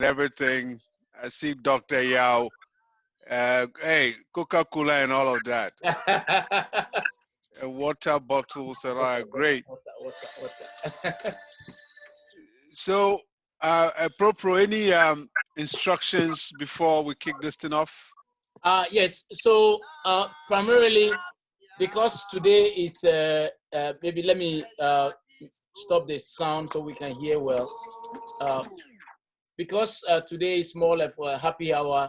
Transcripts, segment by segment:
everything. I see Dr. Yao. Hey, Coca-Cola and all of that. And water bottles and all that. Great. Water. So, Propro, any instructions before we kick this thing off? Yes. So primarily, because today is maybe let me stop the sound so we can hear well. Because today is more like a happy hour.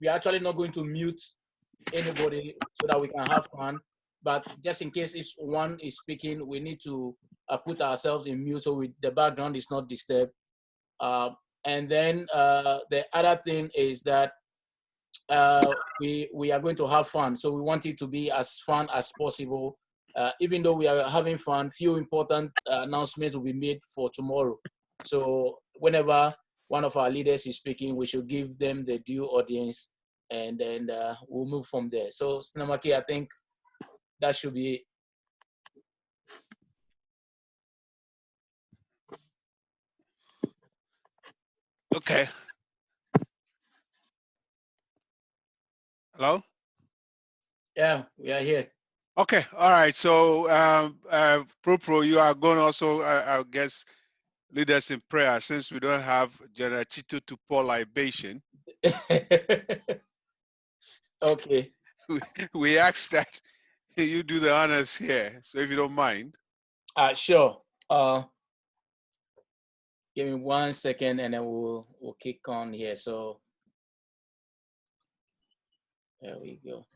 We are actually not going to mute anybody so that we can have fun. But just in case if one is speaking, we need to put ourselves in mute so the background is not disturbed. And then the other thing is that we are going to have fun. So we want it to be as fun as possible. Even though we are having fun, few important announcements will be made for tomorrow. So whenever one of our leaders is speaking, we should give them the due audience, and then we'll move from there. So Sinamaki, I think that should be it. Okay. Hello? Yeah, we are here. Okay, all right. So, Propro, you are going to also, I guess, lead us in prayer since we don't have General Chito to pour libation. Okay. We ask that you do the honors here. So, if you don't mind. Sure. Give me 1 second and then we'll kick on here. So there we go.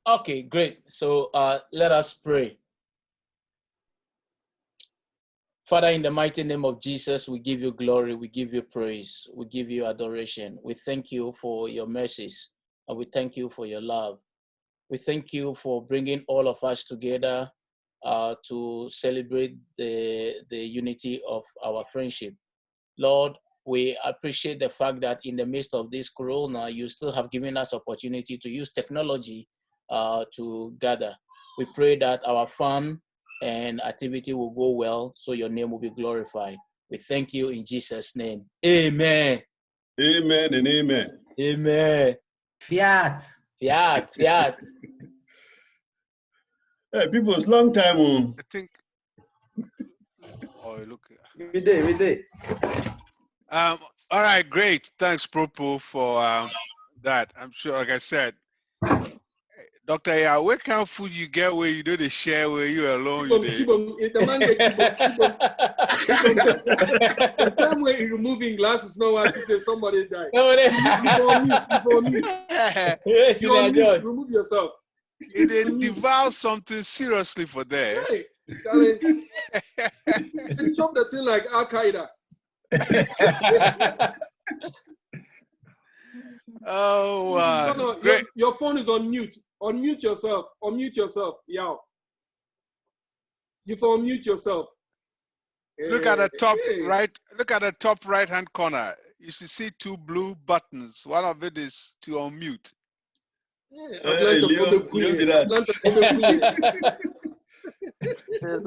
Okay, great. So let us pray. Father, in the mighty name of Jesus, we give you glory, we give you praise, we give you adoration. We thank you for your mercies, and we thank you for your love. We thank you for bringing all of us together to celebrate the unity of our friendship. Lord, we appreciate the fact that in the midst of this corona, you still have given us opportunity to use technology to gather. We pray that our fun and activity will go well, so your name will be glorified. We thank you in Jesus' name. Amen. Amen and amen. Amen. Fiat. Fiat, fiat. Hey, people, it's long time. I think. Oh, look. We did. All right, great. Thanks, Propro, for that. I'm sure, like I said, Dr. Yeah, what kind of food you get where you do the share where you alone? The time where you're removing glasses, no one says somebody died. Before mute. Yes, You're on mute. Remove yourself. You didn't devour something seriously for there. Hey, darling. And chop the thing like Al Qaeda. Oh, no, great. your phone is on mute. Unmute yourself. Unmute yourself. Yeah. You for unmute yourself. Look at the top right. Look at the top right-hand corner. You should see two blue buttons. One of it is to unmute. That's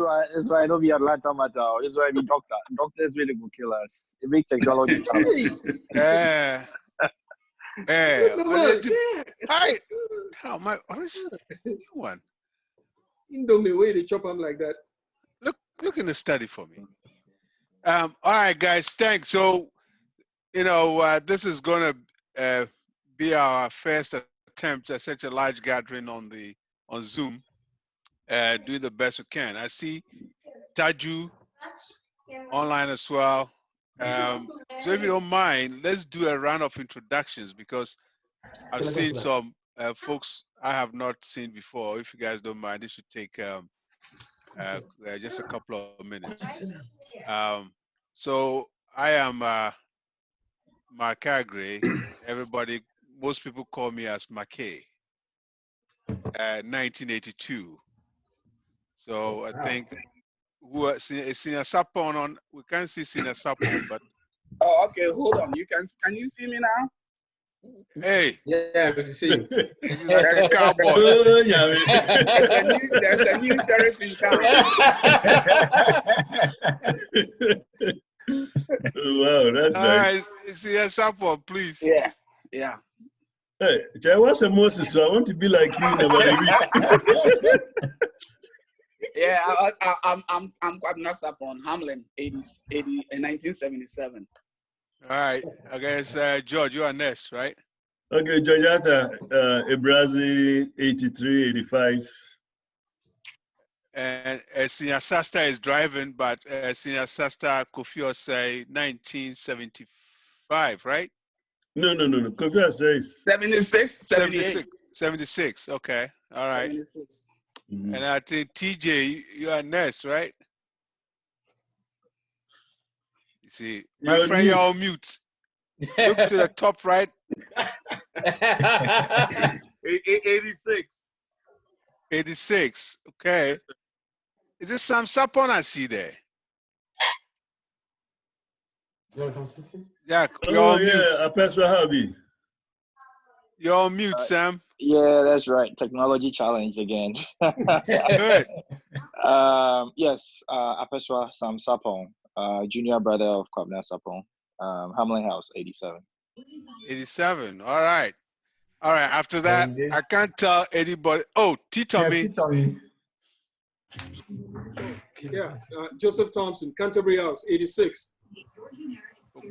why I don't be Atlanta matter. That's why I be doctor. Doctors really go kill us. It makes technology challenge. Hi. How my new one? Indomie way they chop them like that. Look in the study for me. All right, guys. Thanks. So, this is going to be our first attempt at such a large gathering on Zoom. Do the best we can. I see Taju online as well. So if you don't mind, let's do a round of introductions because I've seen some folks I have not seen before. If you guys don't mind, this should take just a couple of minutes. So I am Mark Agre. Most people call me as McKay. 1982. So I think Senior Sapon on. We can't see Senior Sapon, but. Oh, okay. Hold on. Can you see me now? Hey. Yeah, good to see you. This is like a cowboy. There's a new sheriff in town. Wow, that's All nice. right, see a sample, please. Yeah, yeah. Hey, Jai, what's a Moses? So I want to be like you in about a week. Yeah, I'm Kwabena Sapon, Hamlin, 1977. All right, I guess George, you are next, right? Okay, Georgiata, Ebrazi, 83, 85. And Senior Sasta is driving, but Senior Sasta Kofi say 1975, right? No. Kofi Asterisk. 76, 78. 76. Okay. All right. 76. And I think TJ, you are next, right? You see, my You're friend, you're on mute. Look to the top right. 86. 86. Okay. Yes, sir. Is this Sam Sapon I see there? Yeah, you're Oh, on mute. yeah, Apeswa Habi. You're on mute, Sam. Yeah, that's right. Technology challenge again. Good. Yes, Apeswa Sam Sapong, junior brother of Kwabena Sapong, Hamlin House, 87. 87. All right. All right. After that, I can't tell anybody. Oh, T-Tommy. Yeah, Joseph Thompson, Canterbury House, 86.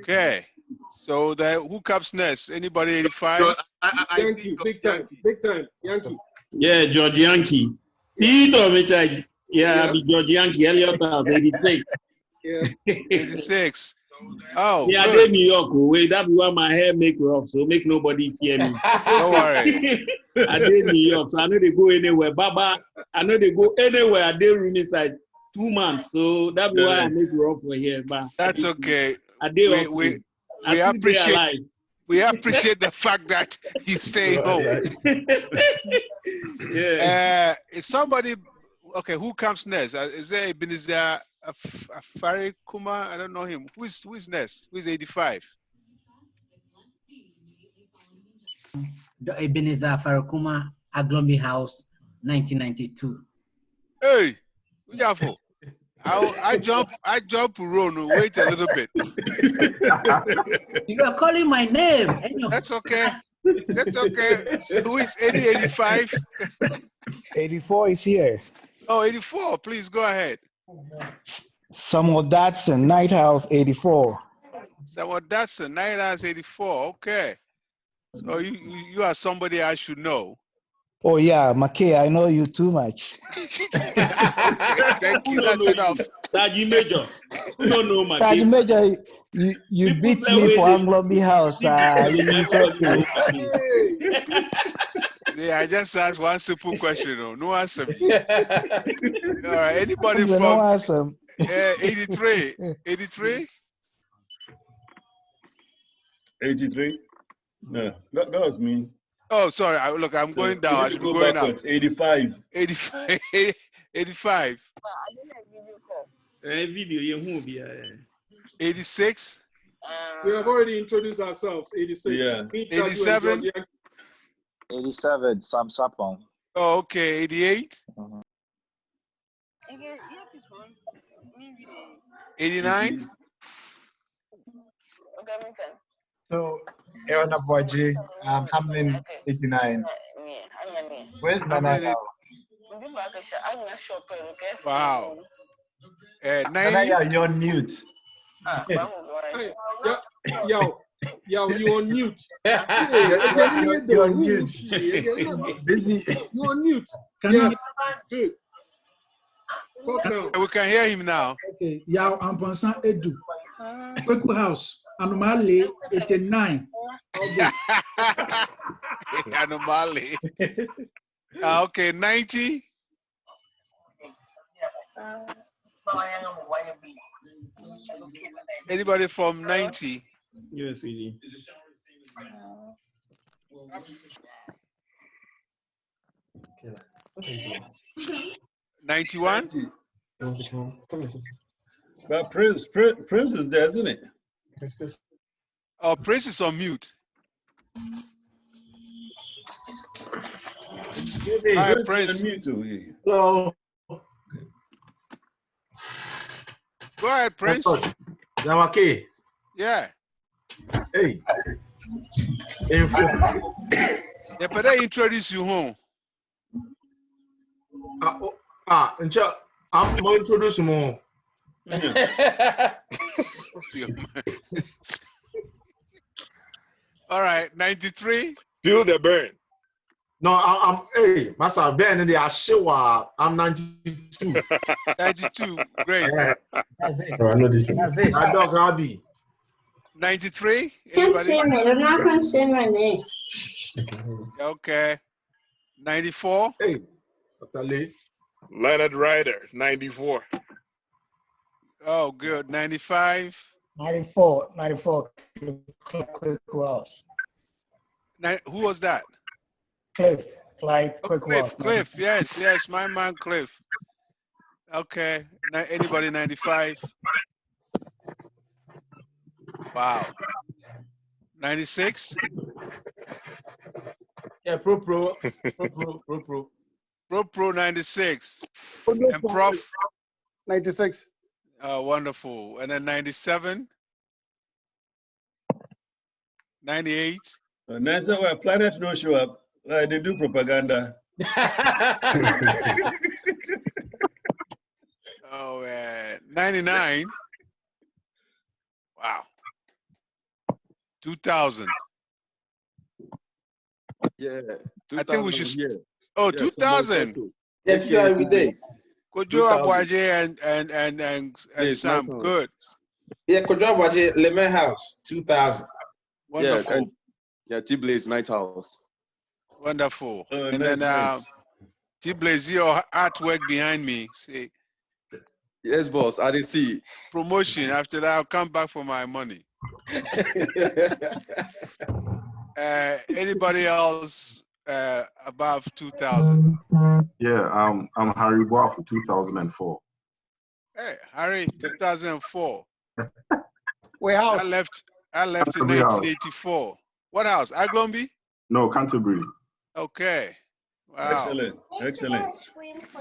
Okay. So then who comes next? Anybody 85? So, I Thank see you, your big time, big time, Yankee. Yeah, George Yankee. Tito, which yeah, Yeah. be George Yankee, Elliot House, 86. Yeah. 86. Oh, Yeah, I good. did New York. Wait, that be why my hair make rough, so make nobody fear me. Don't worry. I did New York, so I know they go anywhere. Baba, I know they go anywhere. I did room inside 2 months, so that's why I make rough for here. But That's okay. I did We I still dey appreciate alive. we appreciate the fact that you stay home. Yeah. Is somebody okay? Who comes next? Is there Ebenezer Afari Kuma? I don't know him. Who's next? Who's 85? Ebenezer Farakuma, Aglombi House, 1992. Hey, Ujafo. I jump Ron. Wait a little bit. You are calling my name. That's okay. That's okay. Who is 85? 84 is here. Oh, 84. Please go ahead. Samuel Datson, Night House, 84. Samuel Datson, 984. Okay. So you are somebody I should know. Oh, yeah, McKay, I know you too much. Okay, thank you. That's enough. Sergeant Major. Who don't know my Sergeant game? Major, you People beat say me wait, for they- Anglobi House. It's okay. See, I just asked one simple question. No answer. All right. Anybody No from answer. 83? 83? 83? No, that was me. Oh, sorry. Look, I'm going down. I should be Go going up. backwards. 85. 85. 85. Video, you won't be. 86. We have already introduced ourselves, 86. Yeah. Meet Tatu and 87. George Yankee. 87, Sam Sapong. Oh, okay. 88. 89. So, Aaron Abuaji, Hamlin 89. Where's Nana now? Wow. Nana, 90. you're on mute. Hey, yo, you on mute. You're on mute. Busy. You on mute. Can Yes. Good. Talk now. We can hear him now. Okay, Yao Amponsan Edu. Kweku House, Anomaly 89. Anomaly. Okay, 90. Anybody from 90? Yes, really. 91. But Prince is there, isn't it? Oh, Prince is on mute. Hi, Prince. Mute too. Hello. Go ahead, Prince. Zamake. Yeah. Hey. Info. Yeah, but they introduce you home. I'm going to introduce more. All right, 93. Feel the burn. No, I'm hey, Master Ben and the Ashewa. I'm 92. 92, great. That's it. Oh, I know this one. That's it. My dog Abby. 93. Can't Anybody? say my, I'm not going to say my name. Okay. 94. Hey, Otale. Leonard Ryder, 94. Oh, good. 95. 94. Quick Wells. Who was that? Cliff. Clyde Oh, Quick Wells. Cliff. Yes, my man Cliff. Okay. Anybody 95? Wow. 96? Yeah, Pro 96. And Prof? 96. Wonderful. And then 97? 98? NASA, where planet no show up. They do propaganda. Oh, 99. Wow. 2000. Yeah. I think we should. Yeah. Oh, Yeah, 2000. Yeah, 2000 we did. Kojo Abwaje and Sam. Good. Yeah, Kojo Abwaje, Lemon House, 2000. Wonderful. Yeah, T-Blaze, Night House. Wonderful. And nice, then T-Blaze, your artwork behind me. See. Yes, boss. I didn't see. Promotion. After that, I'll come back for my money. Anybody else above 2000? Yeah, I'm Harry Bois for 2004. Hey, Harry, 2004. Wait, house? I left in Canterbury House. 1984. What house? Aglombi? No, Canterbury. Okay. Wow. Excellent.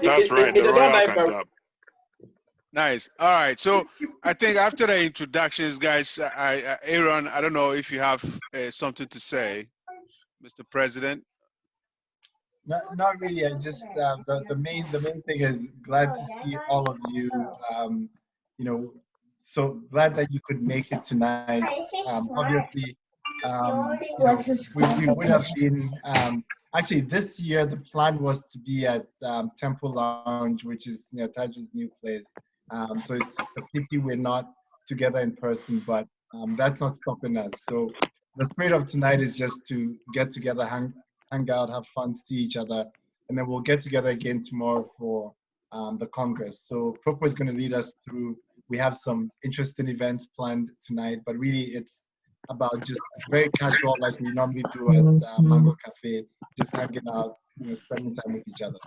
That's right. The Royal Punjab. Nice. All right. So I think after the introductions, guys, Aaron, I don't know if you have something to say, Mr. President. Not really. I just the main thing is glad to see all of you. So glad that you could make it tonight. Obviously, we would have been. Actually, this year the plan was to be at Temple Lounge, which is Taju's new place. So it's a pity we're not together in person, but that's not stopping us. So the spirit of tonight is just to get together, hang out, have fun, see each other, and then we'll get together again tomorrow for the Congress. So Propo is going to lead us through. We have some interesting events planned tonight, but really it's about just very casual, like we normally do at Mango Cafe, just hanging out, spending time with each other.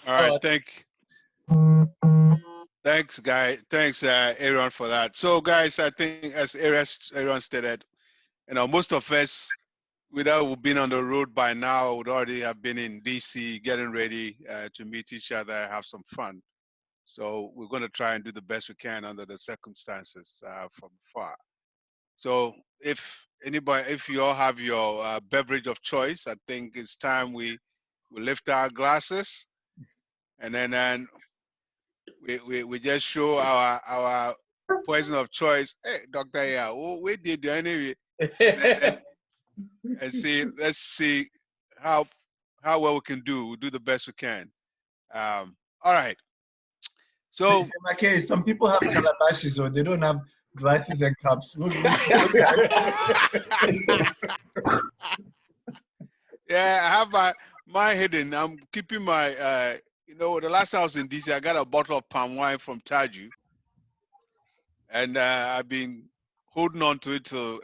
All right, thanks, guys. Thanks, Aaron, for that. So, guys, I think as Aaron stated, most of us, without we've been on the road by now, would already have been in DC, getting ready to meet each other, have some fun. So we're going to try and do the best we can under the circumstances from far. So if you all have your beverage of choice, I think it's time we lift our glasses, and then we just show our poison of choice. Hey, Doctor, yeah, we did anyway, and see. Let's see how well we can do. We'll do the best we can. All right. So, okay, some people have calabashes, or they don't have glasses and cups. Look yeah, I have my hidden. I'm keeping my, the last time I was in DC, I got a bottle of palm wine from Taju. And I've been holding on to it till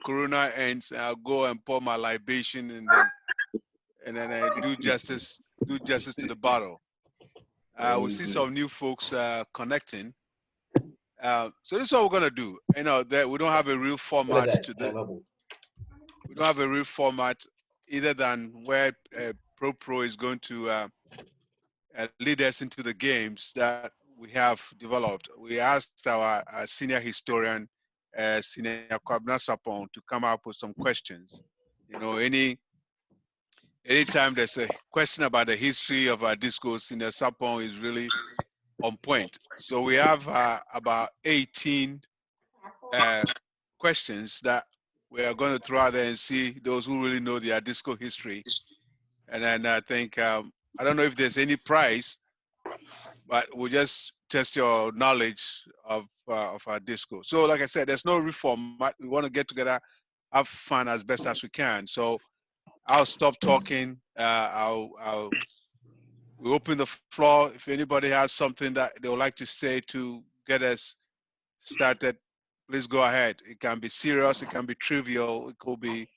Corona ends. I'll go and pour my libation and then I do justice to the bottle. We see some new folks connecting. So this is what we're gonna do. That we don't have a real format to the. We don't have a real format either than where Pro is going to lead us into the games. That we have developed. We asked our senior historian, Senior Kwabna Sapon, to come up with some questions. You know, anytime there's a question about the history of our disco, Senior Sapon is really on point. So we have about 18 questions that we are going to throw out there and see those who really know their disco history. And then I think, I don't know if there's any prize, but we'll just test your knowledge of our disco. So like I said, there's no reform. We want to get together, have fun as best as we can. So I'll stop talking. We'll open the floor. If anybody has something that they would like to say to get us started, please go ahead. It can be serious, it can be trivial, it could be,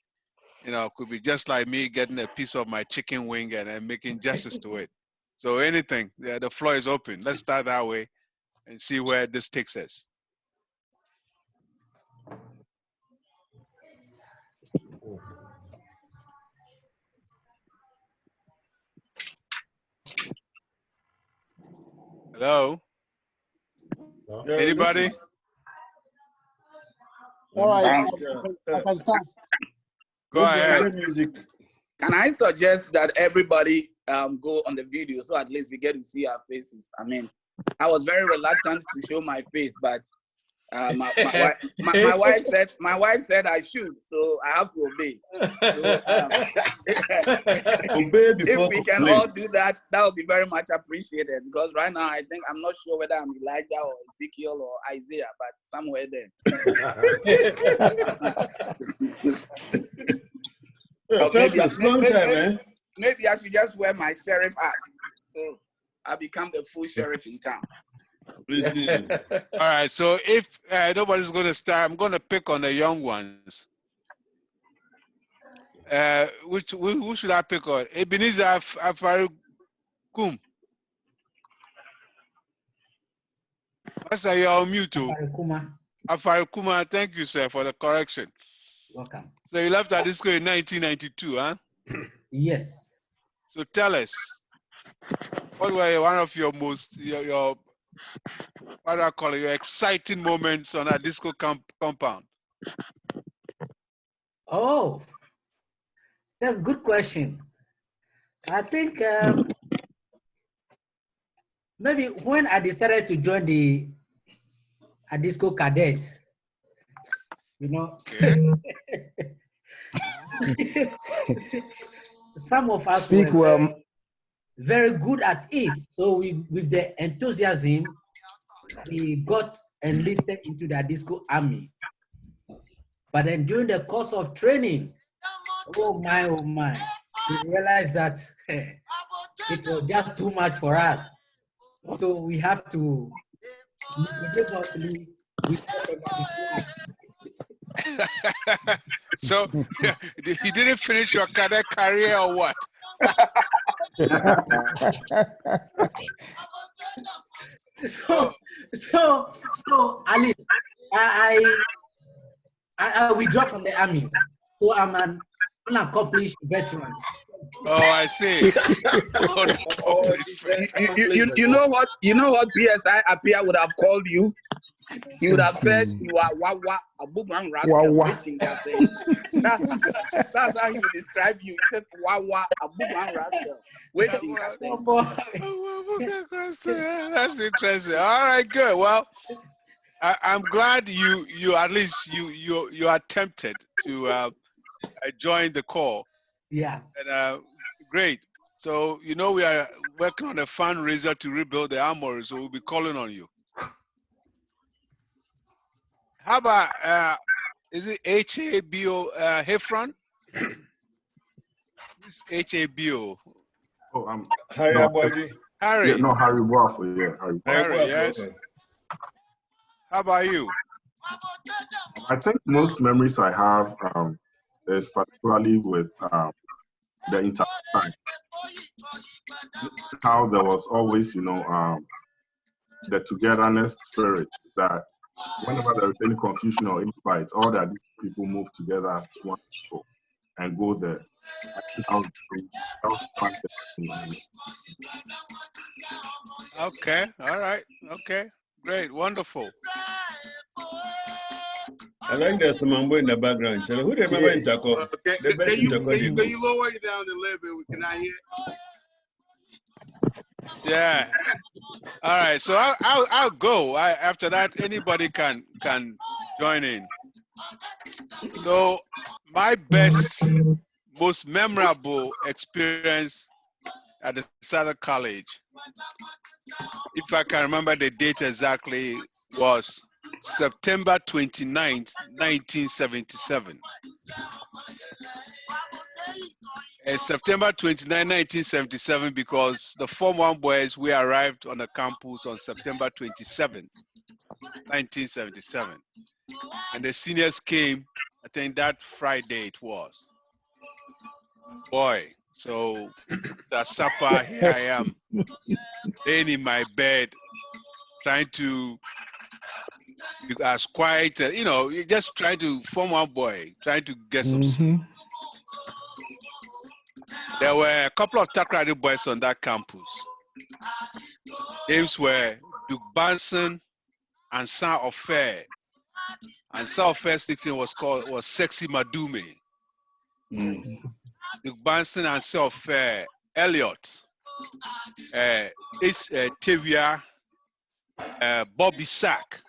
you know, it could be just like me getting a piece of my chicken wing and making justice to it. So anything, the floor is open. Let's start that way and see where this takes us. Hello? Anybody? All right, I can start. Go ahead. Can I suggest that everybody go on the video so at least we get to see our faces? I mean, I was very reluctant to show my face, but my wife said I should, so I have to obey. So, if we can all do that, that would be very much appreciated. Because right now, I think I'm not sure whether I'm Elijah or Ezekiel or Isaiah, but somewhere there. Maybe I should just wear my sheriff hat, so I become the full sheriff in town. All right, so if nobody's going to start, I'm going to pick on the young ones. Who should I pick on? Ebenezer Afarikum. Master, you're on mute. Afarikuma, thank you, sir, for the correction. Welcome. So you left at disco in 1992, huh? Yes. So tell us, what were one of your most, your what do I call it, your exciting moments on a disco compound? Oh, that's a good question. I think maybe when I decided to join the disco cadet, you know, some of us were very good at it. So with the enthusiasm, we got enlisted into the disco army. But then during the course of training, oh my, we realized that it was just too much for us. So we have to So you didn't finish your cadet career or what? So Alice, I withdraw from the army. So I'm an unaccomplished veteran. Oh, I see. You know what? You know what PSI Apia would have called you? He would have said you are Wawa, a boogman rascal. That's how he would describe you. He says Wawa, a boogman rascal. That's interesting. All right, good. Well, I'm glad you at least you attempted to join the call. Yeah. And great. So you know we are working on a fundraiser to rebuild the armory, so we'll be calling on you. How about is it HABO Heffron? This HABO. Oh, Harry Abwaji. Harry. Yeah, no, Harry Waffle, yeah. Harry, yes. Okay. How about you? I think most memories I have is particularly with the internet time. How there was always, you know, the togetherness spirit that whenever there is any confusion or any fight, all that people move together as one people and go there. I think that was fun. Okay. All right. Okay. Great. Wonderful. I like there's some mambo in the background. Chelo, who remember in Taco? The best in Taco. Can you lower it down a little bit? We cannot hear. Yeah. All right. So I'll go. After that, anybody can join in. So my best, most memorable experience at the Southern College, if I can remember the date exactly, was September 29th, 1977. And September 29, 1977, because the Form 1 boys, we arrived on the campus on September 27th, 1977. And the seniors came, I think that Friday it was. Boy, so the supper, here I am, laying in my bed, trying to be as quiet, just trying to Form 1 boy, trying to get some sleep. There were a couple of Takrady boys on that campus. Names were Duke Banson and San Ofer. And San Ofer's nickname was Sexy Madume. Duke Banson and San Ofer, Elliot, Tavia, Bobby Sack.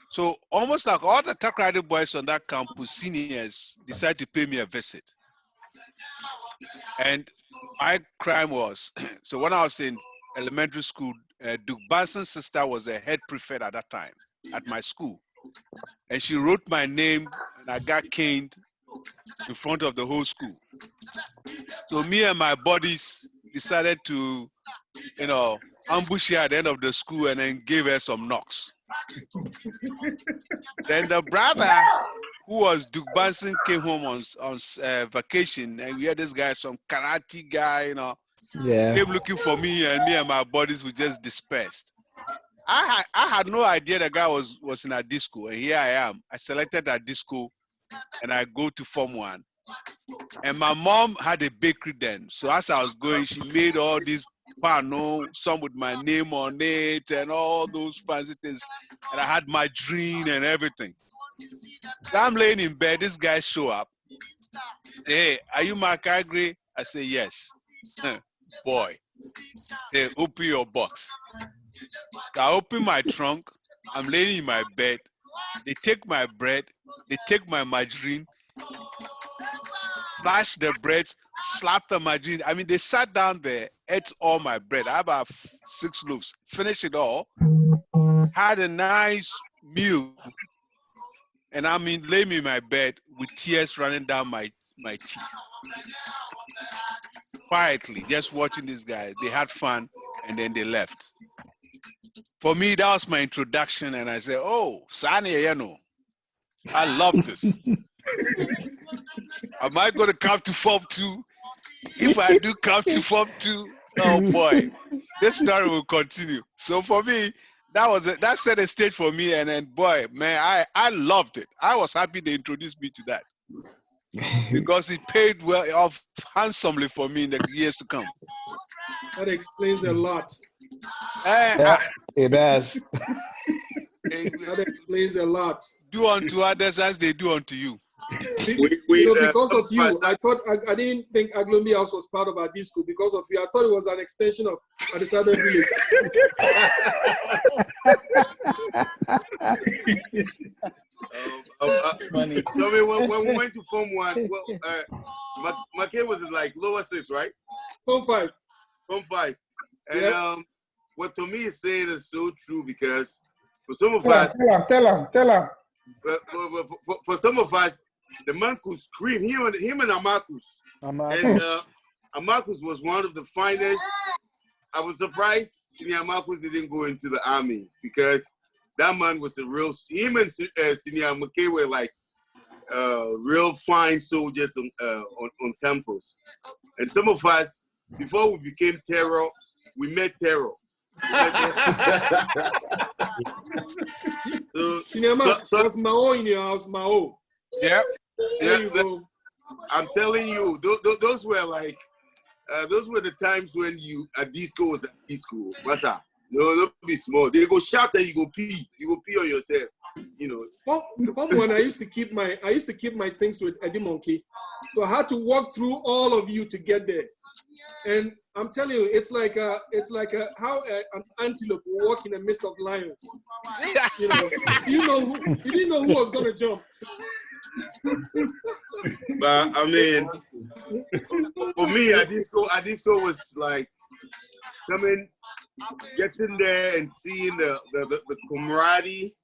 So almost like all the Takrady boys on that campus, seniors, decided to pay me a visit. And my crime was, so when I was in elementary school, Duke Banson's sister was a head prefect at that time at my school. And she wrote my name and I got caned in front of the whole school. So me and my buddies decided to, ambush her at the end of the school and then gave her some knocks. Then the brother who was Duke Banson came home on vacation, and we had this guy, some karate guy, Yeah. came looking for me, and me and my buddies were just dispersed. I had no idea the guy was in a disco, and here I am. I selected a disco, and I go to Form 1. And my mom had a bakery then, so as I was going, she made all these pano, some with my name on it, and all those fancy things. And I had my dream and everything. So I'm laying in bed, this guy show up. Hey, are you Mark Agri? I say, yes. Boy, hey, open your box. So I open my trunk, I'm laying in my bed. They take my bread, they take my margarine, smash the bread, slap the margarine. I mean, they sat down there, ate all my bread. I have about 6 loaves, finished it all, had a nice meal. And I mean, lay me in my bed with tears running down my cheeks. Quietly, just watching these guys. They had fun, and then they left. For me, that was my introduction, and I said, oh, Sani, I love this. Am I going to come to Form 2? If I do come to Form 2, oh boy, this story will continue. So for me, that set a stage for me, and then boy, man, I loved it. I was happy they introduced me to that because it paid well off handsomely for me in the years to come. That explains a lot. It does. That explains a lot. Do unto others as they do unto you. Because of you, I thought I didn't think Aglombi House was part of our disco because of you. I thought it was an extension of Adisada Village. Funny. Tell me when we went to Form 1, my kid was like lower 6, right? Form 5. Form 5. And what Tommy is saying is so true because for some of us, Tell him. For some of us, the man could scream. Him and Amakus. And Amakus was one of the finest. I was surprised Senior Amakus didn't go into the army because that man was a real. Him and Senior McKay were like real fine soldiers on campus. And some of us, before we became terror, we met terror. That's Mao in your house, Mao. Yep. There you go. I'm telling you, those were like, those were the times when a disco was a disco. What's up? No, don't be small. They go shout and you go pee. You go pee on yourself. You know. From when I used to keep my things with Eddie Monkey, so I had to walk through all of you to get there. And I'm telling you, it's like how an antelope will walk in the midst of lions. You know, you didn't know who was gonna jump. But I mean, for me, Adisco was like getting there and seeing the camaraderie.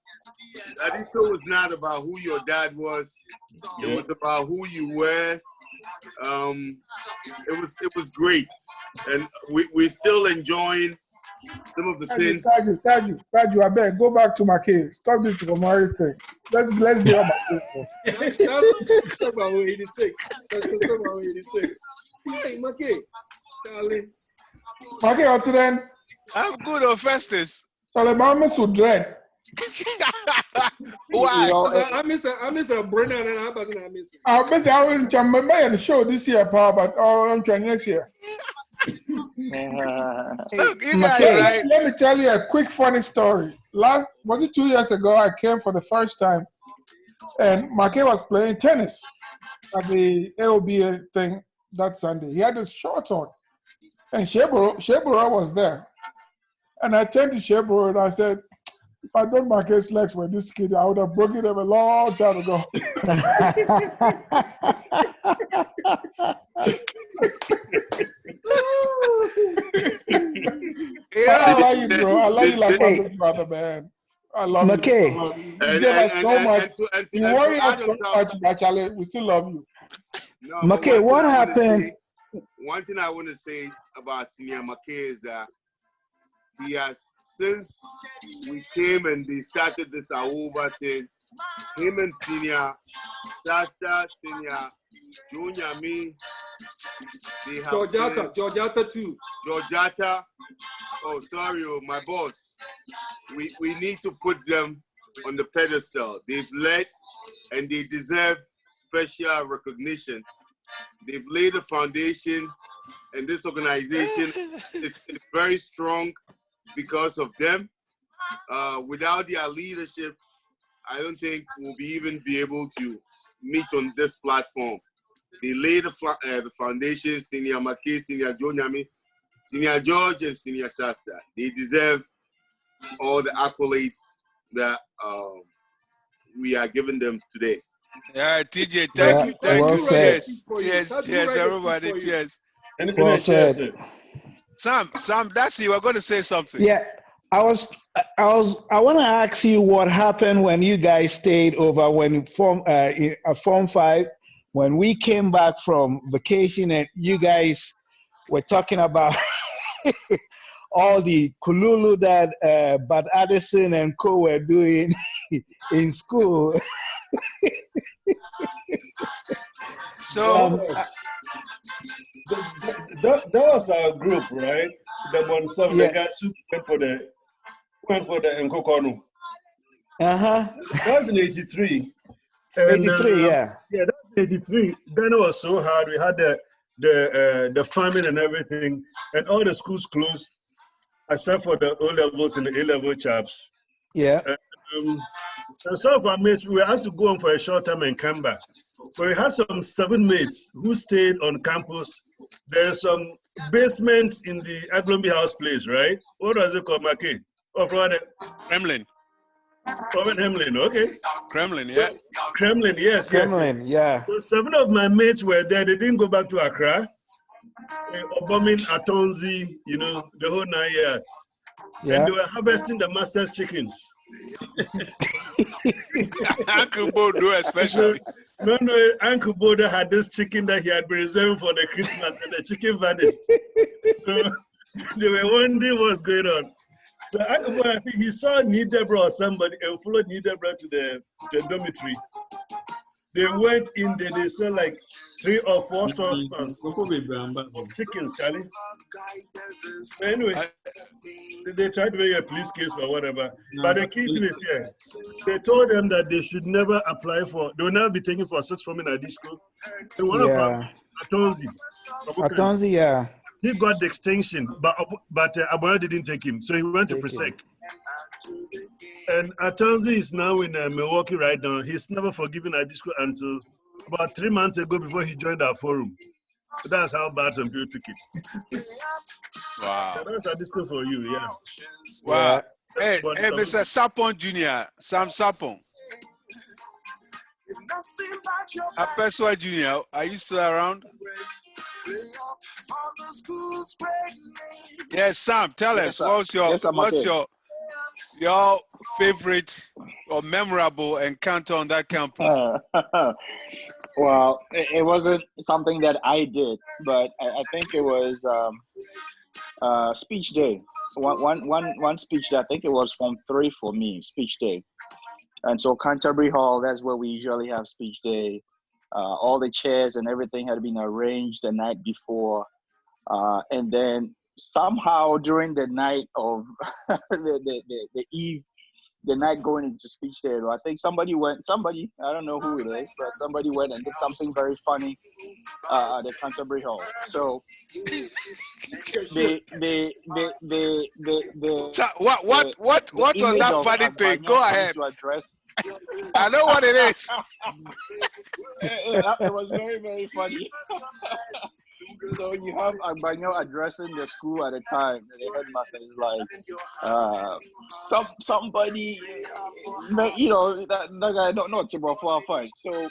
Adisco was not about who your dad was. It was about who you were. It was great, and we're still enjoying some of the things. Taju, I beg, go back to my case. Stop this Romari thing. Let's be on my case. That's about 86. That's about 86. Hey, Maki, darling. Maki, what's then? I'm good on Festus. Solomon so dread. Why? I miss a Brennan and I miss it. I bet I will jump the show this year, Paul, but I'm trying next year. Look, you guys, right? Let me tell you a quick funny story. Was it 2 years ago? I came for the first time, and Maki was playing tennis at the AOBA thing that Sunday. He had his shorts on, and Sheburo was there. And I turned to Sheburo and I said, if I don't mark his legs with this kid, I would have broken them a long time ago. I love you, bro. I love you like my brother, man. I love you. You gave us so much. You worry us so much, but Charlie, we still love you. No, McKay, what happened? One thing I want to say about Senior McKay is that he has, since we came and they started this AOBA thing, him and Senior, Shasta, Senior, Junior, me, they have Georgiata too. Georgiata, oh sorry, my boss. We need to put them on the pedestal. They've led and they deserve special recognition. They've laid the foundation, and this organization is very strong because of them. Without their leadership, I don't think we'll even be able to meet on this platform. They laid the foundation, Senior McKay, Senior Joe Nyami, Senior George, and Senior Shasta. They deserve all the accolades that we are giving them today. Yeah, TJ, thank you. Cheers, everybody, cheers. Well said. Sam, that's you were going to say something. Yeah, I want to ask you what happened when you guys stayed over when Form 5, when we came back from vacation and you guys were talking about all the kululu that Bud Addison and co were doing in school. So that was our group, right? The one, some of the guys who went for the Nkokonu. That was in 83. 83, yeah. Yeah, that was 83. Then it was so hard. We had the famine and everything, and all the schools closed, except for the O levels and the A level chaps. Yeah. And some of our mates, we had to go on for a short time and come back. But we had some 7 mates who stayed on campus. There's some basement in the Aglombi House place, right? What was it called, Maki? Oh, Kremlin. Kremlin, okay. Kremlin, yeah. Kremlin, yes. Kremlin, yeah. So 7 of my mates were there. They didn't go back to Accra. Bombing Atonzi, you know, the whole 9 years. Yeah. And they were harvesting the master's chickens. Uncle Bodo especially. No, Uncle Bodo had this chicken that he had been reserving for the Christmas, and the chicken vanished. So they were wondering what's going on. So Uncle Bodo, I think he saw Nidebra or somebody and followed Nidebra to the dormitory. They went in there, they saw like 3 or 4 saucepans of chickens, Charlie. So anyway, they tried to make a police case or whatever. But the key thing is here, they told them that they should never apply for, they will never be taken for 6 from in Adisco. They want to apply Atonzi. Atonzi, yeah. he got the extension, but Abona didn't take him, so he went to Presec. And Atanzi is now in Milwaukee right now. He's never forgiven Adisco until about 3 months ago before he joined our forum. So that's how bad some people took it. Wow. So that's Adisco for you, yeah. Wow. Hey, Mr. Sapon Jr., Sam Sapon. Apeswa Jr., are you still around? Yes, Sam, tell us, what's your favorite or memorable encounter on that campus? Well, it wasn't something that I did, but I think it was speech day. One speech day, I think it was Form 3 for me, speech day. And so Canterbury Hall, that's where we usually have speech day. All the chairs and everything had been arranged the night before. And then somehow during the night of the night going into speech day, I think somebody, I don't know who it is, but somebody went and did something very funny at the Canterbury Hall. So what was that funny thing? Go ahead. To address. I know what it is. It was very, very funny. So you have Agbanyo addressing the school at the time, and the headmaster is like, somebody, that guy don't know Timor fine. So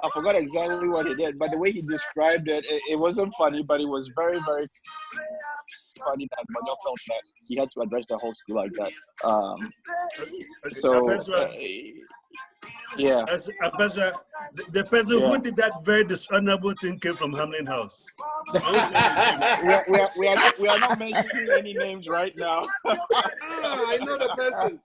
I forgot exactly what he did, but the way he described it, it wasn't funny, but it was very, very funny that Agbanyo felt that he had to address the whole school like that. Yeah. The person who did that very dishonorable thing came from Hamlin House. we are not mentioning any names right now. I know the person.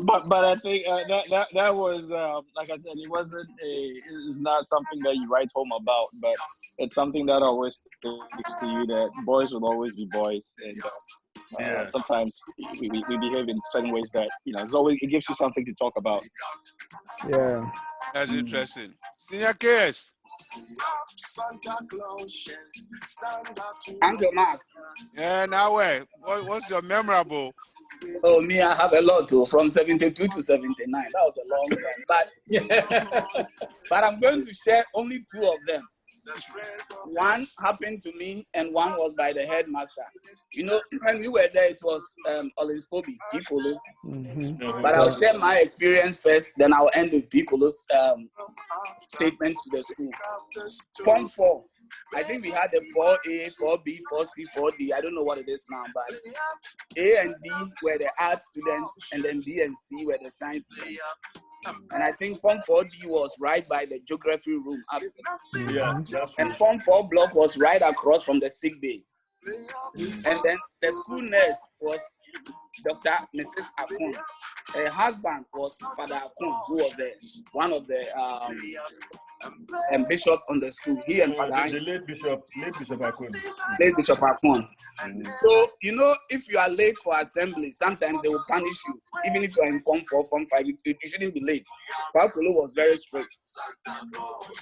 But I think that was like I said, it's not something that you write home about, but it's something that always sticks to you, that boys will always be boys, and sometimes we behave in certain ways that it gives you something to talk about. Yeah, that's interesting. Senior KS. Uncle Mark. Yeah, now what's your memorable? Oh, me, I have a lot too, from 72 to 79. That was a long time. But I'm going to share only 2 of them. One happened to me, and one was by the headmaster. When we were there, it was Olispobi, Piccolo. But I'll share my experience first, then I'll end with Piccolo's statement to the school. Form 4. I think we had the 4A, 4B, 4C, 4D. I don't know what it is now, but A and D were the art students, and then B and C were the science students. And I think Form 4D was right by the geography room. And Form 4 block was right across from the sick bay. And then the school nurse was Dr. Mrs. Akun. Her husband was Father Akun, who was one of the bishops on the school. He and Father the late Bishop Akun. Late Bishop Akun. So, if you are late for assembly, sometimes they will punish you. Even if you are in Form 4, Form 5, you shouldn't be late. Paolo was very strict.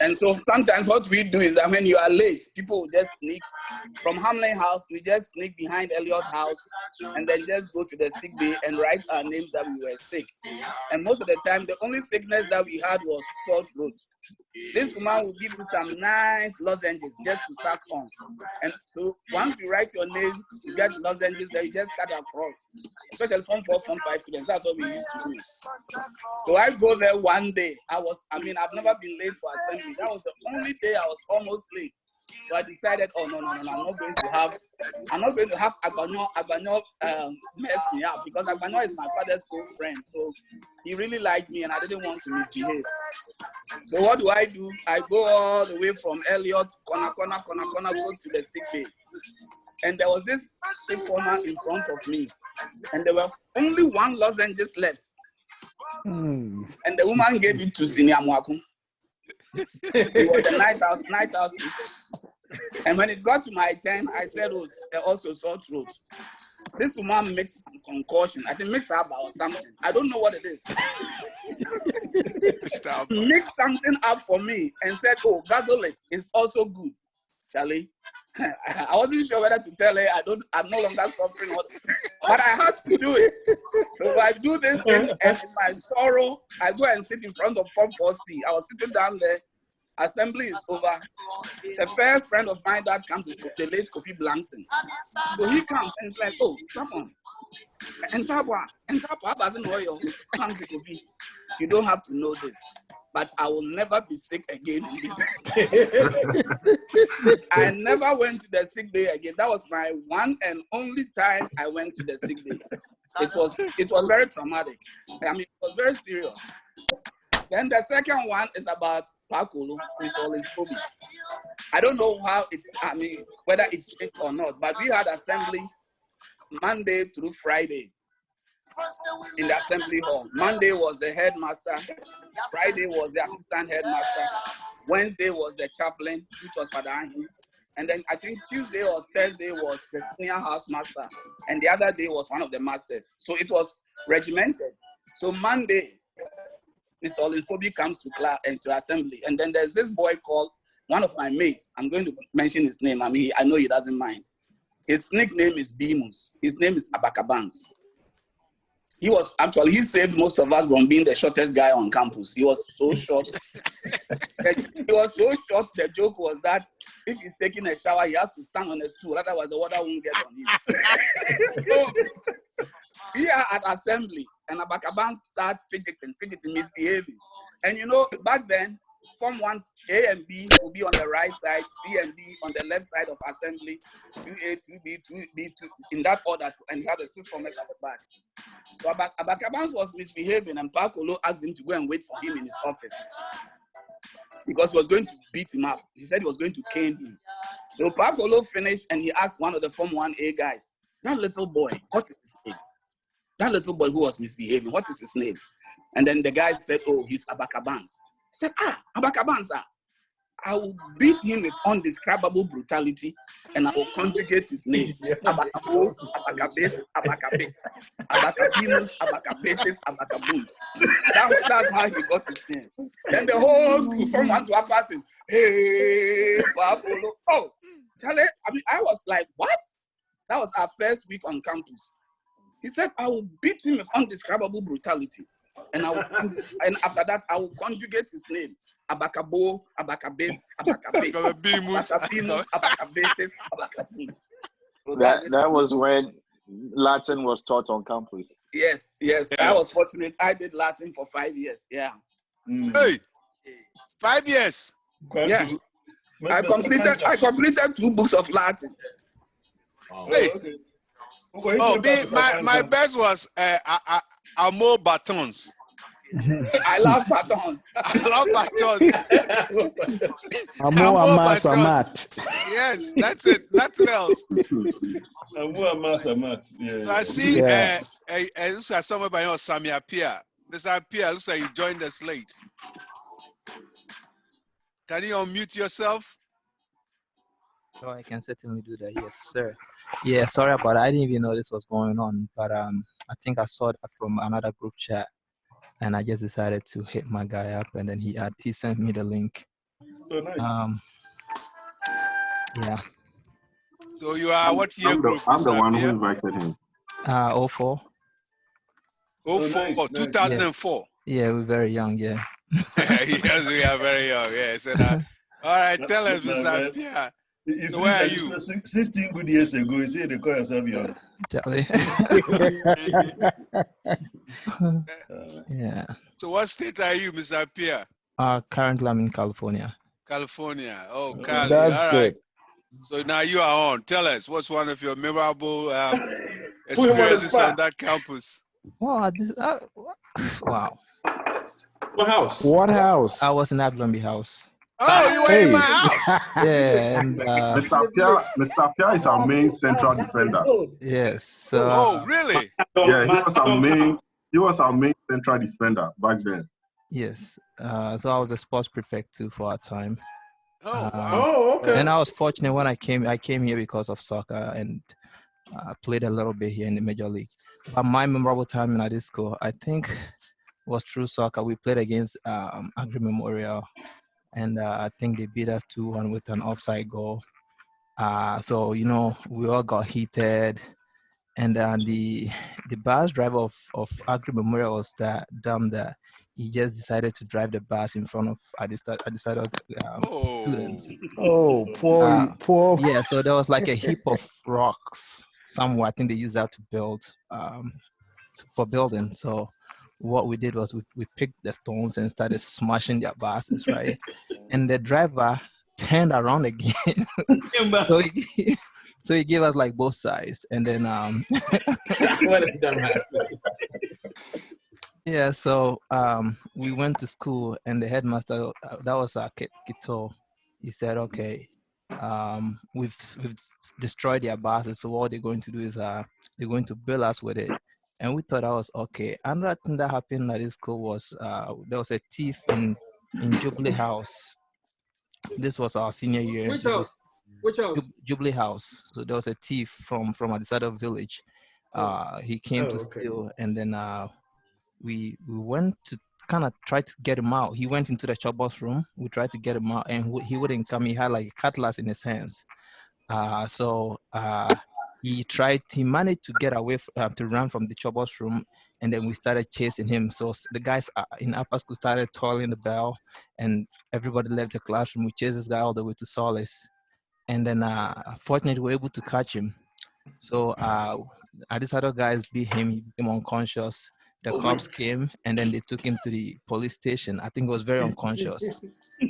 And so sometimes what we do is that when you are late, people will just sneak from Hamlin House, we just sneak behind Elliot House, and then just go to the sick bay and write our names that we were sick. And most of the time, the only sickness that we had was sore throat. This woman will give you some nice lozenges just to suck on. And so once you write your name, you get lozenges that you just cut across. Especially Form 4, Form 5 students, that's what we used to do. So I go there one day. I've never been late for assembly. That was the only day I was almost late. So I decided, no, I'm not going to have Agbanyo mess me up, because Agbanyo is my father's close friend. So he really liked me and I didn't want to misbehave. So what do? I go all the way from Elliot, corner, go to the sick bay. And there was this sick corner in front of me. And there were only 1 lozenge left. And the woman gave it to Senior Mwakum. It was the night house. And when it got to my turn, I said, also sore throat. This woman mixed some concoction. I think mixed up or something. I don't know what it is. Mixed something up for me and said, garlic is also good. Charlie, I wasn't sure whether to tell her I'm no longer suffering, but I had to do it. So I do this thing, and in my sorrow, I go and sit in front of Form 4C. I was sitting down there. Assembly is over. The first friend of mine that comes is the late Kofi Blankson. So he comes and it's like, oh, come on. And Papa doesn't know you. You don't have to know this, but I will never be sick again in this. I never went to the sick day again. That was my one and only time I went to the sick day. It was very traumatic. I mean, it was very serious. Then the second one is about Pakolo, with all his hobbies. I don't know whether it changed or not, but we had assembly Monday through Friday in the assembly hall. Monday was the headmaster, Friday was the assistant headmaster, Wednesday was the chaplain, which was Father Ahi, and then I think Tuesday or Thursday was the senior housemaster, and the other day was one of the masters. So it was regimented. So Monday, Mr. Olispobi comes to class and to assembly, and then there's this boy called one of my mates. I'm going to mention his name. I mean, I know he doesn't mind. His nickname is Bemus. His name is Abakabans. He saved most of us from being the shortest guy on campus. He was so short. The joke was that if he's taking a shower, he has to stand on a stool. Otherwise, the water won't get on him. So, we are at assembly, and Abakabans start fidgeting, misbehaving. And back then, Form 1, A and B will be on the right side, C and D on the left side of assembly, 2A, 2B, 2B, 2, in that order, and you have the 6 formers at the back. So Abakabans was misbehaving, and Pakolo asked him to go and wait for him in his office because he was going to beat him up. He said he was going to cane him. So Pakolo finished, and he asked one of the Form 1A guys, that little boy, what is his name? That little boy who was misbehaving, what is his name? And then the guy said, oh, he's Abakabans. He said, Abakabansa, I will beat him with undescribable brutality, and I will conjugate his name. Abakabo, Abakabes, Abakabet, Abakabimus, Abakabetes, Abakabund. That's how he got his name. Then the whole school, from 1 to a person, hey, Pablo. Oh, Charlie, I was like, what? That was our first week on campus. He said, I will beat him with undescribable brutality. And after that, I will conjugate his name. Abakabo, Abakabes, Abakabet, Abakabimus, Abakabetes, Abakabund. So that was when Latin was taught on campus. Yes. I was fortunate. I did Latin for 5 years. Yeah. Hey, 5 years. Yeah. I completed 2 books of Latin. Hey. My best was Amo Batons. I love batons. Amo Amat. Yes, that's it. Nothing else. Amo Amat. Yeah. So I see it looks like somewhere by Sammy Apia. Mr. Apia, looks like you joined us late. Can you unmute yourself? Oh, I can certainly do that. Yes, sir. Yeah, sorry about that. I didn't even know this was going on, but I think I saw it from another group chat, and I just decided to hit my guy up, and then he sent me the link. Oh, nice. Yeah. So you are what year group? I'm the one who invited him. 04. 2004. Yeah, we're very young. Yeah. Yes, we are very young. Yes. And, all right, tell us, Mr. Pierre. So where are you? 16 good years ago, you say they call yourself young. Charlie. Yeah. So what state are you, Mr. Pierre? Currently I'm in California. California. Oh, Cali. That's all right. good. So now you are on. Tell us, what's one of your memorable experiences on that campus? Wow. Wow. What house? What house? I was in Aglombi House. Oh, you were in my house. Yeah, and Mr. Pia is our main central defender. Yes. Oh, really? Yeah, he was our main central defender back then. Yes. So I was a sports prefect too for a time. Oh, wow. Okay. And I was fortunate when I came here because of soccer and played a little bit here in the major league. But my memorable time in this school, I think, was through soccer. We played against Agri Memorial. And I think they beat us 2-1 with an offside goal. So you know, we all got heated, and then the bus driver of Agri Memorial was that dumb that he just decided to drive the bus in front of decided students. Oh, poor. Yeah, so there was like a heap of rocks somewhere. I think they used that to build for building. So what we did was we picked the stones and started smashing their buses, right? And the driver turned around again. So he gave us like both sides, and then yeah, so we went to school, and the headmaster, that was our Kito. He said, okay, we've destroyed their buses, so what they're going to do is they're going to bill us with it. And we thought that was okay. Another thing that happened at this school was there was a thief in Jubilee House. This was our senior year. Which house? Which house? Jubilee House. So there was a thief from Adisado village. He came to steal, and then we went to kind of try to get him out. He went into the chopper's room. We tried to get him out, and he wouldn't come. He had like a cutlass in his hands. He managed to get away, to run from the chopper's room, and then we started chasing him. So the guys in upper school started tolling the bell, and everybody left the classroom. We chased this guy all the way to Solace, and then fortunately we were able to catch him. So these other guys beat him. He became unconscious. The cops came, and then they took him to the police station. I think he was very unconscious,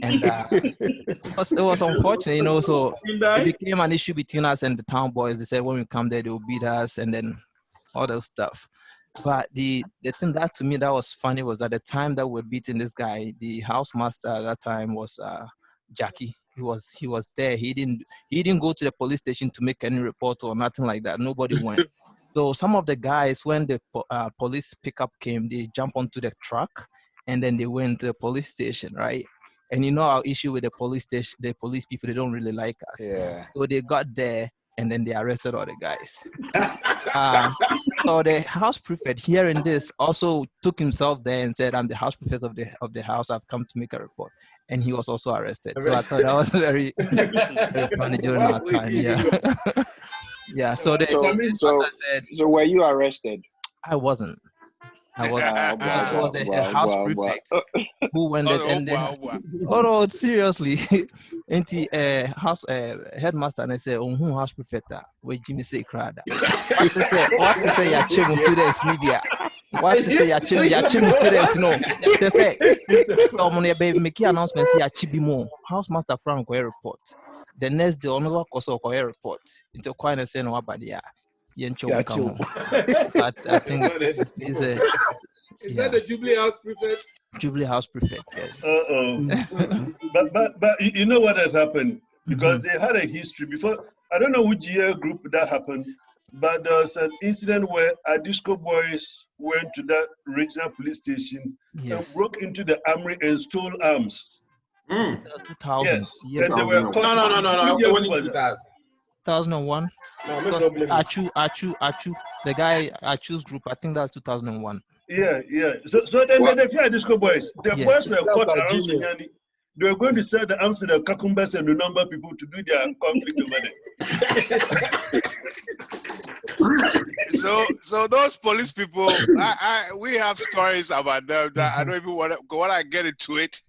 and it was unfortunate, you know. So it became an issue between us and the town boys. They said when we come there, they will beat us, and then all those stuff. But the thing that to me that was funny was at the time that we were beating this guy, the housemaster at that time was Jackie. He was there. He didn't go to the police station to make any report or nothing like that. Nobody went. So some of the guys, when the police pickup came, they jumped onto the truck, and then they went to the police station, right? And you know our issue with the police station, the police people, they don't really like us. Yeah. So they got there, and then they arrested all the guys. So the house prefect, hearing this, also took himself there and said, "I'm the house prefect of the house. I've come to make a report." And he was also arrested. So I thought that was very, very funny during our time. Yeah. Yeah. So the pastor said. So were you arrested? I wasn't. I was the house prefect who went there, and then no, seriously, house headmaster, and I said, who house prefect? Where Jimmy say crowd? What to say your children students media? What to say your children students no? They say, baby, make your announcement. Say your chibi mo housemaster Frank go report. The next day, another course of report into quite a say no about the. But I think it's a. Is that the Jubilee House prefect? Jubilee House prefect, yes. But you know what has happened? Because they had a history before. I don't know which year group that happened, but there was an incident where Adisco boys went to that regional police station and broke into the armory and stole arms. 2000. Yes. Yeah. And they were No. It wasn't 2000. 2001. Achu. The guy Achu's group, I think that was 2001. Yeah. So then they feared Disco boys. The boys were caught around Sunyani. They were going to sell the arms to the Kakumbas and the number of people to do their conflict over there. So those police people, we have stories about them that I don't even want to get into it.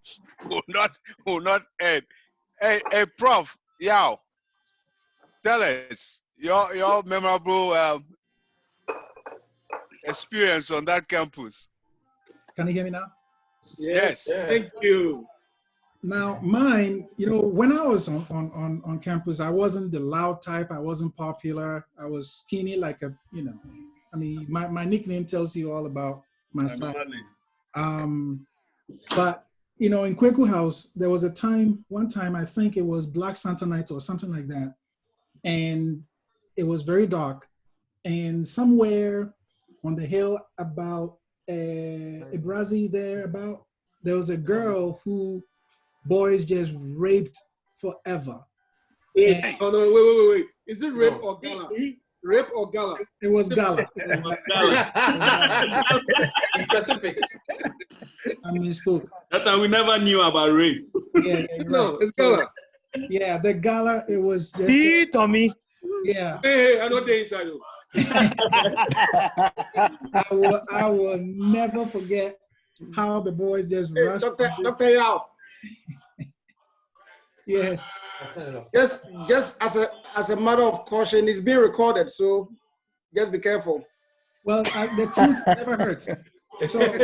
Will not end. Hey, Prof, Yao, tell us your memorable experience on that campus. Can you hear me now? Yes. Thank you. Now, mine, when I was on campus, I wasn't the loud type. I wasn't popular. I was skinny, like my nickname tells you all about my size. But, in Kweku House, there was one time, I think it was Black Santa Night or something like that. And it was very dark. And somewhere on the hill about Ibrazi there was a girl who boys just raped forever. Oh no, wait. Is it rape or gala? Rape or gala? It was gala. Specific. I misspoke. That time we never knew about rape. Yeah, no, it's gala. Yeah, the gala, it was just. See, Tommy. Yeah. Hey, I know they inside you. I will never forget how the boys just rushed. Dr. Yao. Yes. Just as a matter of caution, it's being recorded, so just be careful. Well, the truth never hurts. So never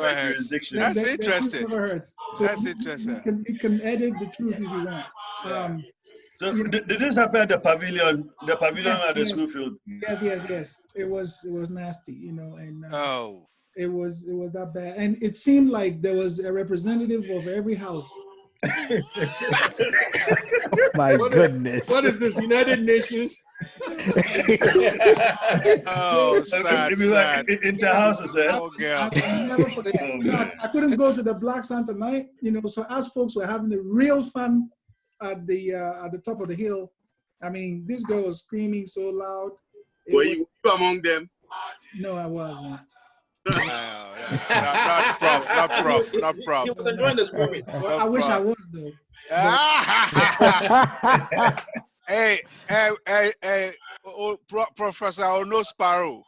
hurts. That's interesting. Never hurts. So That's interesting. You can edit the truth if you want. So did this happen at the pavilion? The pavilion at the school field? Yes. It was nasty, you know, and it was that bad, and it seemed like there was a representative of every house. My goodness. What is this, United Nations? Sad. Inter-houses, eh? Oh, girl. I never forget. I couldn't go to the Black Santa night, you know, so as folks were having a real fun at the top of the hill, I mean, this girl was screaming so loud. Were you among them? No, I wasn't. Not prof. He was enjoying the screaming. Well, I wish I was though. Hey, Professor Ono Sparrow.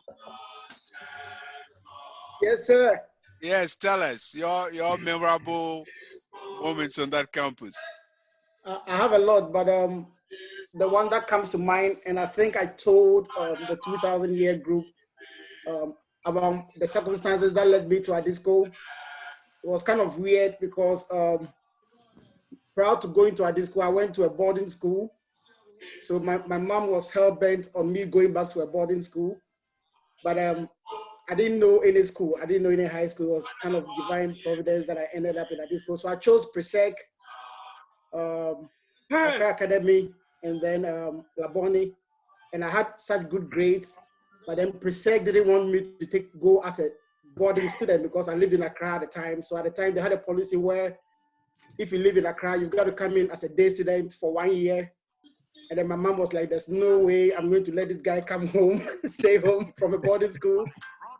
Yes, sir. Yes, tell us your memorable moments on that campus. I have a lot, but the one that comes to mind, and I think I told the 2000-year group about the circumstances that led me to a disco. It was kind of weird because prior to going to a disco, I went to a boarding school. So my mom was hell-bent on me going back to a boarding school. But I didn't know any school. I didn't know any high school. It was kind of divine providence that I ended up in a disco. So I chose Presec, Accra Academy, and then Labone. And I had such good grades. But then Presec didn't want me to go as a boarding student because I lived in Accra at the time. So at the time, they had a policy where if you live in Accra, you've got to come in as a day student for 1 year. And then my mom was like, there's no way I'm going to let this guy come home, stay home from a boarding school.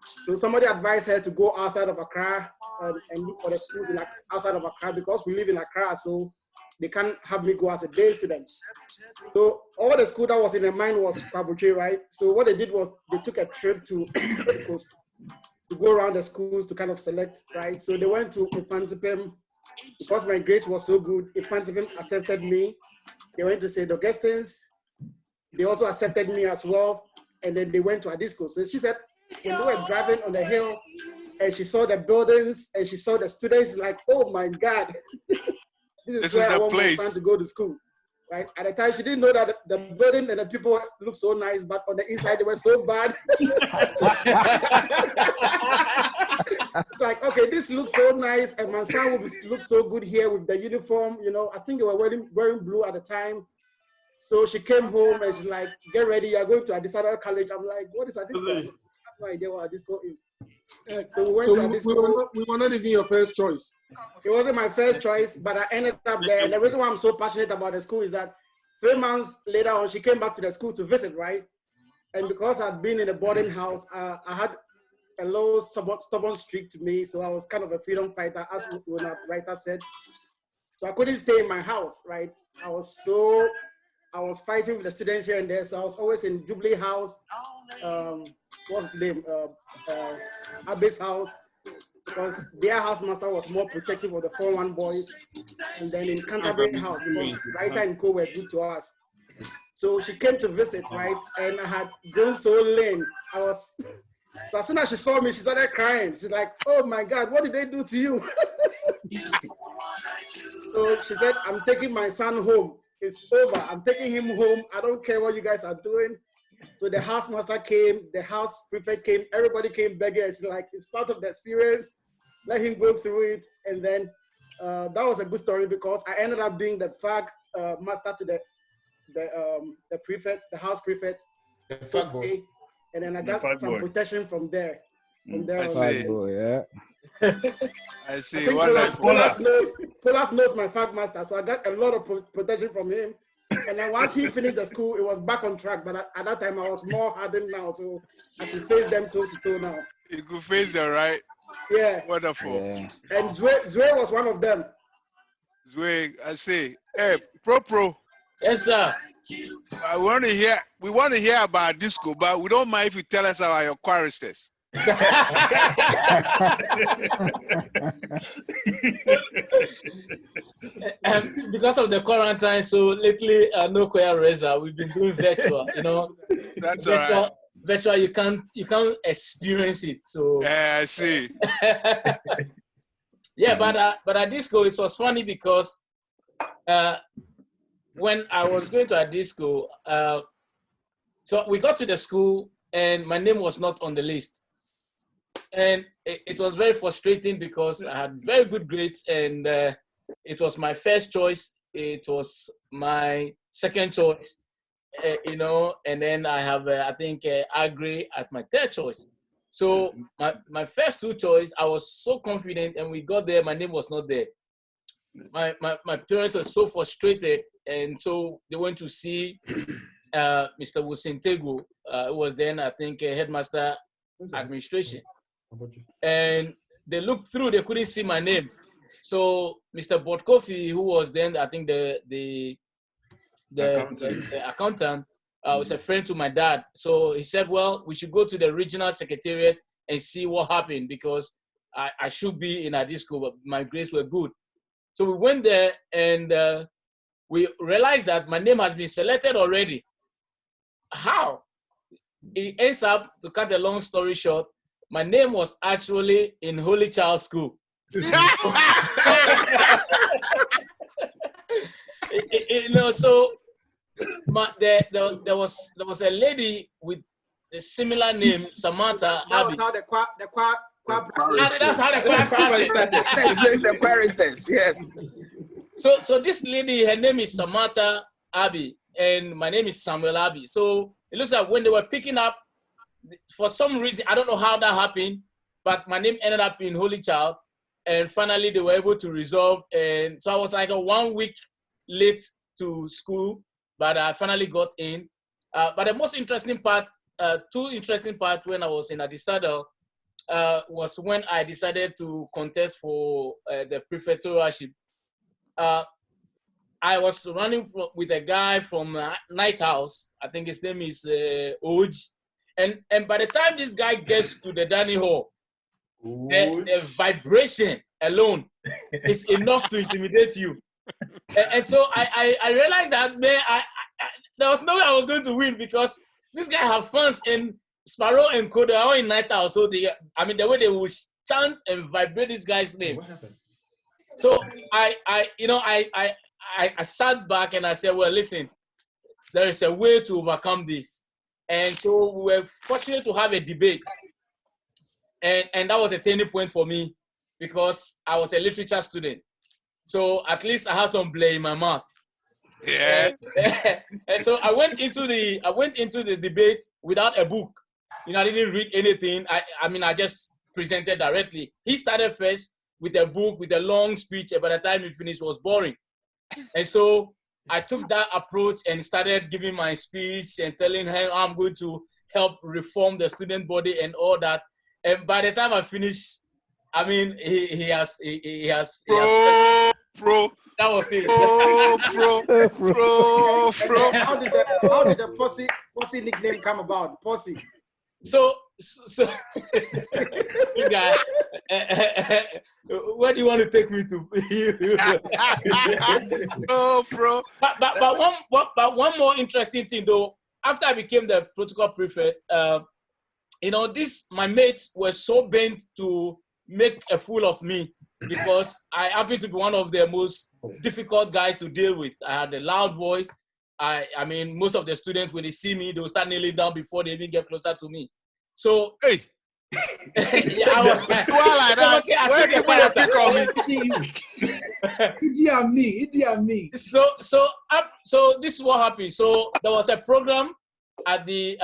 So somebody advised her to go outside of Accra and look for the schools outside of Accra because we live in Accra, so they can't have me go as a day student. So all the school that was in their mind was Pabuche, right? So what they did was they took a trip to the coast to go around the schools to kind of select, right? So they went to Infantipim. Because my grades was so good, Infantipim accepted me. They went to St. Augustine's. They also accepted me as well. And then they went to a disco. So she said, when they were driving on the hill and she saw the buildings and she saw the students, like, oh my God, this is where I want my son to go to school. Right? At the time, she didn't know that the building and the people looked so nice, but on the inside, they were so bad. It's like, okay, this looks so nice, and my son will look so good here with the uniform. You know, I think they were wearing blue at the time. So she came home and she's like, get ready, you're going to a Adisada college. I'm like, what is a disco? I have no idea what a disco is. So we went to a disco. We were not even your first choice. It wasn't my first choice, but I ended up there. And the reason why I'm so passionate about the school is that 3 months later on, she came back to the school to visit, right? And because I'd been in a boarding house, I had a low stubborn streak to me. So I was kind of a freedom fighter, as one writer said. So I couldn't stay in my house, right? I was fighting with the students here and there. So I was always in Jubilee House. What's his name? Abbey's house. Because their housemaster was more protective of the 4-1 boys. And then in Canterbury House, because Writer and Co were good to us. So she came to visit, right? And I had grown so lame. So as soon as she saw me, she started crying. She's like, oh my God, what did they do to you? So she said, I'm taking my son home. It's over. I'm taking him home. I don't care what you guys are doing. So the housemaster came, the house prefect came, everybody came begging. She's like, it's part of the experience. Let him go through it. And then that was a good story because I ended up being the fag master to the prefect, the house prefect. Okay. And then I got some protection from there. I see. Polas knows my fag master, so I got a lot of protection from him. And then once he finished the school, it was back on track. But at that time, I was more hardened now, so I could face them toe to toe now. You could face them, right? Yeah. Wonderful. Yeah. And Zwe was one of them. I say, hey, Pro. Yes, sir. We want to hear about disco, but we don't mind if you tell us about your choristers. Because of the quarantine, so lately no choir reza. We've been doing virtual, That's virtual, all right. Virtual, you can't experience it. So yeah, I see. Yeah, but at disco it was funny because when I was going to a disco, so we got to the school and my name was not on the list, and it was very frustrating because I had very good grades and it was my first choice. It was my second choice, and then I have I think Agri at my third choice. So my first two choice, I was so confident, and we got there, my name was not there. My parents were so frustrated, and so they went to see Mr. Wusintegu, who was then, I think, headmaster administration. And they looked through, they couldn't see my name. So Mr. Botkofi, who was then, I think, the accountant, was a friend to my dad. So he said, well, we should go to the regional secretariat and see what happened, because I should be in a disco, but my grades were good. So we went there and we realized that my name has been selected already. How? It ends up, to cut the long story short, my name was actually in Holy Child School. So there was a lady with a similar name, Samantha. That was how the choir That's how the choir started. Explains the choristers, yes. So this lady, her name is Samantha Abbey, and my name is Samuel Abbey. So it looks like when they were picking up, for some reason, I don't know how that happened, but my name ended up in Holy Child, and finally they were able to resolve. And so I was like 1 week late to school, but I finally got in. But the most interesting part, two interesting parts when I was in Adisadel, was when I decided to contest for the prefectorship. I was running with a guy from Night House. I think his name is Oj. And by the time this guy gets to the dining hall, the vibration alone is enough to intimidate you. And so I realized that, man, there was no way I was going to win, because this guy have fans in Sparrow and Coda are in Night House. So the way they would chant and vibrate this guy's name. What happened? So I sat back and I said, well, listen, there is a way to overcome this. And so we were fortunate to have a debate. And that was a turning point for me, because I was a literature student. So at least I had some blame in my mouth. Yeah. And so I went into the debate without a book. I didn't read anything. I just presented directly. He started first with a book, with a long speech, and by the time he finished, it was boring. And so I took that approach and started giving my speech and telling him I'm going to help reform the student body and all that. And by the time I finished, he has. Pro. That was it. Pro. How did the Posse nickname come about? Posse. So you guys, where do you want to take me to? Oh, bro. But one more interesting thing though, after I became the protocol prefect, my mates were so bent to make a fool of me, because I happened to be one of the most difficult guys to deal with. I had a loud voice. Most of the students, when they see me, they'll start kneeling down before they even get closer to me. So, hey, Where you put a pick on me? So this is what happened. So there was a program at the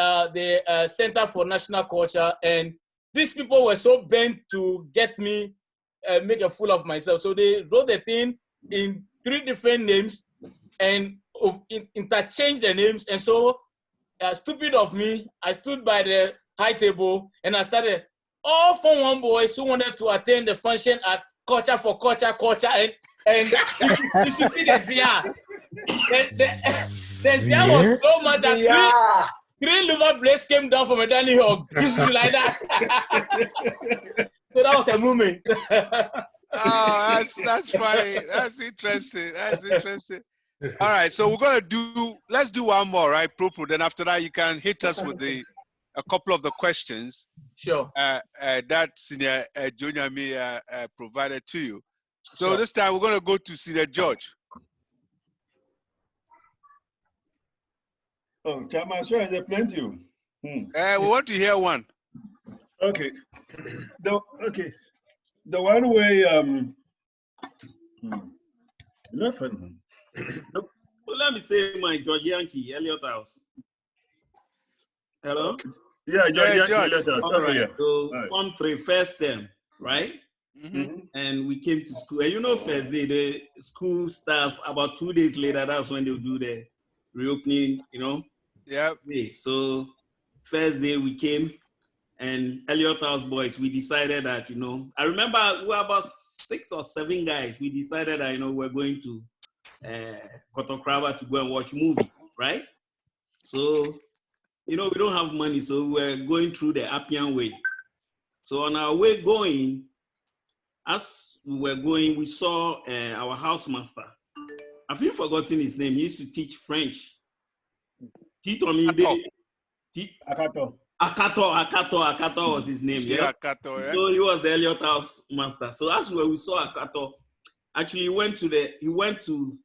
Center for National Culture, and these people were so bent to get me make a fool of myself. So they wrote the thing in 3 different names and interchanged the names. And so, stupid of me, I stood by the high table and I started all Form 1 boys who wanted to attend the function at Culture for Culture, and And if you see the Zia, the Zia was so much that three liver blades came down from a dining hall, like that. So that was a moment. Oh, that's funny. That's interesting. That's interesting. All right, so we're gonna let's do one more, right, Propo? Then after that, you can hit us with a couple of the questions. Sure. That Senior Junior me provided to you. So Sure. this time we're gonna go to Senior George. Oh, Chama, sure, there's plenty. We want to hear one. Okay. The one way nothing. Well, let me say my George Yankee, Elliot House. Hello? Yeah, George Yankee, George. Elliot House. All Okay, right. yeah. So Right. Form 3 first term, right? And we came to school. And you know, first day, the school starts about 2 days later. That's when they'll do the reopening, you know? Yep. So first day we came, and Elliot House boys, we decided that, you know, I remember we were about 6 or 7 guys. We decided that, you know, we're going to Kotokraba to go and watch movie, right? So, you know, we don't have money, so we're going through the Appian Way. So on our way going, as we were going, we saw our housemaster. I've even forgotten his name. He used to teach French. Akato was his name. Yeah, Akato, yeah. So he was the Elliot House master. So that's where we saw Akato. Actually, he went to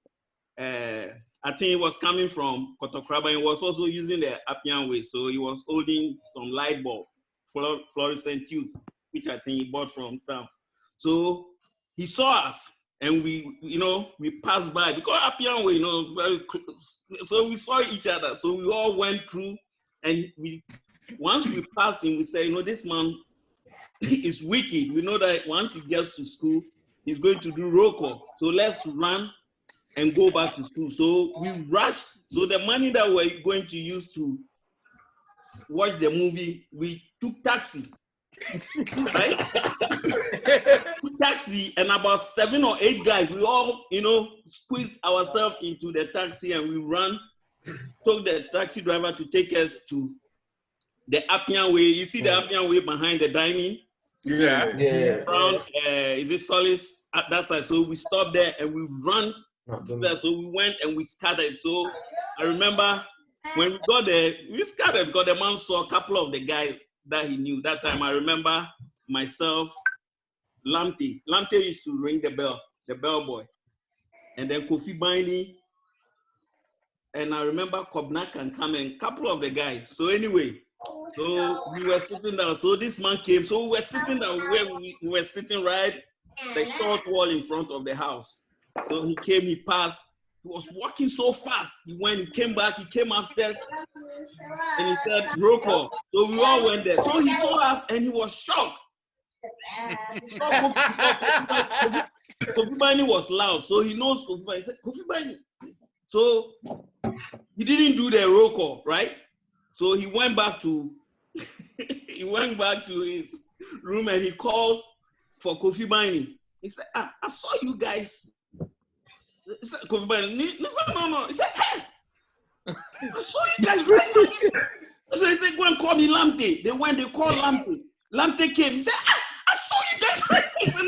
I think he was coming from Kotokraba and was also using the Appian Way. So he was holding some light bulb, fluorescent tubes, which I think he bought from town. So he saw us and we passed by because Appian Way, very close. So we saw each other. So we all went through, and once we passed him, we said, this man is wicked. We know that once he gets to school, he's going to do roll call. So let's run and go back to school. So we rushed. So the money that we're going to use to watch the movie, we took taxi. Right? Taxi, and about 7 or 8 guys, we all, squeezed ourselves into the taxi, and we took the taxi driver to take us to the Appian Way. You see the Appian Way behind the dining? Yeah. Around, is it Solis? At that side. So we stopped there and we ran there. So we went and we scattered. So I remember when we got there, we scattered because the man saw a couple of the guys that he knew. That time I remember myself, Lamte. Lamte used to ring the bellboy. And then Kofi Baini. And I remember Kobnak and Kamen, a couple of the guys. So anyway, so we were sitting down. So this man came. So we were sitting down where we were sitting right, the short wall in front of the house. So he came, he passed. He was walking so fast. He came back, he came upstairs, and he said, roll call. So we all went there. So he saw us and he was shocked. Kofi Baini was loud, so he knows Kofi Baini. He said, Kofi Baini. So he didn't do the roll call, right? So he went back to his room and he called for Kofi Baini. He said, I saw you guys. He said, Kofi Baini, he said, no. He said, hey, I saw you guys running. So he said, go and call me Lamte. They called Lamte. Lamte came. He said, I saw you guys running. He said,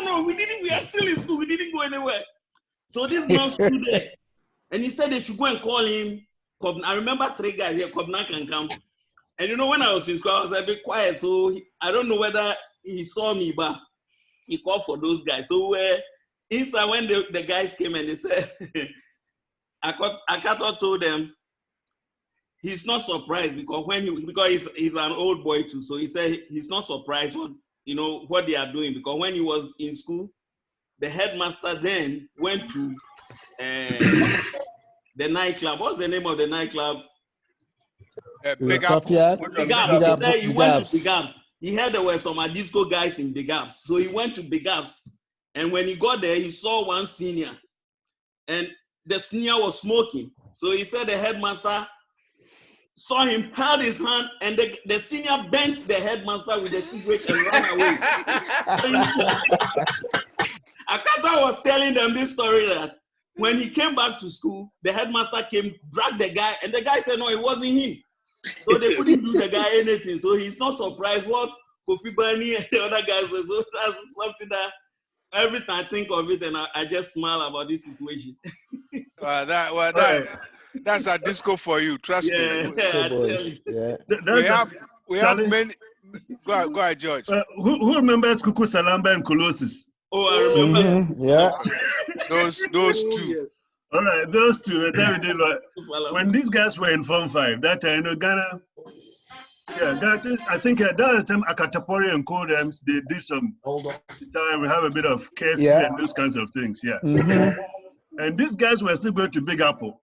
no. We are still in school. We didn't go anywhere. So this man stood there. And he said they should go and call him. I remember 3 guys here, Kobnak and Camp. And when I was in school, I was a bit quiet. So I don't know whether he saw me, but he called for those guys. So inside when the guys came and they said, Akato told them, he's not surprised because he's an old boy too. So he said he's not surprised what they are doing, because when he was in school, the headmaster then went to the nightclub. What's the name of the nightclub? Big Up. Big Up. He went to Big Ups. He heard there were some disco guys in Big Ups. So he went to Big Ups. And when he got there, he saw one senior. And the senior was smoking. So he said the headmaster saw him, held his hand, and the senior bent the headmaster with the cigarette and ran away. Akata I was telling them this story that when he came back to school, the headmaster came, dragged the guy, and the guy said, no, it wasn't him. So they couldn't do the guy anything. So he's not surprised what Kofi Bani and the other guys were. So that's something that every time I think of it, and I just smile about this situation. That's a disco for you. Trust me. I tell you. Yeah. We have many. Go ahead, George. Who remembers Kuku Salamba and Colossus? Oh, I remember. Yeah. Those two. Yes. All right, those two. When these guys were in Form 5, that time, Ghana. Yeah, I think that time Akatapori and Codems, they did some time. We have a bit of carefree and those kinds of things. Yeah. And these guys were still going to Big Apple.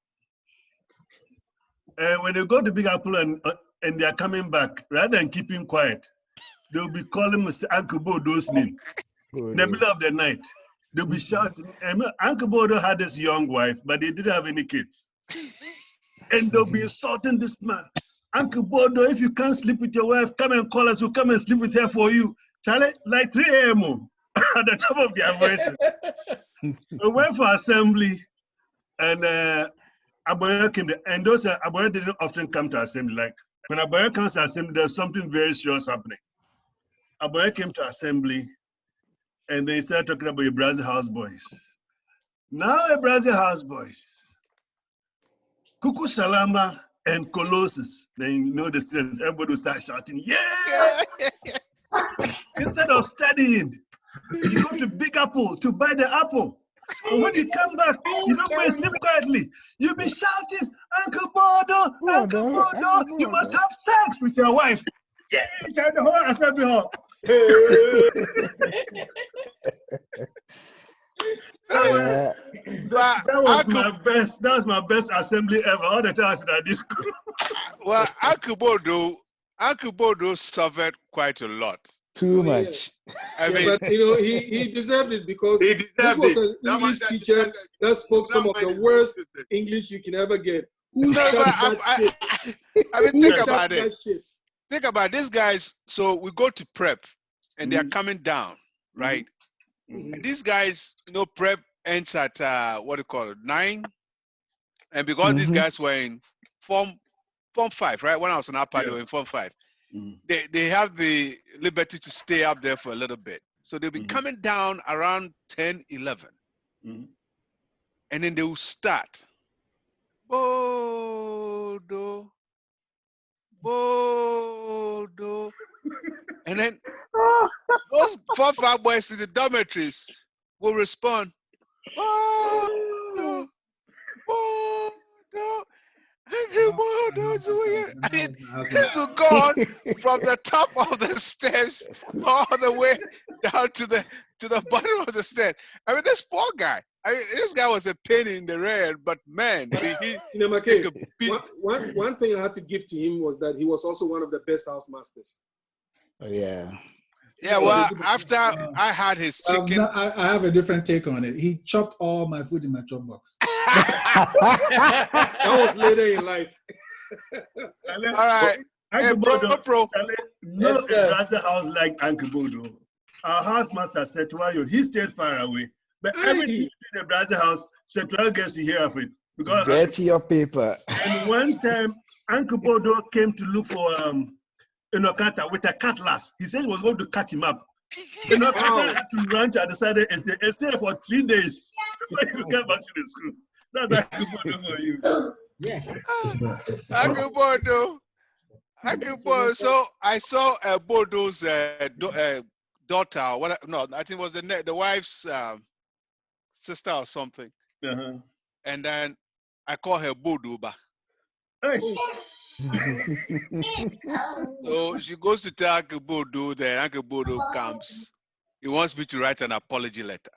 And when they go to Big Apple and they are coming back, rather than keeping quiet, they'll be calling Mr. Uncle Bodo's name. In the middle of the night, they'll be shouting. And Uncle Bodo had this young wife, but they didn't have any kids. And they'll be insulting this man. Uncle Bodo, if you can't sleep with your wife, come and call us. We'll come and sleep with her for you. Charlie, like 3 a.m. at the top of their voices. We went for assembly, and Aboya came there. And those Aboya didn't often come to assembly. Like when Aboya comes to assembly, there's something very serious happening. Aboya came to assembly, and they started talking about your Brazil house boys. Now, a Brazil house boys, Kuku Salamba and Colossus. Then you know the students, everybody will start shouting, yeah! Instead of studying, you go to Big Apple to buy the apple. And when you come back, you don't go and sleep quietly. You'll be shouting, Uncle Bodo, Uncle Bodo, you must have sex with your wife. Yeah, the whole assembly hall. That was my best assembly ever. All the times at this school. Well, Uncle Bodo suffered quite a lot. Too much. I mean, but you know, he deserved it because this was an English teacher that spoke some of the worst English you can ever get. Who shut that shit? I mean, think about it. Think about these guys. So we go to prep, and they are coming down, right? And these guys, you know, prep ends at 9, and because these guys were in form 5, right? When I was in upper, they were in Form 5. They have the liberty to stay up there for a little bit. So they'll be coming down around 10, 11. And then they will start. Bodo. Bodo. And then those 4, 5 boys in the dormitories will respond. Bodo. Bodo. I mean, this could go on from the top of the steps all the way down to the bottom of the stairs. I mean, this poor guy. I mean, this guy was a pain in the rear, but man, one thing I had to give to him was that he was also one of the best house masters. Yeah. Yeah, well, after I had his chicken. I have a different take on it. He chopped all my food in my chop box. That was later in life. All right. Uncle Bodo, no brother house like Uncle Bodo. Our house master said to you, he stayed far away. But everything in the brother house, Central gets to hear of it. Because get your paper. And one time, Uncle Bodo came to look for Inokata with a cutlass. He said he was going to cut him up. Inokata had to run to the side of and stay for 3 days before he could get back to the school. That's Uncle Bodo for you. Uncle Bodo. Uncle Bodo. So I saw Bodo's daughter. I think it was the wife's sister or something. And then I call her Boduba. So she goes to tell Uncle Bodo, then Uncle Bodo comes. He wants me to write an apology letter.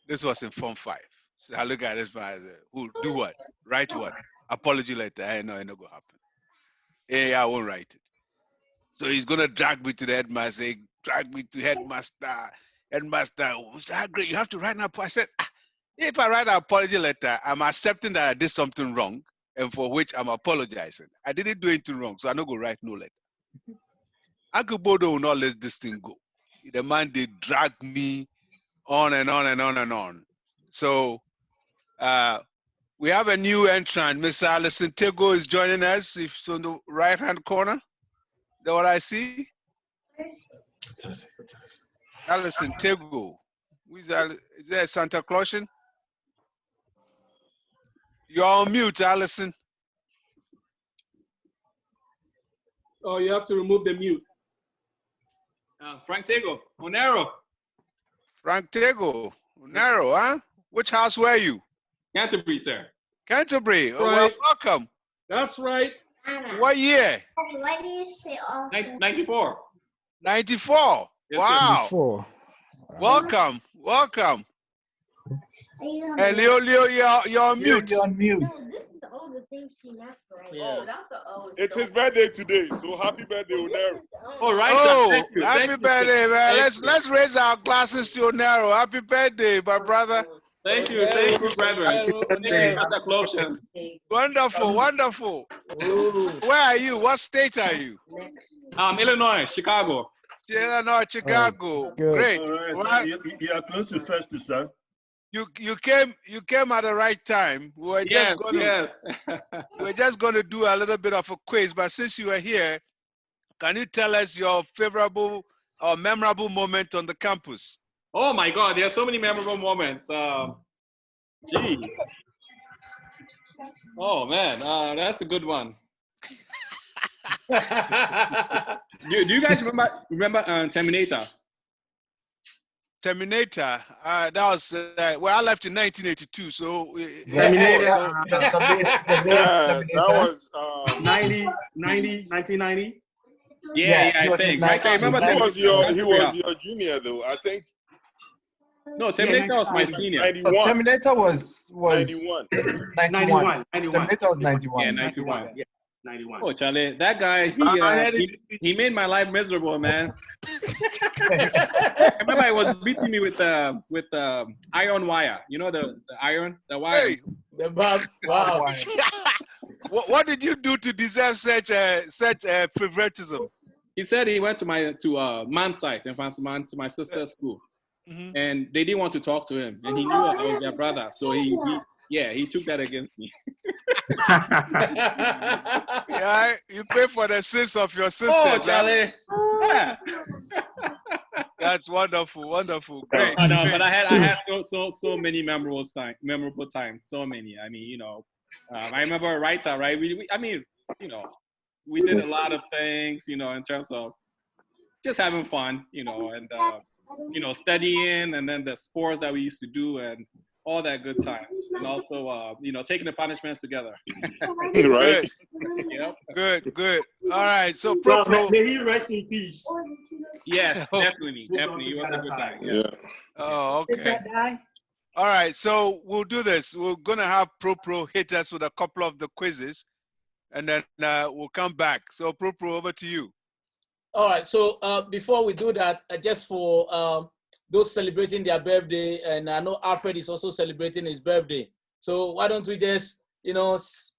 This was in Form 5. So I look at this man, who do what? Write what? Apology letter. I know it's not going to happen. Hey, I won't write it. So he's going to drag me to the headmaster, drag me to headmaster. Headmaster, great, you have to write an apology. I said, if I write an apology letter, I'm accepting that I did something wrong and for which I'm apologizing. I didn't do anything wrong, so I'm not going to write no letter. Uncle Bodo will not let this thing go. The man, they drag me on and on and on and on. So we have a new entrant. Miss Alison Tego is joining us. If it's on the right-hand corner, is that what I see? Alison Tego. Who is that? Is that Santaclausian? You're on mute, Alison. Oh, you have to remove the mute. Frank Tego, Onero. Frank Tego, Onero, huh? Which house were you? Canterbury, sir. Canterbury. Oh, Right. well, welcome. That's right. What year? Why do you say off? 94. 94. Yes, Wow. 94. Welcome. Welcome. Hey, Leo, you're on mute. You're on mute. No, this is all the things she left, right? Yeah. Oh, that's the O. It's his birthday today, so happy birthday, Onero. All right. Oh, thank you. happy Thank you, birthday, sir. man. Thank you. Let's raise our glasses to Onero. Happy birthday, my brother. Thank you, brethren. Thank you, Santaclausians. Wonderful, wonderful. Where are you? What state are you? Illinois, Chicago. Illinois, Chicago. good. Great. All right, Well, so you are close to festive, sir. you came at the right time. We were just gonna do a little bit of a quiz, but since you are here, can you tell us your favorable or memorable moment on the campus? Oh my God, there are so many memorable moments. Gee. Oh man, that's a good one. do you guys remember Terminator? Terminator. That was well, I left in 1982, so Terminator. That was 1990. Yeah, Yeah, he I was in think. 90. I remember he was Terminator. your junior though. I think No, Terminator was my senior. 91. Terminator was 91. 91. Terminator was 91. Yeah, 91. Yeah, 91. Oh, Charlie, that guy, he made my life miserable, man. I remember he was beating me with iron wire. You know the iron, the wire. Hey, The Bob. Wow. what did you do to deserve such favoritism? He said he went to Man site in Fansiman to my sister's school, and they didn't want to talk to him, and he knew I was their brother, so he took that against me. Yeah, you pay for the sins of your sisters. Oh, Charlie. Yeah. That's wonderful, wonderful, great. No, great. but I had so many memorable times. So many. I mean, I remember Writer, right? We did a lot of things, in terms of just having fun, and studying, and then the sports that we used to do, and all that good times, and also taking the punishments together. Right. Yep. Good. All right. So Well, may he rest in peace. Yes, definitely. It was a good time. Yeah. Oh, Did okay. that die? All right. So we'll do this. We're gonna have Pro hit us with a couple of the quizzes, and then we'll come back. So Pro, over to you. All right. So before we do that, just for those celebrating their birthday, and I know Alfred is also celebrating his birthday. So why don't we just,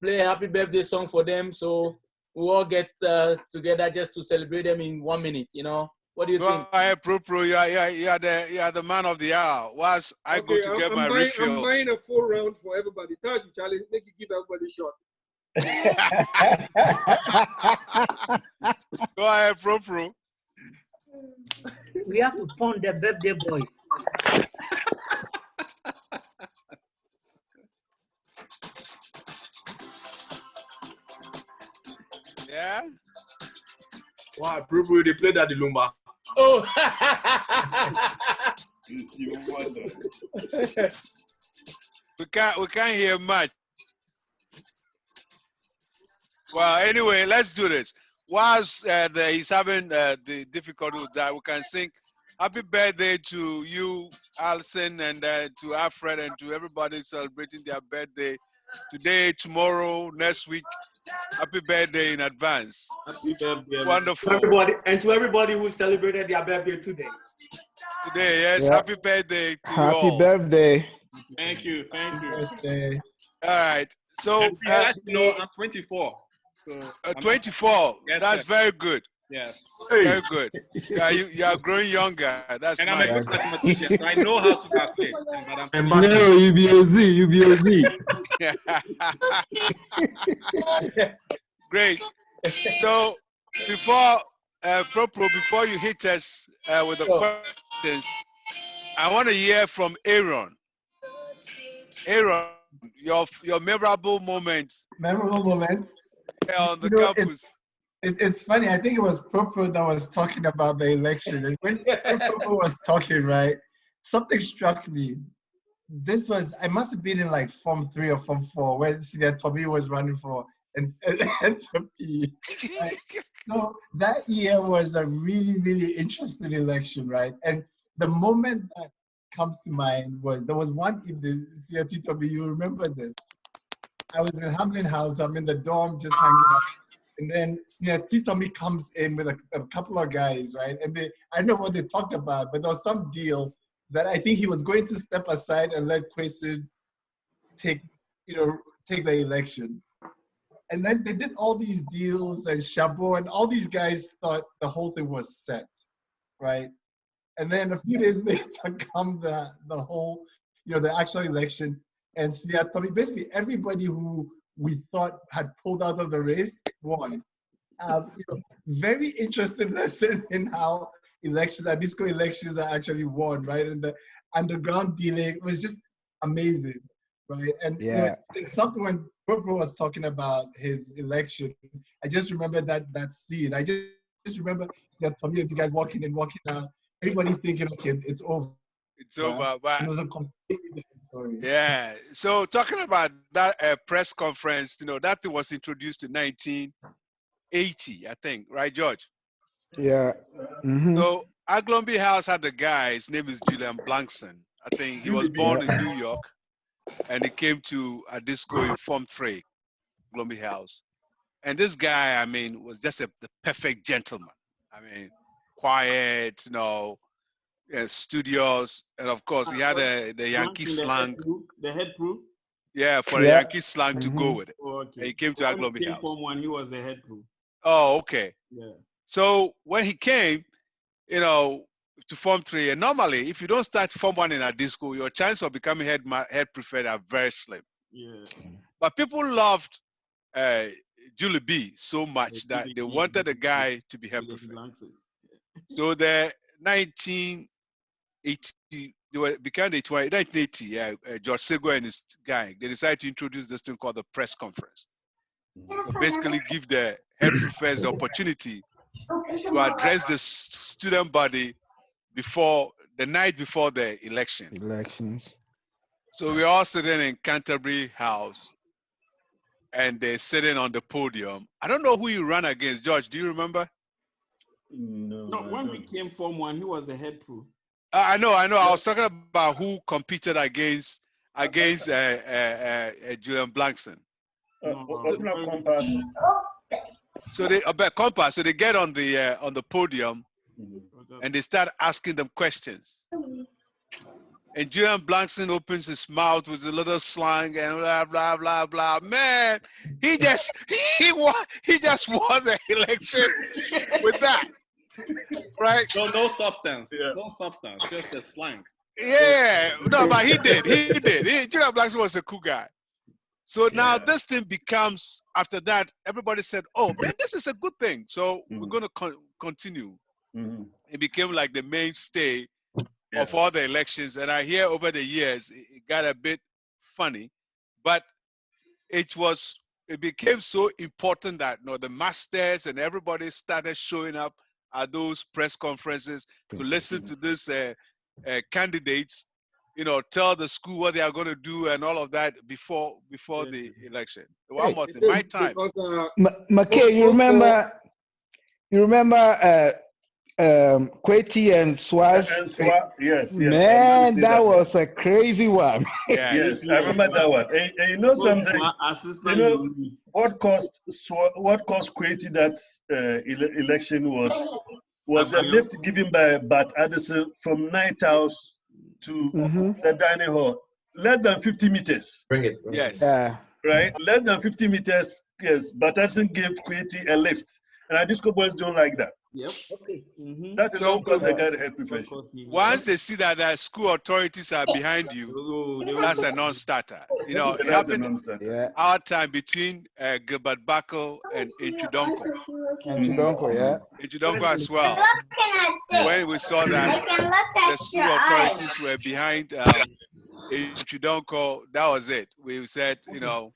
play a happy birthday song for them, so we all get together just to celebrate them in 1 minute. What do you think? Go ahead, Pro. You are the man of the hour. Whilst I go to get my refill. I'm buying a full round for everybody. Tell you, Charlie, make you give everybody a shot. Go ahead, Pro. We have to pound the birthday boys. Yeah. Wow, Prue, they played at the Lumba. Oh. We can't hear much. Well, anyway, let's do this. Whilst he's having the difficulty with that, we can sing happy birthday to you, Alison, and to Alfred, and to everybody celebrating their birthday today, tomorrow, next week. Happy birthday in advance. Happy birthday. Wonderful. To everybody who celebrated their birthday today. Today, yes. Yep. Happy birthday to you Happy all. birthday. Thank you. All right. So, I'm 24. So 24. Yes, That's sir. very good. Yes. Very good. Yeah, you are growing younger. That's And I'm nice. a good mathematician, so I know how to calculate. But I'm No, you be a Z, you be a Z. Great. So before before you hit us with the questions, I want to hear from Aaron. Aaron, your memorable moments. Memorable moments. On the campus. It's funny. I think it was Propro that was talking about the election, and when Propro was talking, right, something struck me. This was, I must have been in like Form 3 or Form 4 when Senior Tommy was running for NTP. Right? So that year was a really, really interesting election, right? And the moment that comes to mind was, there was one evening, Senior Tommy, you remember this? I was in Hamlin House, I'm in the dorm just hanging out. And then Senior Tommy comes in with a couple of guys, right? And I don't know what they talked about, but there was some deal that I think he was going to step aside and let Quason take the election. And then they did all these deals, and Chabot and all these guys thought the whole thing was set, right? And then a few days later come the whole, the actual election, and Senior Tommy, basically everybody who we thought had pulled out of the race won. Very interesting lesson in how disco elections are actually won, right? And the underground dealing was just amazing, right? And it's something when Propro was talking about his election, I just remember that scene. I just remember Tommy and you guys walking in, walking out, everybody thinking, okay, it's over. It's over, but it was a completely different story. Yeah. So talking about that press conference, that thing was introduced in 1980, I think, right, George? Yeah. Mm-hmm. So Aglombi House had a guy, his name is Julian Blankson. I think he was born in New York, and he came to a disco in Form 3, Aglombi House. And this guy, was just the perfect gentleman. Quiet, studios, and of course he had the Yankee slang. The head crew? Yeah, for the Yankee slang to go with it. Oh, okay. And he came to Aglombi House. Form 1, he was the head crew. Oh, okay. Yeah. So when he came, to Form 3, and normally if you don't start Form 1 in a disco, your chance of becoming head prefect are very slim. Yeah. But people loved Julie B so much that they wanted the guy to be head prefect. So the 1980, became the 1980, George Sego and his gang, they decided to introduce this thing called the press conference. So basically give the head prefects the opportunity to address the student body the night before the elections. So we're all sitting in Canterbury House, and they're sitting on the podium. I don't know who you ran against. George, do you remember? No, when we came Form 1, he was the head crew. I know. I was talking about who competed against Julian Blankson. Wasn't that Compass? So they about Compass. So they get on the podium, and they start asking them questions. And Julian Blankson opens his mouth with a little slang and blah blah blah blah. Man, he just won the election with that, right? No substance. Yeah. No substance. Just a slang. Yeah, no, but he did. Julian Blankson was a cool guy. So now this thing becomes, after that, everybody said, oh man, this is a good thing. So we're going to continue. It became like the mainstay of all the elections. And I hear over the years, it got a bit funny, but it became so important that the masters and everybody started showing up at those press conferences to listen to these candidates, tell the school what they are going to do and all of that before the election. One more thing, my time. McKay, you remember Kweti and Swaz? Yes. Man, that was a crazy one. Yes, I remember that one. And you know something? What caused Kweti that election was the lift given by Bart Addison from Night House to the dining hall. Less than 50 meters. Bring it. Yes. Right? Less than 50 meters, yes. Bart Addison gave Kweti a lift. And our disco boys don't like that. Yep. Okay. That is So, because they got a head profession. once they see that the school authorities are behind you, that's a non-starter. You know, it That's a happened non-starter. our time between Gilbert Bako and Inchudonko. Inchudonko, yeah. Inchudonko as well. When we saw that the school authorities were behind Inchudonko, that was it. We said, you know,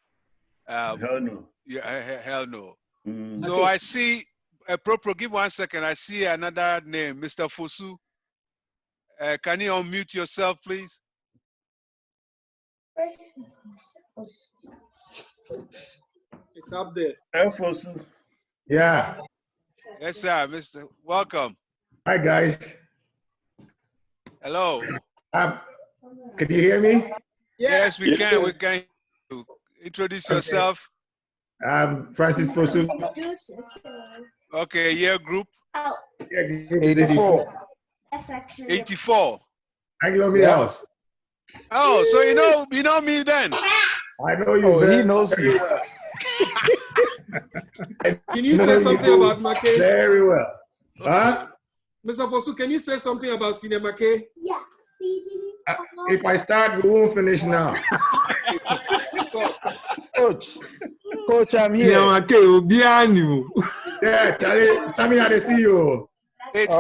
hell no. Yeah, hell no. So Okay. I see, Propro, give 1 second. I see another name, Mr. Fosu. Can you unmute yourself, please? It's up there. Fosu. Yeah. Yes, sir, Mr. Welcome. Hi, guys. Hello. Can you hear me? Yes, we can. We can. Introduce yourself. I'm Francis Fosu. Okay, year group. Yeah, group is 84. 84. Anglo Me House. Oh, so you know me then. I know you he knows very you. well. Can you say something about Make? Very well. Huh? Mr. Fosu, can you say something about Cinema K? Yeah. If I start, we won't finish now. Coach, I'm here. Yeah, Charlie, Sammy had to see you. It's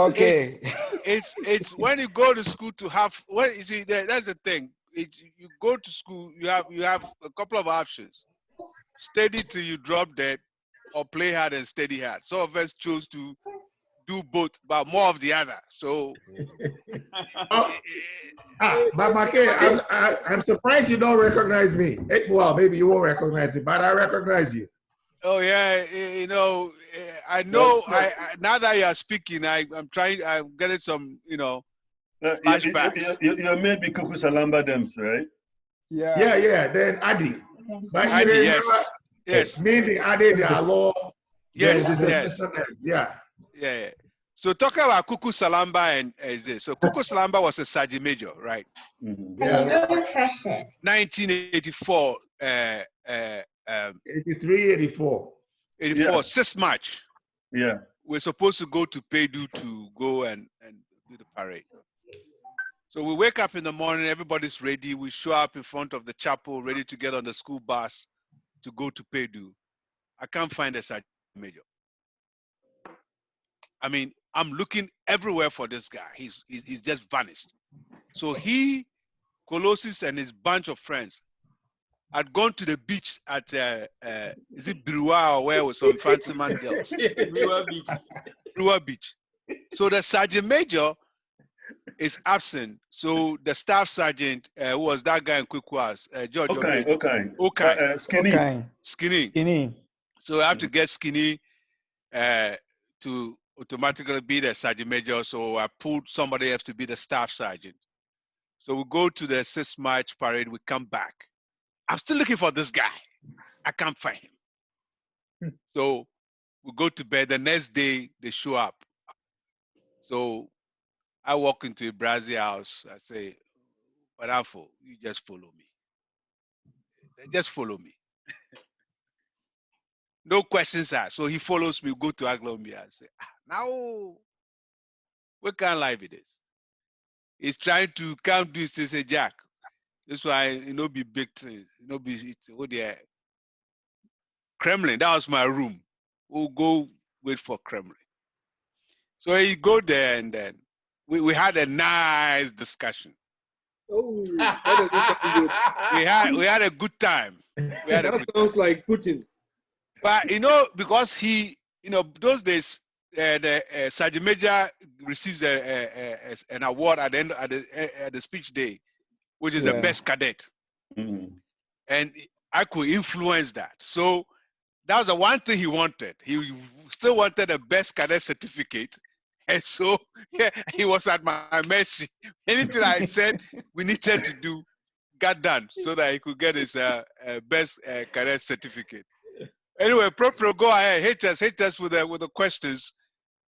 when you go to school to have. Well, you see, that's the thing. You go to school, you have a couple of options: steady till you drop dead, or play hard and steady hard. Some of us chose to do both, but more of the other. So. But Make, I'm surprised you don't recognize me. Well, maybe you won't recognize me, but I recognize you. Oh yeah, you know, I know. Now that you are speaking, I'm getting some, flashbacks. You made me Kuku Salamba Dems, right? Yeah. Then Adi. But Adi, you yes. Maybe Adi the law. Yes. Yeah. So talking about Kuku Salamba and this. So Kuku Salamba was a Sergeant Major, right? Yeah. 1984. 83, 84. 84, Yeah. 6th March. Yeah. We're supposed to go to Paydu to go and do the parade. So we wake up in the morning, everybody's ready. We show up in front of the chapel, ready to get on the school bus to go to Paydu. I can't find a Sergeant Major. I mean, I'm looking everywhere for this guy. He's just vanished. So he, Colossus, and his bunch of friends had gone to the beach at is it Brewer or where with some fancy man girls? Brewer Beach. So the Sergeant Major is absent. So the staff sergeant, who was that guy in Kwikwas, George. Okay. Skinny. So I have to get Skinny to automatically be the Sergeant Major. So I pulled somebody else to be the staff sergeant. So we go to the 6th March parade. We come back. I'm still looking for this guy. I can't find him. So we go to bed. The next day, they show up. So I walk into a Brazil house. I say, Barafo, you just follow me. Just follow me. No questions asked. So he follows me, go to Aglomia and say, now, we can't lie with this. He's trying to come do this. He say, Jack, this why be big thing. Be Kremlin. That was my room. We'll go wait for Kremlin. So he go there and then we had a nice discussion. Oh, that doesn't sound good. We had a good time. That sounds like Putin. But because he, those days the Sergeant Major receives an award at the end at the speech day, which is the best cadet. And I could influence that. So that was the one thing he wanted. He still wanted a best cadet certificate. And so he was at my mercy. Anything I said we needed to do got done so that he could get his best cadet certificate. Anyway, Propro, go ahead. Hit us with the questions,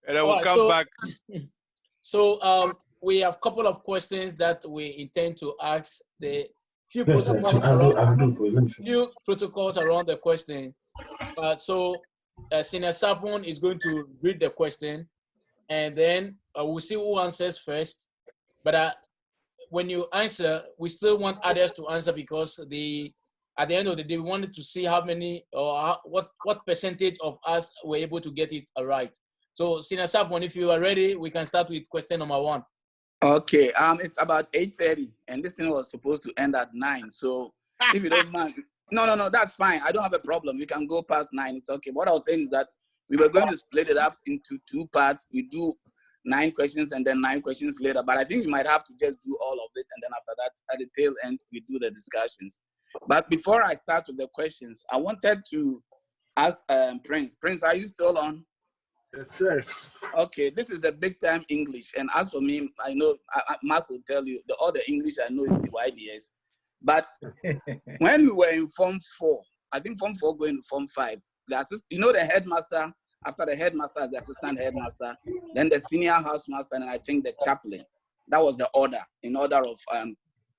and then we'll come back. So we have a couple of questions that we intend to ask. The few protocols around the question. So Senior Sapon is going to read the question, and then we'll see who answers first. But when you answer, we still want others to answer because at the end of the day, we wanted to see how many or what percentage of us were able to get it right. So, Senior Sapon, if you are ready, we can start with question number 1. Okay, it's about 8:30, and this thing was supposed to end at 9. So if you don't mind, no, that's fine. I don't have a problem. We can go past 9. It's okay. What I was saying is that we were going to split it up into 2 parts. We do 9 questions and then 9 questions later. But I think we might have to just do all of it, and then after that, at the tail end, we do the discussions. But before I start with the questions, I wanted to ask Prince. Prince, are you still on? Yes, sir. Okay, this is a big time English. And as for me, I know, Mark will tell you, all the English I know is the YDS. But when we were in Form 4, I think Form 4 going to Form 5, the headmaster, after the headmaster is the assistant headmaster, then the senior housemaster, and I think the chaplain. That was the order, in order of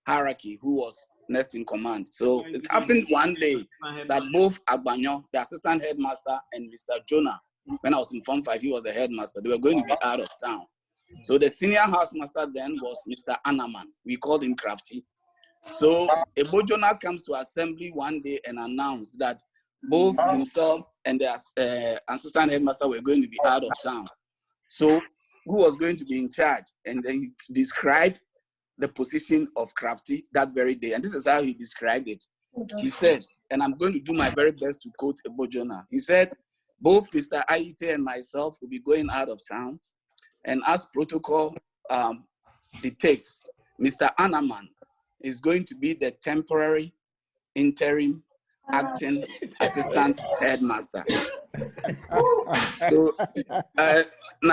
hierarchy, who was next in command. So it happened one day that both Agbanyo, the assistant headmaster, and Mr. Jonah, when I was in Form 5, he was the headmaster. They were going to be out of town. So the senior housemaster then was Mr. Anaman. We called him Crafty. So Ebo Jonah comes to assembly one day and announced that both himself and the assistant headmaster were going to be out of town. So who was going to be in charge? And then he described the position of Crafty that very day. And this is how he described it. He said, and I'm going to do my very best to quote Ebo Jonah. He said, both Mr. Aite and myself will be going out of town. And as protocol dictates, Mr. Anaman is going to be the temporary, interim, acting assistant headmaster. So,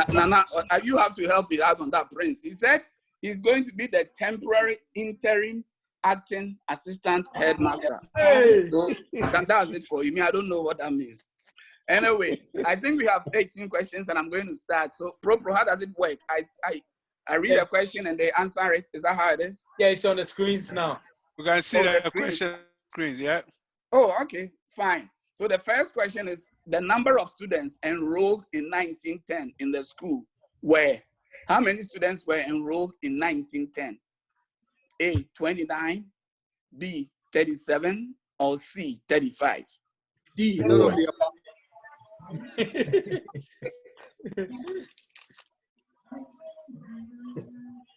Nana, you have to help me out on that, Prince. He said he's going to be the temporary, interim, acting assistant headmaster. So that's it for you. I don't know what that means. Anyway, I think we have 18 questions and I'm going to start. So, Pro, how does it work? I read a question and they answer it. Is that how it is? Yeah, it's on the screens now. We're going to see the question screens, yeah? Oh, okay, fine. So the first question is the number of students enrolled in 1910 in the school were, how many students were enrolled in 1910? A, 29, B, 37, or C, 35? D, none of the above.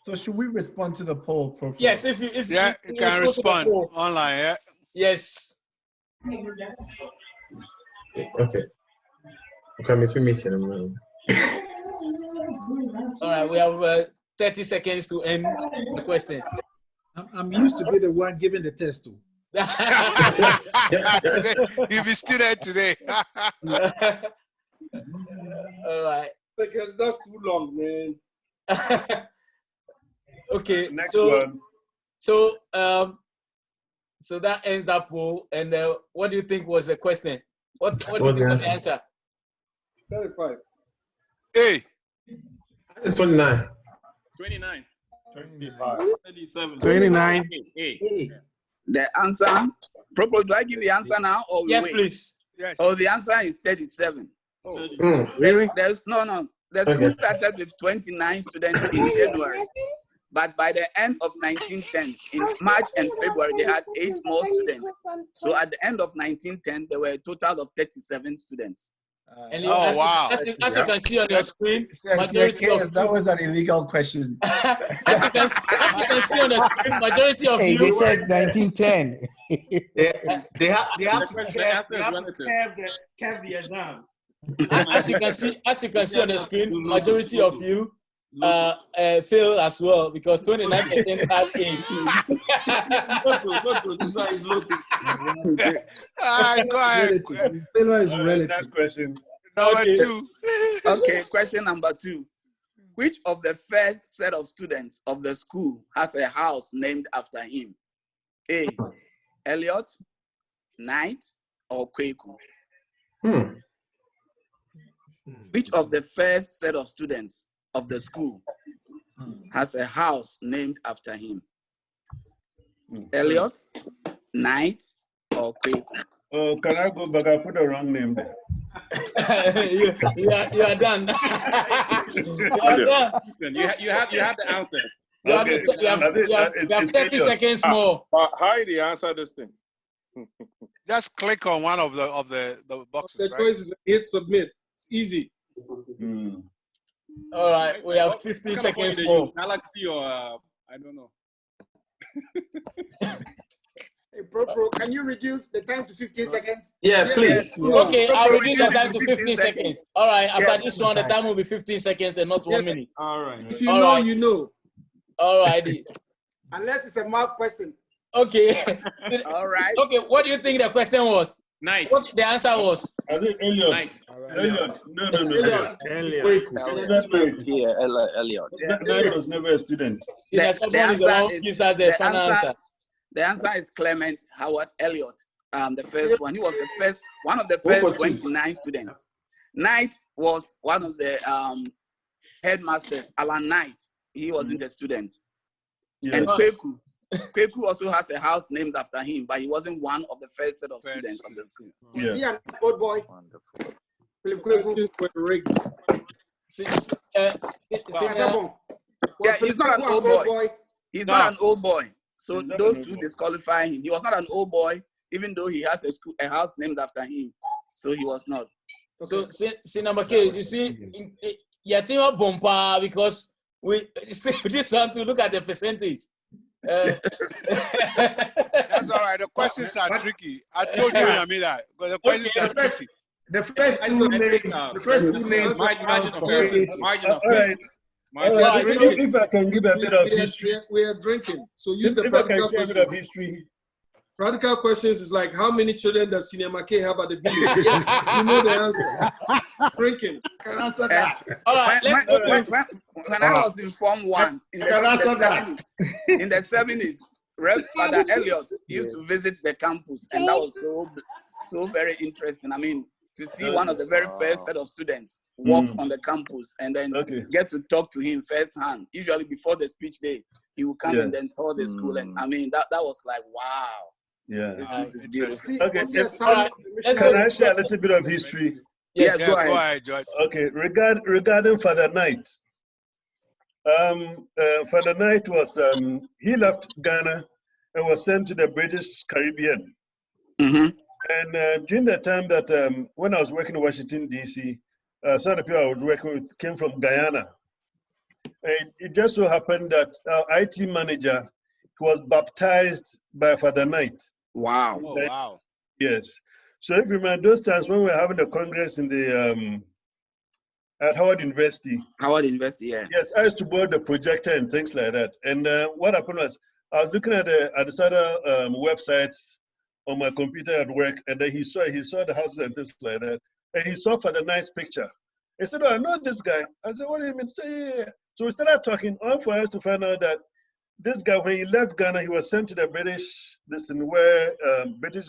So should we respond to the poll, Prof? Yes, if you can respond online, yeah? Yes. Okay. Okay, if you're meeting. All right, we have 30 seconds to end the question. I'm used to be the one giving the test to. You'll be student today. All right. Because that's too long, man. Okay. Next one. So that ends that poll. And what do you think was the question? What do you think was the answer? 35. Hey. It's 29. 29. 25. 37. 29. Hey. The answer, Propo, do I give the answer now or yes, wait? Please. Yes. Oh, the answer is 37. Oh. Really? No. The school started with 29 students in January. But by the end of 1910, in March and February, they had 8 more students. So at the end of 1910, there were a total of 37 students. Wow. As you can see on your screen, that was an illegal question. as you can see on the screen, majority of Hey, you. they said 1910. they have to cap the exam. As you can see on the screen, majority of you fail as well because 29% have Go ahead. Failure is relative. Next question. Number 2. Okay, question number 2. Which of the first set of students of the school has a house named after him? A, Elliot, Knight, or Kweku? Which of the first set of students of the school has a house named after him? Elliot, Knight, or Kweku? Oh, can I go back? I put the wrong name there. You are done. You are done. You have the answers. You have 30 seconds more. How do you answer this thing? Just click on one of the boxes. The choice is hit submit. It's easy. All right, we have 15 seconds more. Galaxy or I don't know. Hey, Pro, can you reduce the time to 15 seconds? Yeah, please. Okay, I'll reduce the time to 15 seconds. All right, after this one, the time will be 15 seconds and not 1 minute. All right. If you know, you know. All righty. Unless it's a math question. Okay. All right. Okay, what do you think the question was? Night. What the answer was? I think Elliot. Night. Elliot. No. Elliot. Elliot. Night was never a student. The answer is Clement Howard Elliot. The first one. He was one of the first 29 students. Knight was one of the headmasters, Alan Knight. He wasn't a student. Yeah. And Kweku also has a house named after him, but he wasn't one of the first set of students of the school. Yeah. Is he an old boy? Yeah, he's not an old boy. He's not an old boy. So those two disqualify him. He was not an old boy, even though he has a house named after him. So he was not. So, number case, you see, Yatima Bompa, because we this one to look at the percentage. That's all right. The questions are tricky. I told you, Amira, because the questions are tricky. The first two names. Margin of error. Margin of error. If I can give a bit of history. We are drinking. So use the If I can practical share a bit question. of history. Practical questions is like, how many children does Senior McKay have at the village? Yes, you know the answer. Drinking. Can answer that. All right, when I was in Form 1 in the 70s, Rev Father Elliot used to visit the campus, and that was so very interesting. I mean, to see one of the very first set of students walk on the campus and then get to talk to him firsthand. Usually before the speech day, he would come and then tour the school, and I mean that was like, wow. Yeah. This is beautiful. Okay. Can I share a little bit of history? Yes, go ahead. George. Okay. Regarding Father Knight. Father Knight was he left Ghana and was sent to the British Caribbean. And during the time that when I was working in Washington D.C., some of the people I was working with came from Guyana. And it just so happened that our IT manager was baptized by Father Knight. Wow. Oh, wow. Yes. So if you remember those times when we were having the congress in the at Howard University. Howard University, yeah. Yes, I used to board the projector and things like that. And what happened was I was looking at this other website on my computer at work, and then he saw the houses and things like that. And he saw Father Knight's picture. He said, "Oh, I know this guy." I said, "What do you mean?" Say, yeah. So we started talking, all for us to find out that this guy, when he left Ghana, he was sent to the British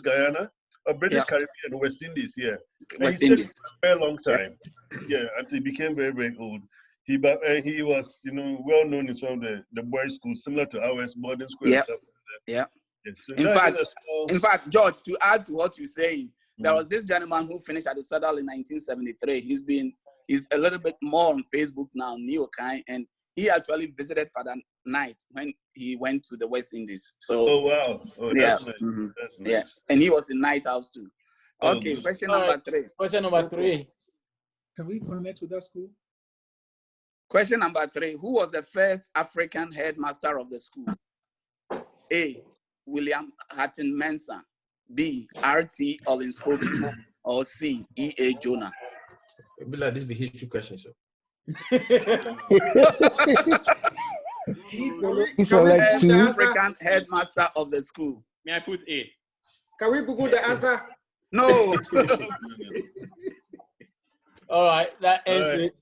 Guyana, or British Caribbean, West Indies, yeah. West and he Indies. stayed for a very long time, yeah, until he became very, very old. He was, well known in some of the boys' schools, similar to ours, boarding school and stuff like that. Yeah. Yes. So in fact, George, to add to what you're saying, there was this gentleman who finished at the Saddle in 1973. He's a little bit more on Facebook now, Neo Kai, and he actually visited Father Knight when he went to the West Indies. So, oh wow, that's nice. That's nice. Yeah, and he was in Night House too. Okay, question number 3. Question number 3. Can we connect with that school? Question number 3. Who was the first African headmaster of the school? A. William Hatton Mensah. B. R.T. Olinspobi. Or C. E.A. Jonah. This be history question, so. African headmaster of the school. May I put A? Can we Google the answer? No. All right, that ends it.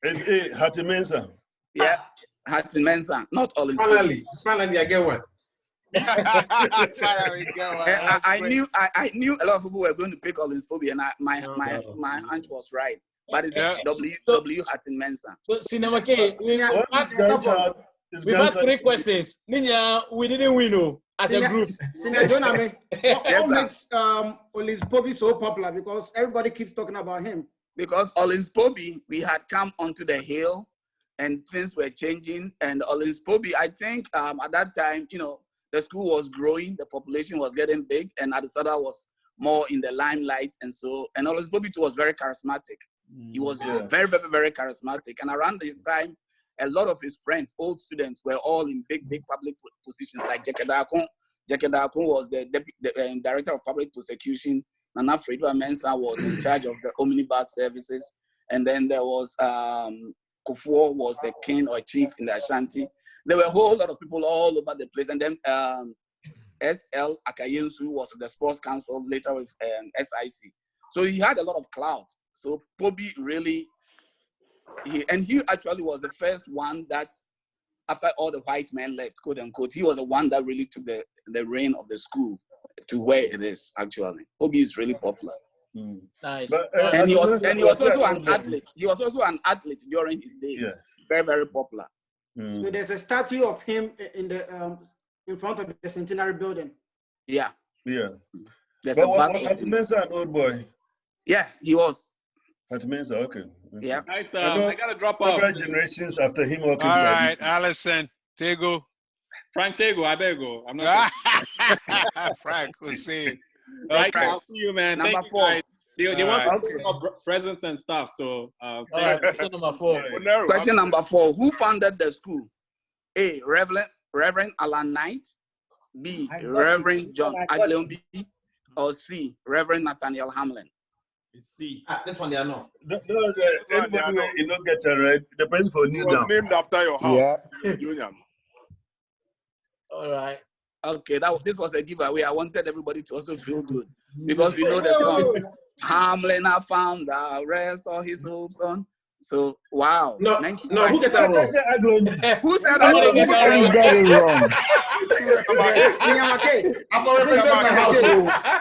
It's A. Hatton Mensah. Yeah, Hatton Mensah, not Olinspobi. Finally, I get one. I knew a lot of people were going to pick Olinspobi, and my hunch was right. But it's W. Hatton Mensah. So, Cinema K, we've had 3 questions. Ninya, we didn't win. as a group. Senior Jonah, Yes, what makes Olis Pobi so popular? Because everybody keeps talking about him. Because Olis Pobi, we had come onto the hill and things were changing. And Olis Pobi, I think at that time, you know, the school was growing, the population was getting big, and Adesada was more in the limelight. And so, and Olis Pobi too was very charismatic. He was very, very, very charismatic. And around this time, a lot of his friends, old students, were all in big public positions. Like Jekedakon was the director of public prosecution. Nana Fredo Mensah was in charge of the omnibus services. And then there was Kufuor was the king or chief in the Ashanti. There were a whole lot of people all over the place. And then S.L. Akayensu was the sports council, later with SIC. So he had a lot of clout. So Pobi really, he actually was the first one that, after all the white men left, quote unquote, he was the one that really took the reign of the school to where it is actually. Pobi is really popular. Nice. But, And he was also an athlete. He was also an athlete during his days. Yeah. Very, very popular. So there's a statue of him in the in front of the Centenary Building. Yeah. Yeah. There's But a was bust of him. Mensah an old boy? Yeah, he was. Mensah, okay. Yeah. Nice. I know I gotta drop off. several generations after him. All right, Allison, Tego. Frank Tego, I better go. I'm not. Frank was saying. Right, Okay. I'll see you, man. Number Thank you, 4. guys. They want to All talk about presents and stuff. So, All right, question number 4. Question number 4. Who founded the school? A. Reverend Alan Knight. B. Reverend John Agleombi. Or C. Reverend Nathaniel Hamlin. C. This one they are not. Anybody will you not get it right. Depends for It new was now. named after your house, Junior. All right. Okay, this was a giveaway. I wanted everybody to also feel good because we know the song. Hamlin I found the rest of his hopes on. So wow. No, who get that wrong? Who said Somebody got it wrong. Senior McKay. I'm already in my house.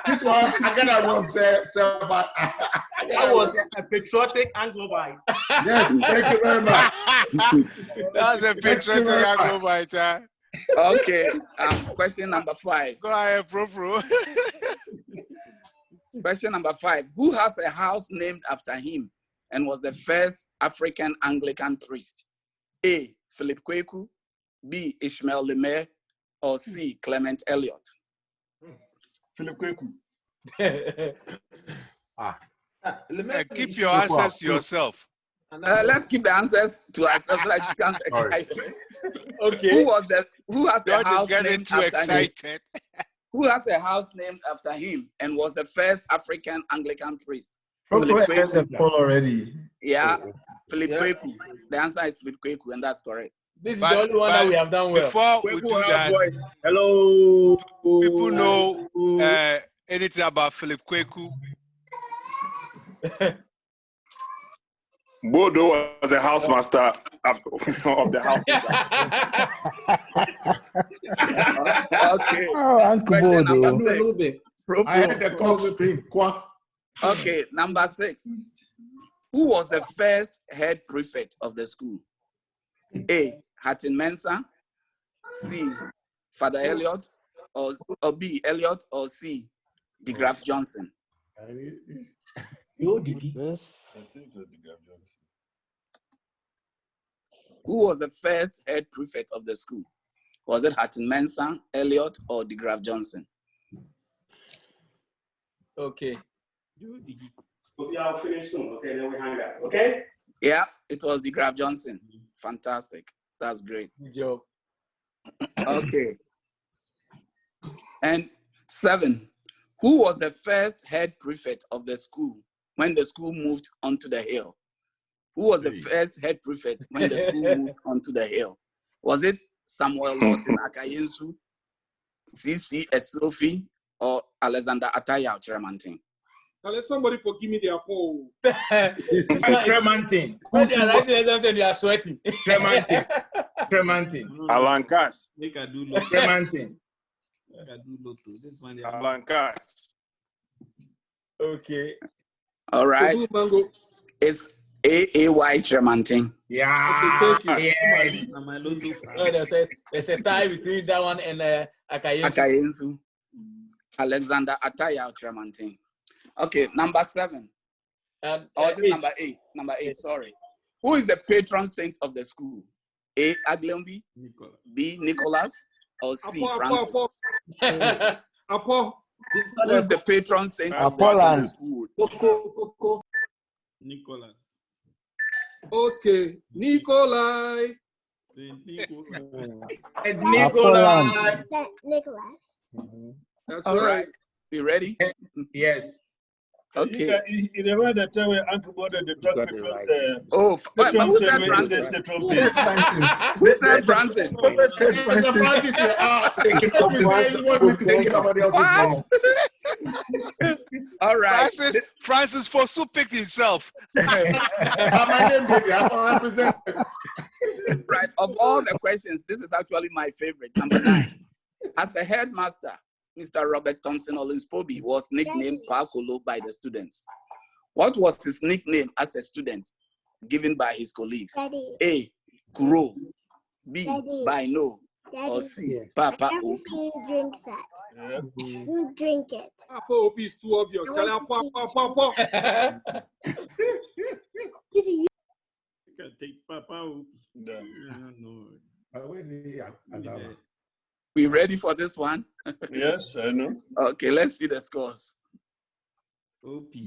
This one, I got that wrong, sir. That was a patriotic Anglovite. Yes, thank you very much. That's a patriotic Anglovite. Okay. Question number 5. Go ahead, Pro. Question number 5. Who has a house named after him and was the first African Anglican priest? A. Philip Kweku. B. Ishmael Lemaire. Or C. Clement Elliott. Philip Kweku. Keep your answers to yourself. Let's keep the answers to ourselves so that you can't excite. Okay. Who has a George is house getting named too after excited. him? Who has a house named after him and was the first African Anglican priest? Philip Kweku. The poll already. Yeah, Philip Kweku. The answer is Philip Kweku, and that's correct. This is the only one that we have done well. Before we do that, hello. People know anything about Philip Kweku? Bodo was a housemaster of the house. Okay. Oh, Uncle Question Bodo. number A little 6. bit. I had the call with him. Okay, number 6. Who was the first head prefect of the school? A. Hatton Mensah. C. Father Elliott. Or B. Elliott. Or C. DeGraff Johnson. Yo, Diki. Who was the first head prefect of the school? Was it Hatton Mensah, Elliott, or DeGraff Johnson? Okay. Okay, I'll finish soon. Okay, then we hang up. Okay? Yeah, it was DeGraff Johnson. Fantastic. That's great. Good job. Okay. And 7. Who was the first head prefect of the school when the school moved onto the hill? Who was the first head prefect when the school moved onto the hill? Was it Samuel Lawton Akayensu, C.C. Esofi, or Alexander Ataya Tremantin? Now let somebody forgive me their poll. Tremantin. When they are writing exams and they are sweating. Tremantin. Alan Cash. Make a do low. Tremantin. Make a do low too. This one. Alan Cash. Okay. All right. It's AAY Tremantin. Yeah. Okay, thank you. Yes. There's a tie between that one and Akayensu. Akayensu. Alexander Ataya Tremantin. Okay, number 7. Number 8. Number 8, sorry. Who is the patron saint of the school? A. Aglombi, B. Nicholas, or C. Francis? Who is the patron saint of the school? Nicholas. Okay, Nikolai. Nikolai. Nicholas. That's All right. right. You ready? Yes. Okay. You remember that time when Uncle Boda the talk but who said Francis? Who said Francis? Who said Francis? Whoever said Francis. All right. Francis Fosu picked himself. My name, baby. I represent. Right. Of all the questions, this is actually my favorite. Number 9. As a headmaster, Mr. Robert Thompson Olinspobi was nicknamed Pakolo by the students. What was his nickname as a student given by his colleagues? Daddy. A. Kuro. B. Daddy. Bino. Daddy. Or C. Papa I Opi. you drink that. You drink it. Papa Opi is too obvious. Tell her, Papa. You can take Papa Opi. No. We ready for this one? Yes, I know. Okay, let's see the scores.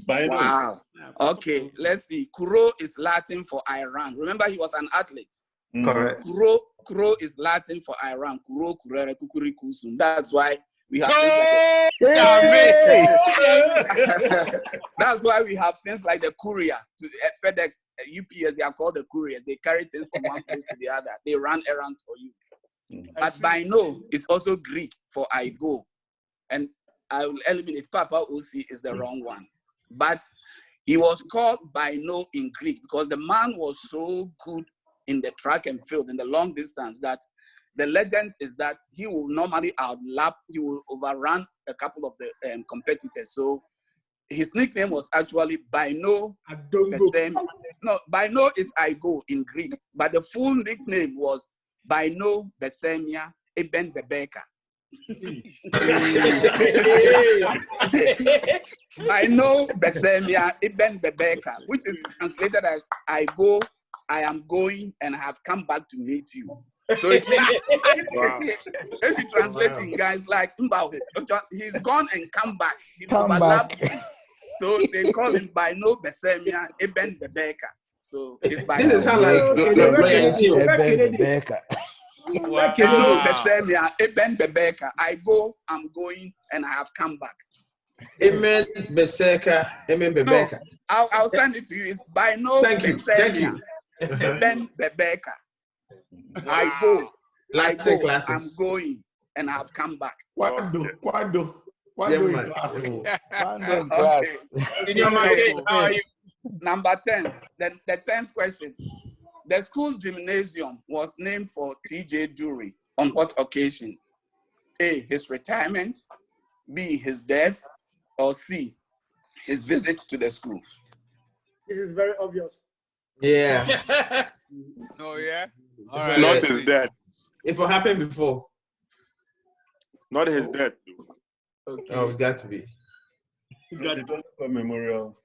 Wow. Okay, let's see. Kuro is Latin for Iran. Remember, he was an athlete. Correct. Kuro is Latin for Iran. Kuro, kurere, kukuri, kusum. That's why we have that's why we have things like the courier. FedEx, UPS, they are called the couriers. They carry things from one place to the other. They run errands for you. But Bino is also Greek for I go. And I will eliminate Papa Osi is the wrong one. But he was called Bino in Greek because the man was so good in the track and field, in the long distance, that the legend is that he will normally he will overrun a couple of the competitors. So his nickname was actually Bino. No, Bino is I go in Greek, but the full nickname was Bino Besemia Eben Bebeka. Bino Besemia Eben Bebeka, which is translated as I go, I am going, and have come back to meet you. So it means, if you translate in guys like Mbahu, he's gone and come back. He's overlapped. So they call him Bino Besemia Eben Bebeka. So it's by this is how like Eben Bebeka. I go, I'm going, and I have come back. Amen Beseka, Amen Bebeka. No, I'll send it to you. It's Bino Besemia Eben Bebeka. I go, I'm going, and I have come back. Quando? Number 10, then the 10th question. The school's gymnasium was named for T.J. Dury on what occasion? A, his retirement, B, his death, or C, his visit to the school? This is very obvious. Yeah. Oh, yeah? All right. Not his death. It will happen before. Not his death. Okay. Oh, it's got to be. Memorial.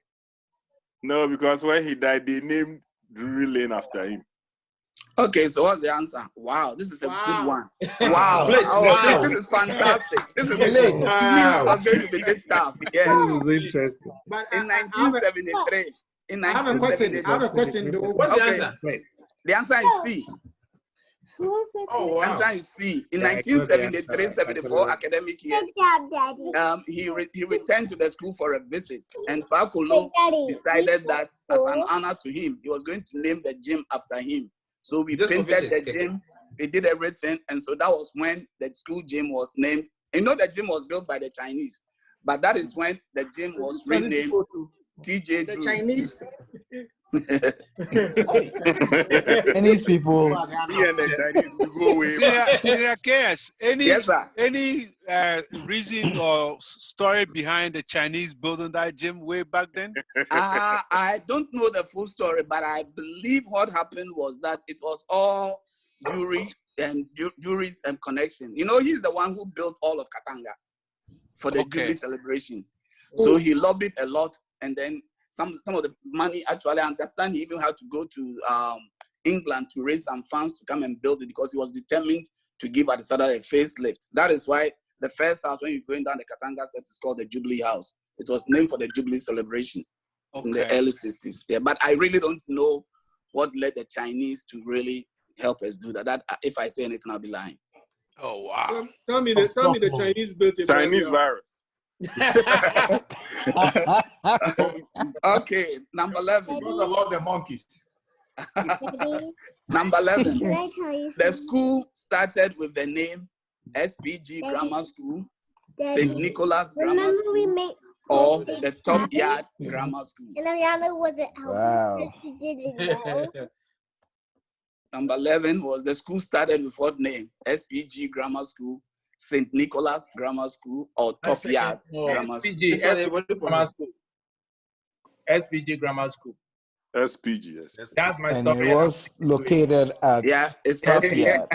No, because when he died, they named Drury Lane after him. Okay, so what's the answer? Wow, this is a good one. Wow. This is fantastic. This is wow. Was going to be this tough. Yeah. This is interesting. But in 1973. I have a question. Though. What's the answer? The answer is C. Oh, wow. The answer is C. In 1973-74 academic year, he returned to the school for a visit, and Pakolo decided that as an honor to him, he was going to name the gym after him. So we painted the gym, we did everything, and so that was when the school gym was named. You know, the gym was built by the Chinese, but that is when the gym was renamed T.J. The Chinese. Chinese people. Me and the Chinese, we go way Senior KS, Yes, sir. any reason or story behind the Chinese building that gym way back then? I don't know the full story, but I believe what happened was that it was all juries and connection. You know, he's the one who built all of Katanga for the Jubilee celebration. So he lobbied a lot, and then some of the money, actually, I understand he even had to go to England to raise some funds to come and build it because he was determined to give Adesada a facelift. That is why the first house, when you're going down the Katanga steps, is called the Jubilee House. It was named for the Jubilee celebration in the early 60s. Yeah, but I really don't know what led the Chinese to really help us do that. That if I say anything, I'll be lying. Oh wow! Tell me the Chinese built it. Chinese virus. Okay, number 11. What about the monkeys? Number 11. The school started with the name SPG Grammar School, St. Nicholas Grammar School, or the Top Yard Grammar School. And Ariana wasn't helping because she didn't know. Number 11 was the school started with what name? SPG Grammar School, St. Nicholas Grammar School, or Top Yard Grammar School. SPG Grammar School. SPG Grammar School. SPG, yes. That's my And story. it was located at it's Top SPG. Yard.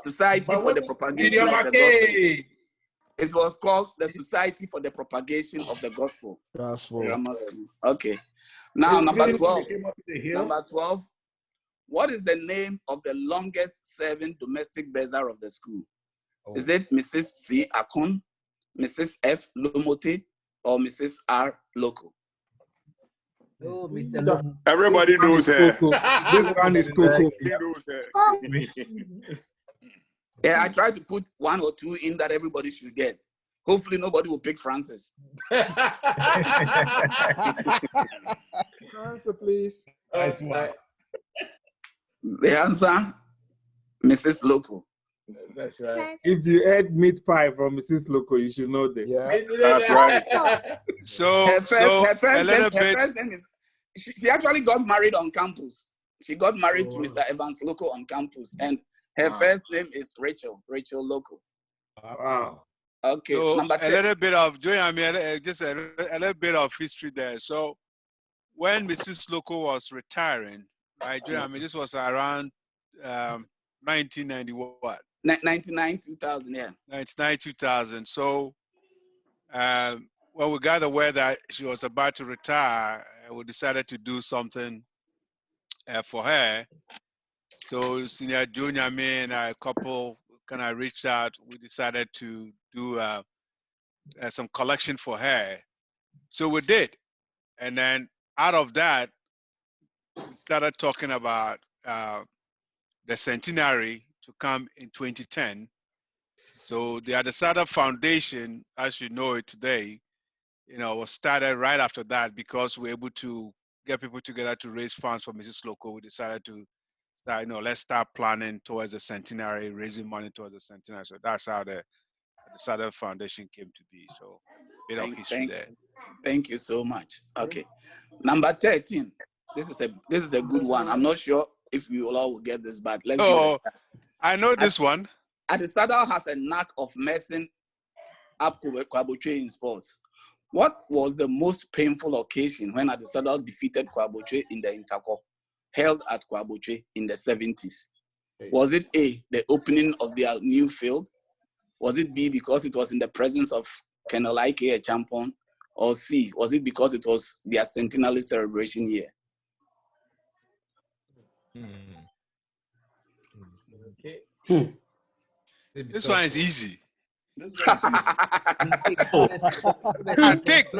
Society for the Propagation of the Gospel. It was called the Society for the Propagation of the Gospel. Grammar School. Okay. Now, number 12. Number 12. What is the name of the longest serving domestic bearer of the school? Is it Mrs. C. Akun, Mrs. F. Lomote, or Mrs. R. Loco? Oh, Mr. Lomo. Everybody knows her. This one is Coco. He knows her. Yeah, I tried to put one or two in that everybody should get. Hopefully, nobody will pick Francis. Answer, please. Nice one. The answer, Mrs. Loco. That's right. If you ate meat pie from Mrs. Loco, you should know this. Yeah. That's right. So, her first name is, she actually got married on campus. She got married to Mr. Evans Loco on campus. And her first name is Rachel Loco. Wow. Okay, so number 10. a little bit of, just a little bit of history there. So when Mrs. Loco was retiring, right, this was around 1990 what? 99, 2000, yeah. 99, 2000. So when we got aware that she was about to retire, we decided to do something for her. So Senior Junior, me and a couple kind of reached out. We decided to do some collection for her. So we did. And then out of that, we started talking about the centenary to come in 2010. So the Adesada Foundation, as you know it today, was started right after that because we were able to get people together to raise funds for Mrs. Loco. We decided to start, let's start planning towards the centenary, raising money towards the centenary. So that's how the Adesada Foundation came to be. So a bit of history there. Thank you so much. Okay. Number 13. This is a good one. I'm not sure if you all will get this, but let's give it a shot. I know this one. Adesada has a knack of messing up Kwaboche in sports. What was the most painful occasion when Adesada defeated Kwaboche in the Interco held at Kwaboche in the 70s? Was it A, the opening of their new field? Was it B, because it was in the presence of Colonel Ike, a champion? Or C, was it because it was their centenary celebration year? Okay. This one is easy. Think,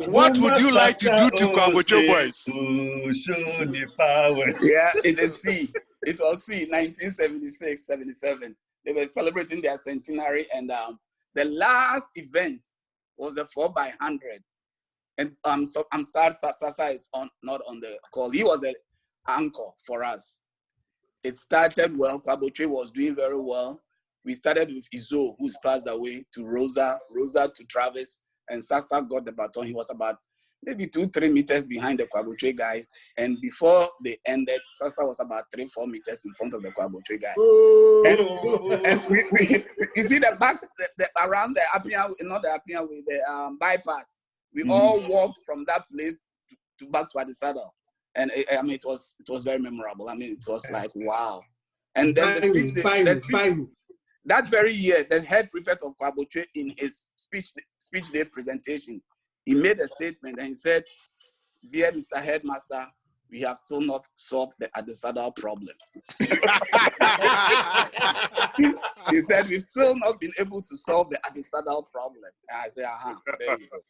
what would you like to do to Kwaboche boys? To show the power. Yeah, it is C. It was C, 1976, 77. They were celebrating their centenary, and the last event was the 4x100. And so I'm sad Sasa is not on the call. He was the anchor for us. It started well. Kwaboche was doing very well. We started with Izo, who's passed away, to Rosa to Travis, and Sasta got the baton. He was about maybe 2-3 meters behind the Kwabotre guys. And before they ended, Sasta was about 3-4 meters in front of the Kwabotre guy. And we you see the backs around the Appian, not the Appian way, the bypass. We all walked from that place to back to Adisada. And I mean, it was very memorable. I mean, it was like, wow. And then that very year, the head prefect of Kwabotre, in his speech day presentation, he made a statement and he said, "Dear Mr. Headmaster, we have still not solved the Adisada problem." He said, "We've still not been able to solve the Adisada problem." And I said, there you go.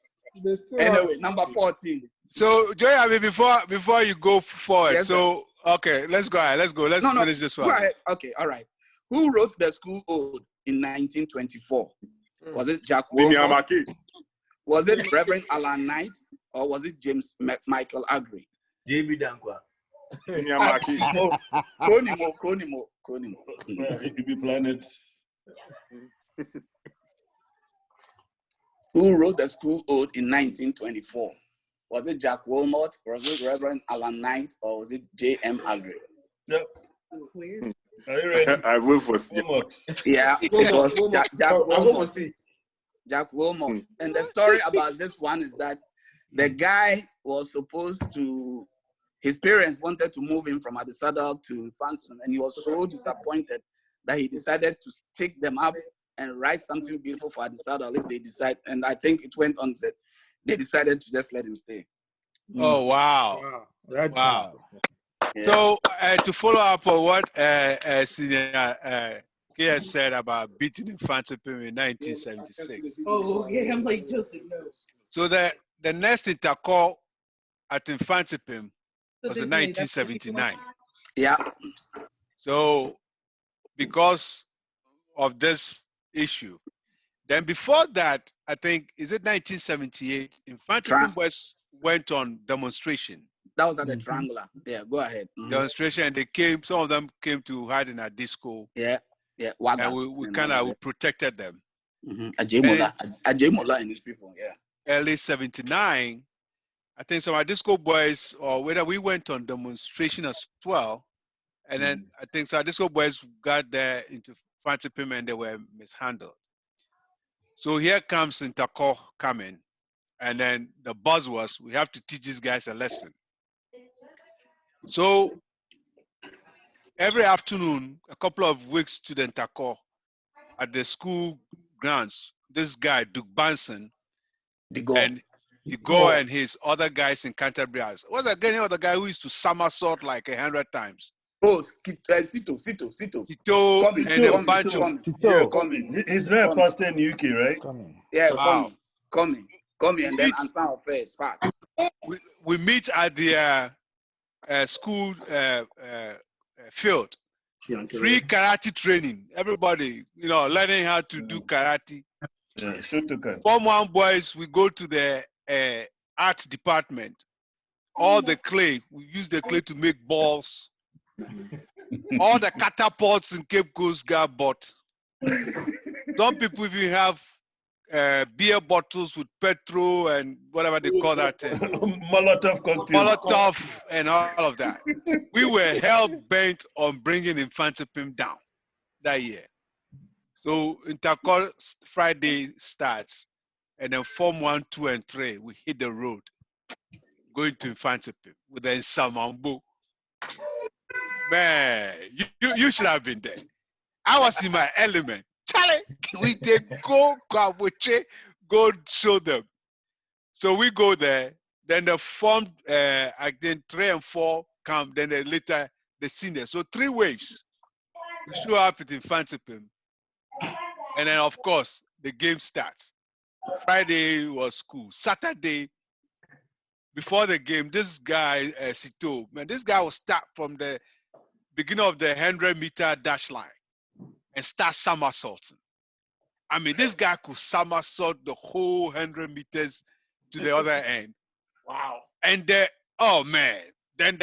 Anyway, number 14. So, Joy, I mean, before you go forward, yes, so, okay, let's go ahead. Let's finish this one. Go ahead. Okay, all right. Who wrote the school ode in 1924? Was it Jack Wilmot? Was it Reverend Alan Knight? Or was it James Michael Agri? JB Dankwa. Konimo. It be planet. Who wrote the school ode in 1924? Was it Jack Wilmot? Was it Reverend Alan Knight? Or was it J.M. Agri? Yep. Are you ready? I vote for Wilmot. Yeah, it was Jack Wilmot. Jack Wilmot. And the story about this one is that the guy was supposed to, his parents wanted to move him from Adisada to Infantsum, and he was so disappointed that he decided to stick them up and write something beautiful for Adisada if they decide. And I think it went on that they decided to just let him stay. Oh, wow. Wow. Yeah. So to follow up on what Senior Kia said about beating Infantsum in 1976. Oh, okay. I'm like Joseph knows. So the next intercall at Infantsum was in 1979. Yeah. So because of this issue, then before that, I think, is it 1978, Infantsum West went on demonstration. That was at the Triangular. Yeah, go ahead. Demonstration, and they came, some of them came to hide in a disco. Yeah. And we kind of protected them. Ajemola and his people, yeah. Early 79, I think some of our disco boys, or whether we went on demonstration as well, and then I think some disco boys got there into Infantsum and they were mishandled. So here comes Interco coming, and then the buzz was, we have to teach these guys a lesson. So every afternoon, a couple of weeks to the Interco, at the school grounds, this guy, Duke Banson, and his other guys in Canterbury. What's again the other guy who used to somersault like 100 times? Oh, Sito. And a bunch of... He's not a pastor in UK, right? Yeah, wow. Coming, and then Ansan Affairs. We meet at the school field. Free karate training. Everybody, learning how to do karate. Form 1 boys, we go to the arts department. All the clay, we use the clay to make balls. All the catapults in Cape Coast got bought. Some people even have beer bottles with petrol and whatever they call that. Molotov cocktails. Molotov and all of that. We were hell-bent on bringing Infantsum down that year. So Intercol Friday starts, and then Form 1, 2, and 3, we hit the road going to Infantsum with the Nsamambo. Man, you should have been there. I was in my element. Charlie, we did go show them. So we go there. Then the Form, I think 3 and 4 come. Then later the senior. So 3 waves. We show up at Infantsum. And then, of course, the game starts. Friday was school. Saturday, before the game, this guy, Sito, man, this guy will start from the beginning of the 100-meter dash line and start somersaulting. I mean, this guy could somersault the whole 100 meters to the other end. Wow. And oh man, then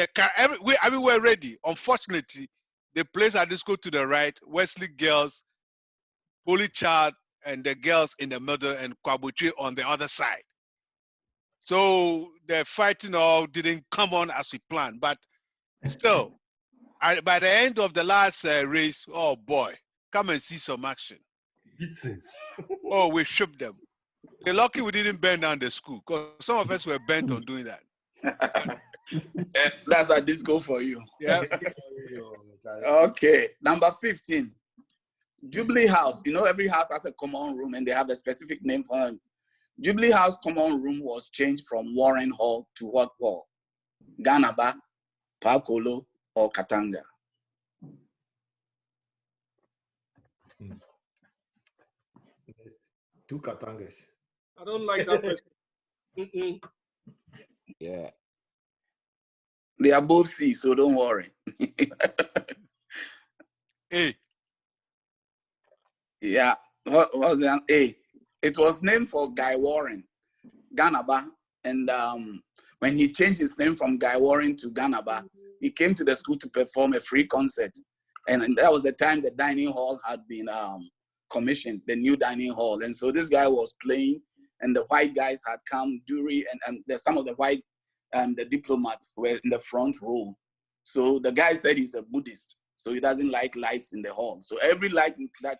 we're ready. Unfortunately, the place at this go to the right, Wesley girls, Polychard, and the girls in the middle, and Kwabotre on the other side. So the fighting all didn't come on as we planned. But still, by the end of the last race, oh boy, come and see some action. Oh, we shook them. They're lucky we didn't burn down the school, because some of us were bent on doing that. That's a disco for you. Yeah. Okay, number 15. Jubilee House. You know, every house has a common room and they have a specific name for them. Jubilee House common room was changed from Warren Hall to what hall? Ganaba, Pakolo, or Katanga? Two Katangas. I don't like that person. Yeah. They are both C, so don't worry. A. Yeah. What was the A? It was named for Guy Warren, Ganaba. And when he changed his name from Guy Warren to Ganaba, he came to the school to perform a free concert. And that was the time the dining hall had been commissioned, the new dining hall. And so this guy was playing, and the white guys had come, Dury, and some of the white, the diplomats were in the front row. So the guy said he's a Buddhist, so he doesn't like lights in the hall. So every light in the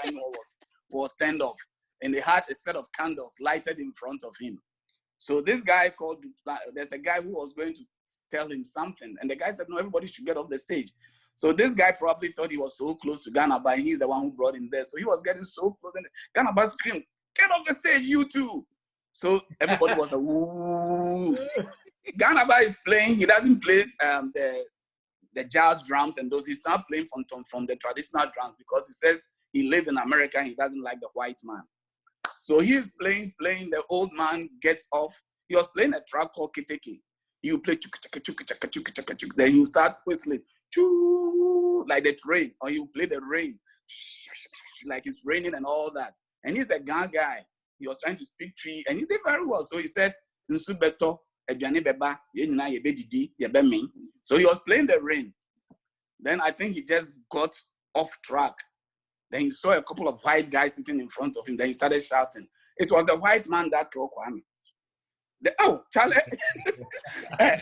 dining hall was turned off, and they had a set of candles lighted in front of him. So this guy called, there's a guy who was going to tell him something, and the guy said, no, everybody should get off the stage. So this guy probably thought he was so close to Ganaba, and he's the one who brought him there. So he was getting so close, and Ganaba screamed, get off the stage, you two. So everybody was like, woo. Ganaba is playing, he doesn't play the jazz drums and those, he's not playing from the traditional drums because he says he lived in America and he doesn't like the white man. So he's playing, the old man gets off. He was playing a track called Kiteki. You play then you start whistling like the train, or you play the rain like it's raining and all that. And he's a Ghana guy. He was trying to speak tree and he did very well. So he said, so he was playing the rain. Then I think he just got off track. Then he saw a couple of white guys sitting in front of him. Then he started shouting. It was the white man that killed Kwame. Oh, Charlie.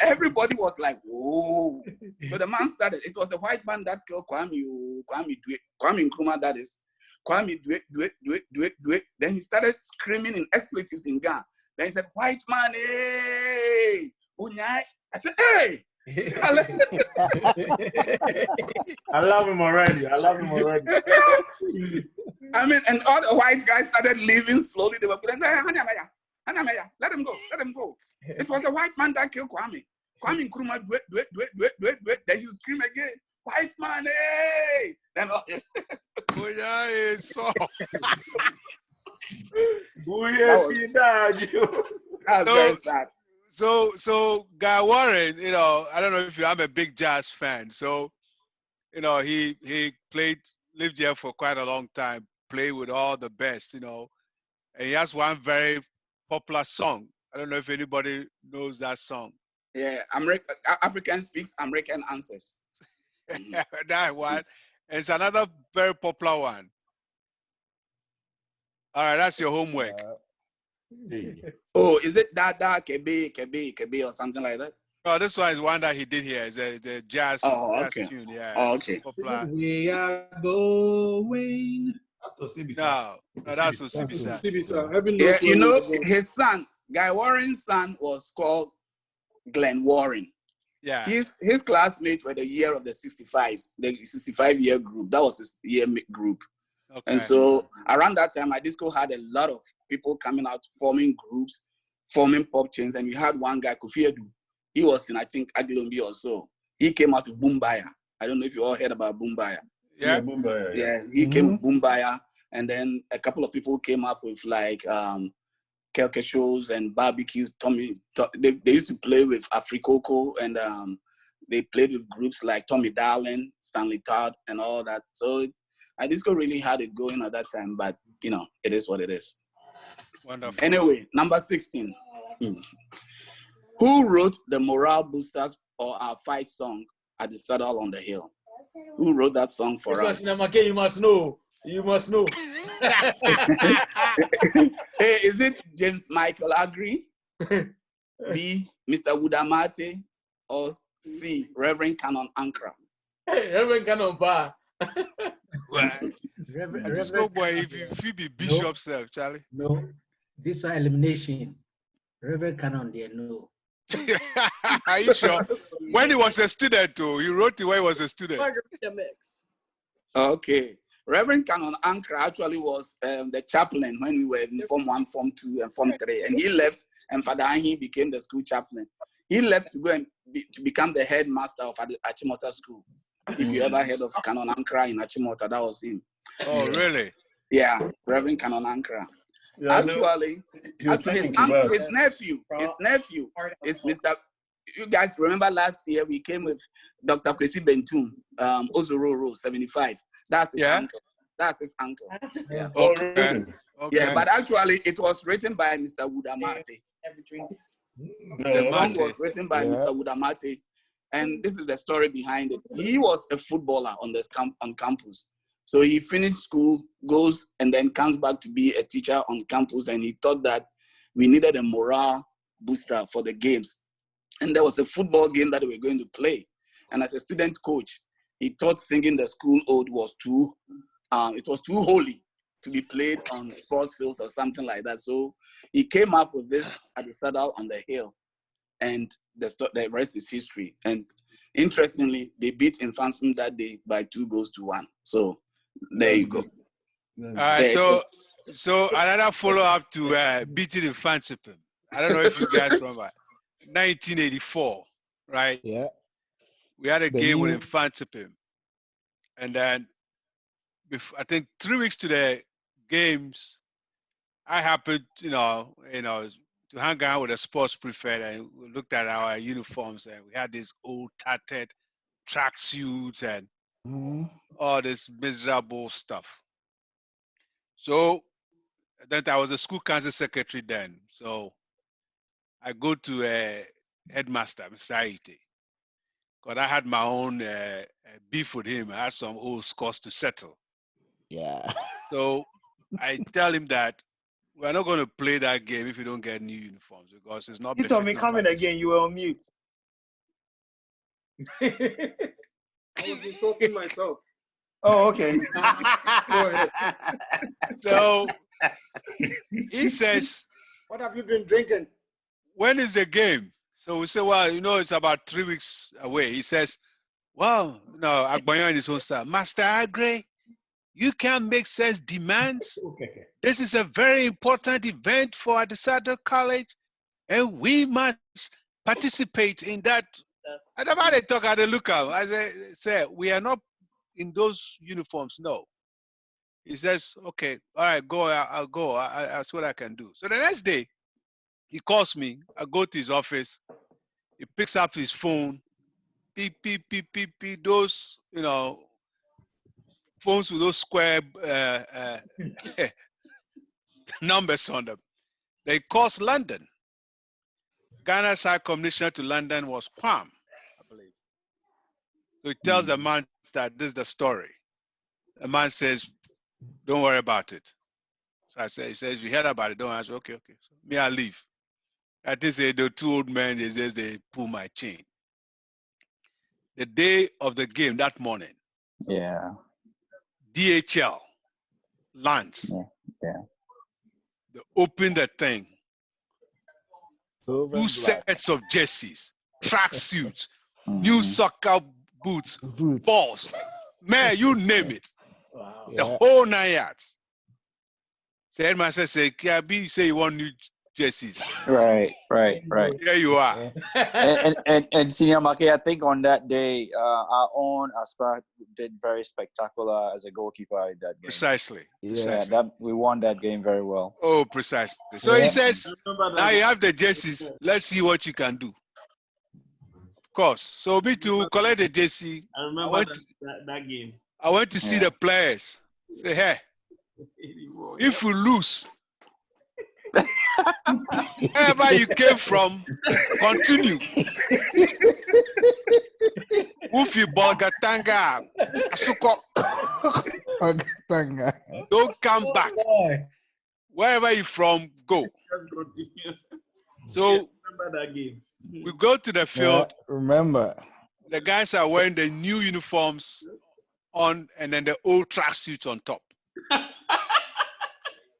Everybody was like, whoa. So the man started. It was the white man that killed Kwame Nkrumah, that is. Kwame, do it. Then he started screaming in expletives in Ghana. Then he said, white man, hey. I said, hey. I love him already. I mean, and all the white guys started leaving slowly. They were saying, Hanamaya, let him go. It was the white man that killed Kwame. Kwame Nkrumah, do it. Then you scream again, white man, hey. Then that's very sad. So Guy Warren, you know, I don't know if I'm a big jazz fan. So, you know, he lived here for quite a long time, played with all the best, you know. And he has one very popular song. I don't know if anybody knows that song. Yeah, African speaks, American answers. That one. And it's another very popular one. All right, that's your homework. Oh, is it Dada Kebe or something like that? Oh, this one is one that he did here. It's the jazz, jazz tune. Yeah. Oh, okay. Popular. We are going. No, that's Osibisa. Yeah, you know, his son, Guy Warren's son, was called Glenn Warren. Yeah. His classmates were the year of the 65s, the 65-year group. That was his year group. Okay. And so around that time, Disco had a lot of people coming out, forming groups, forming pop chains. And we had one guy, Kofi Edu. He was in, I think, Agilombi or so. He came out with Boombaya. I don't know if you all heard about Boombaya. Yeah, Boombaya. Yeah, he came with Boombaya. And then a couple of people came up with like Kelke shows and barbecues. They used to play with Africoco, and they played with groups like Tommy Darlin, Stanley Todd, and all that. So Disco really had it going at that time, but you know, it is what it is. Wonderful. Anyway, number 16. Who wrote the morale boosters or our fight song at the Saddle on the Hill? Who wrote that song for us? You must know. Hey, is it James Michael Agri? B, Mr. Wudamate, or C, Reverend Canon Ankra? Hey, Reverend Canon Pa. Reverend school boy, if you be bishop, self, Charlie. No, this one elimination. Reverend Canon there, no. Are you sure? When he was a student, too, he wrote it when he was a student. Okay. Reverend Canon Ankra actually was the chaplain when we were in Form 1, Form 2, and Form 3. And he left, and Father Ahi became the school chaplain. He left to go and to become the headmaster of Achimota School. If you ever heard of Canon Ankra in Achimota, that was him. Oh, really? Yeah, Reverend Canon Ankra. Yeah, Actually, his nephew is Mr. You guys remember last year we came with Dr. Kwesi Bentum, Ozororo, 75. That's his uncle. That's his uncle. Yeah. Okay. Yeah, but actually it was written by Mr. Wudamate. The song was written by Mr. Wudamate, and this is the story behind it. He was a footballer on campus. So he finished school, goes, and then comes back to be a teacher on campus, and he thought that we needed a morale booster for the games. And there was a football game that we were going to play. And as a student coach, he thought singing the school ode was too holy to be played on sports fields or something like that. So he came up with this at the saddle on the hill. And the rest is history. And interestingly, they beat Infantum that day by 2-1. So there you go. So another follow-up to beating Infantum. I don't know if you guys remember. 1984, right? Yeah. We had a game with Infantum. And then, I think 3 weeks to the games, I happened, to hang out with a sports prefect, and we looked at our uniforms, and we had these old tattered tracksuits and all this miserable stuff. So that I was a school council secretary then. So I go to a headmaster, Mr. Aite, because I had my own beef with him. I had some old scores to settle. Yeah. So I tell him that we're not going to play that game if you don't get new uniforms, because it's not. You told me coming again, you were on mute. I was insulting myself. Oh, okay. Go ahead. So he says, "What have you been drinking? When is the game?" So we say, "Well, it's about 3 weeks away." He says, "Well, no, Agbanyo in his own style. Master Agre, you can make such demands. Okay. This is a very important event for Adisado College, and we must participate in that." And about they talk at the lookout, I say, "We are not in those uniforms, no." He says, "Okay, all right, go. I'll go. I'll see what I can do." So the next day, he calls me. I go to his office. He picks up his phone. Beep, beep, beep, beep, beep. Those, phones with those square numbers on them. They calls London. Ghana's High Commissioner to London was Kwam, I believe. So he tells the man that this is the story. The man says, "Don't worry about it." So he says, "You heard about it, don't I?" I said, okay. So me, I leave. I think the two old men, they pull my chain. The day of the game, that morning, DHL lands. Yeah. They open the thing. 2 sets of jerseys, track suits, new soccer boots, balls. Man, you name it. Wow. The whole 9 yards. So headmaster said, "Kiabi, you say you want new jerseys." Right. Here you are. And Senior Maki, I think on that day, our own Aspa did very spectacular as a goalkeeper in that game. Precisely. Yeah, we won that game very well. Oh, precisely. So he says, "Now you have the jerseys. Let's see what you can do." Of course. So me too, collect the jersey. I remember that game. I went to see the players. Say, "Hey, if you lose, wherever you came from, continue. Ufi Bolgatanga, Asuko. Don't come back. Wherever you're from, go." So remember that game. we go to the field. Remember. The guys are wearing the new uniforms on, and then the old tracksuits on top.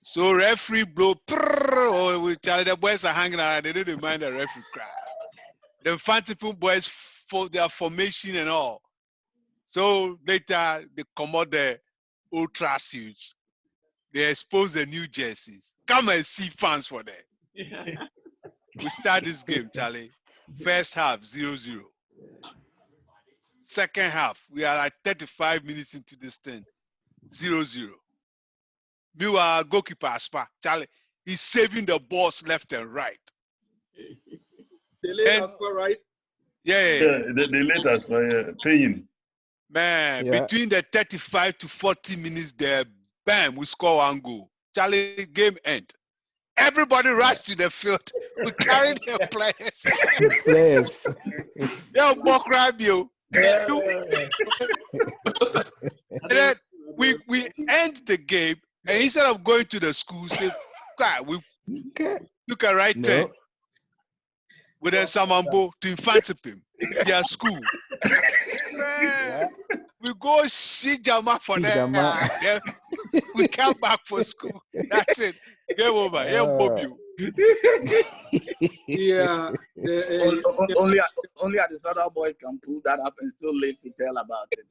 So referee blow, or we tell the boys are hanging around. They didn't mind the referee cry. The fancy boys for their formation and all. So later they come out the old tracksuits. They expose the new jerseys. Come and see fans for that. We start this game, Charlie. First half, 0-0. Second half, we are like 35 minutes into this thing, 0-0. Meanwhile, goalkeeper Aspa, Charlie, he's saving the balls left and right. They laid Aspa, right? Yeah. They let us paying. Man, between the 35 to 40 minutes there, bam, we score one goal. Charlie, game end. Everybody rushed to the field. We carried the players. Yo, Bok Rabio. And then we end the game, and instead of going to the school, say, God, we took a right turn with a Samambo to Infantipim, their school. Man, we go see Jama for them. Then we come back for school. That's it. Game over. Yeah. Only at the Southern boys can pull that up and still live to tell about it.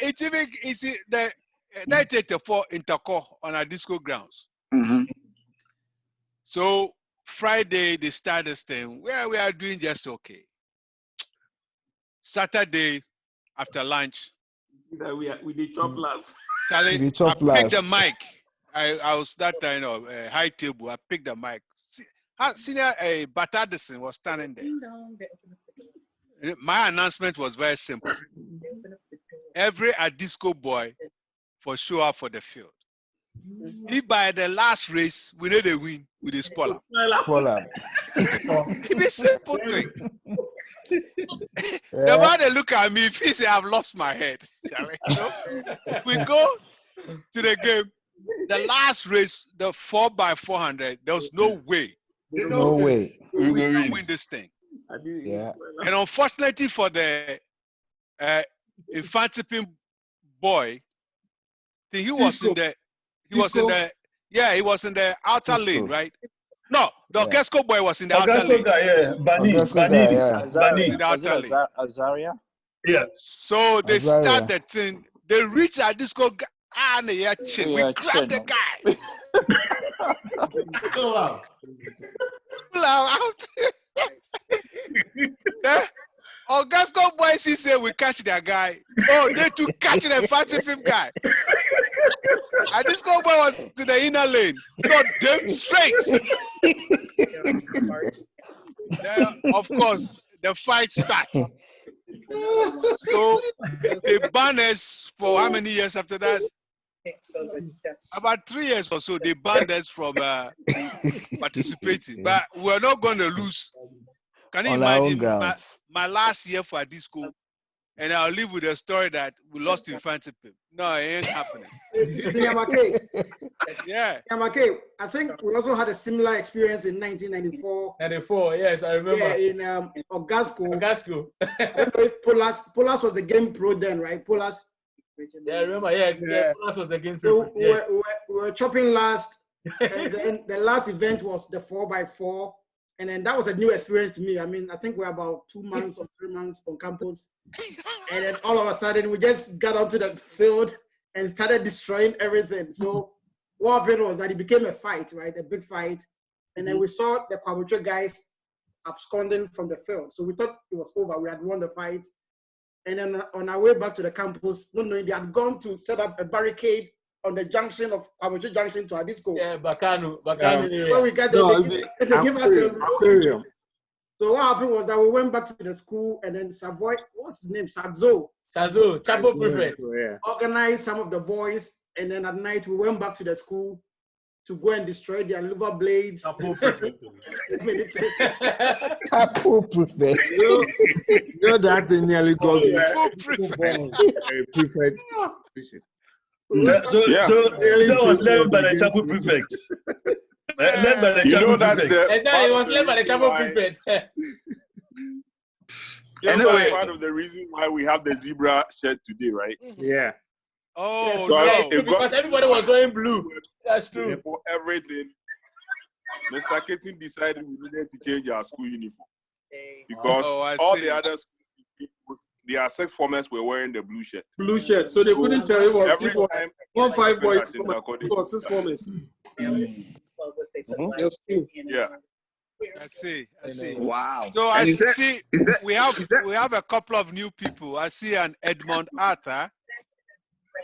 It's even the 1984 Intercore on our disco grounds. Mm-hmm. So Friday they start this thing where we are doing just okay. Saturday after lunch, we did top last. Charlie, I picked the mic. I was that high table. I picked the mic. Senior Batadison was standing there. My announcement was very simple. Every Adisco boy for show up for the field. If by the last race we need a win with a spoiler. It's a simple thing. The man they look at me, if he say I've lost my head. We go to the game. The last race, the 4x400, there was no way. No way. We can win this thing. Yeah. And unfortunately for the Infantipim boy, he was in the outer lane, right? No, the Orgasco boy was in the outer lane. Bani. Azaria? Yeah. So they start the thing. They reach a disco and we grab the guy. Pull out. Orgasco boys, he said we catch that guy. Oh, they too catch the fancy film guy. And this boy was to the inner lane. Got them straight. Of course, the fight starts. So they banned us for how many years after that? About 3 years or so. They banned us from participating. But we're not going to lose. Can you imagine my last year for a disco? And I'll leave with a story that we lost in Infantipim. No, it ain't happening. Yeah. I think we also had a similar experience in 1994. 94, yes, I remember. Yeah, in Orgasco. I don't know if Polas was the game pro then, right? Polas. Yeah, I remember. Yeah. Polas was the game pro. So yes. we were chopping last. And then the last event was the 4x4. And then that was a new experience to me. I mean, I think we're about 2 months or 3 months on campus. And then all of a sudden, we just got onto the field and started destroying everything. So what happened was that it became a fight, right? A big fight. And then we saw the Kwabucho guys absconding from the field. So we thought it was over. We had won the fight. And then on our way back to the campus, not knowing they had gone to set up a barricade on the junction of Kwabucho Junction to Adisco. Yeah, Bakanu. When we got there, they give us a road. So what happened was that we went back to the school, and then Savoy, what's his name? Sadzo, Chapo Prefect, organized some of the boys, and then at night we went back to the school to go and destroy their liver blades. Chapo Prefect. Chapo Prefect. You know that thing nearly got me. Prefect. So that was learned by the Chapo Prefect. Led by the You know chapel that's prefect. the Exactly, it was led by the chapel prefect. Anyway, part of the reason why we have the zebra shirt today, right? Yeah. Oh, Because no. Because everybody was wearing blue. That's true. For everything, Mr. Keating decided we needed to change our school uniform because all the other schools, their six formers were wearing the blue shirt. Blue shirt. So they couldn't tell it was Every time 1-5 boys according 6 formers. Yeah. I see. Wow. So I And he said- see he said- we have a couple of new people. I see an Edmond Arthur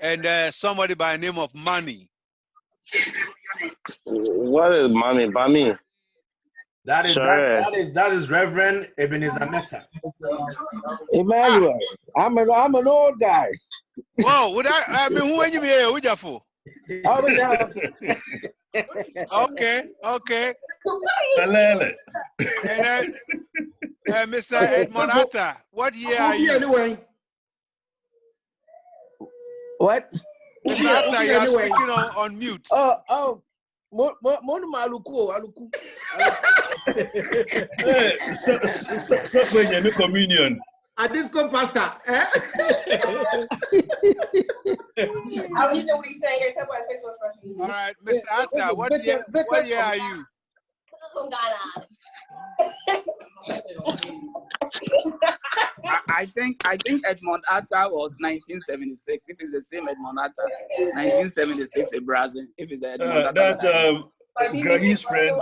and somebody by the name of Manny. What is money? Bami. That is Sure. that is Reverend Ebenezer Mesa. Emmanuel, I'm an old guy. Whoa, I mean, who are you here? Who you for? Okay. And Mr. Edmond Arthur, what year are you? Anyway. What? Mr. Arthur, you are speaking on mute. Oh. Aluku. Hey, stop when you communion. At this come pastor. I don't know what he's saying here. Tell me what his Facebook expression is. All right, Mr. Arthur, what year are you? I think Edmond Atta was 1976. If it's the same Edmond Atta, 1976 in Brazil. If it's the Edmond Atta. That's Grahi's friend.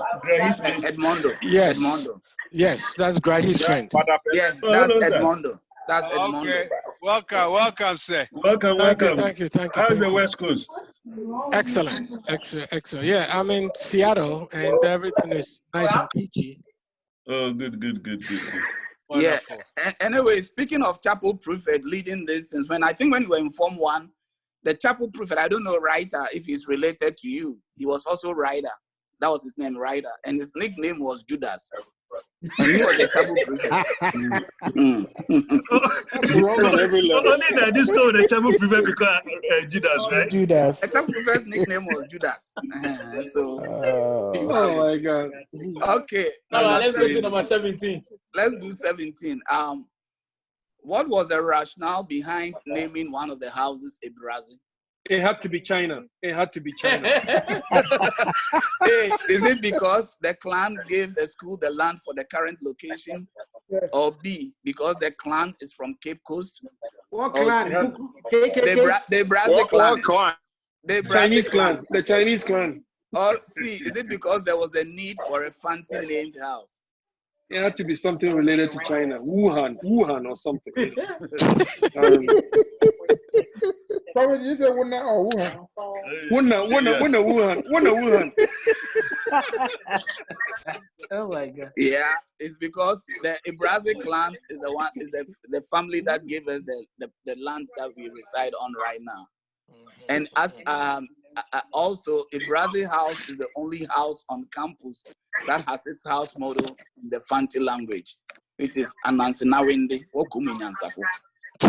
Edmondo. Yes. Edmondo. Yes, that's Grahi's friend. Yeah, that's Edmondo. That's Edmondo. Okay. Welcome, sir. Welcome. Thank you. How's the West Coast? Excellent. Yeah, I'm in Seattle, and everything is nice and peachy. Oh, good. Yeah. Anyway, speaking of chapel prefect leading these things, when you were in Form 1, the chapel prefect, I don't know Ryder if he's related to you. He was also Ryder. That was his name, Ryder, and his nickname was Judas. And he was the chapel prefect. Only that this called the chapel prefect because Judas, right? Judas. The chapel prefect's nickname was Judas. Oh my God. Okay. Let's go to number 17. Let's do 17. What was the rationale behind naming one of the houses Ebrazi? It had to be China. Hey, is it because the clan gave the school the land for the current location? Or B, because the clan is from Cape Coast? What clan? The Brazil clan. The Chinese clan. The Chinese clan. Or C, is it because there was a need for a fancy named house? It had to be something related to China. Wuhan or something. Did you say Wuna or Wuhan? Wuhan. Oh my God. Yeah, it's because the Ibrazi clan is the family that gave us the land that we reside on right now. And as also Ibrazi house is the only house on campus that has its house motto in the Fanti language, which is Anansinawinde Okuminyansafu.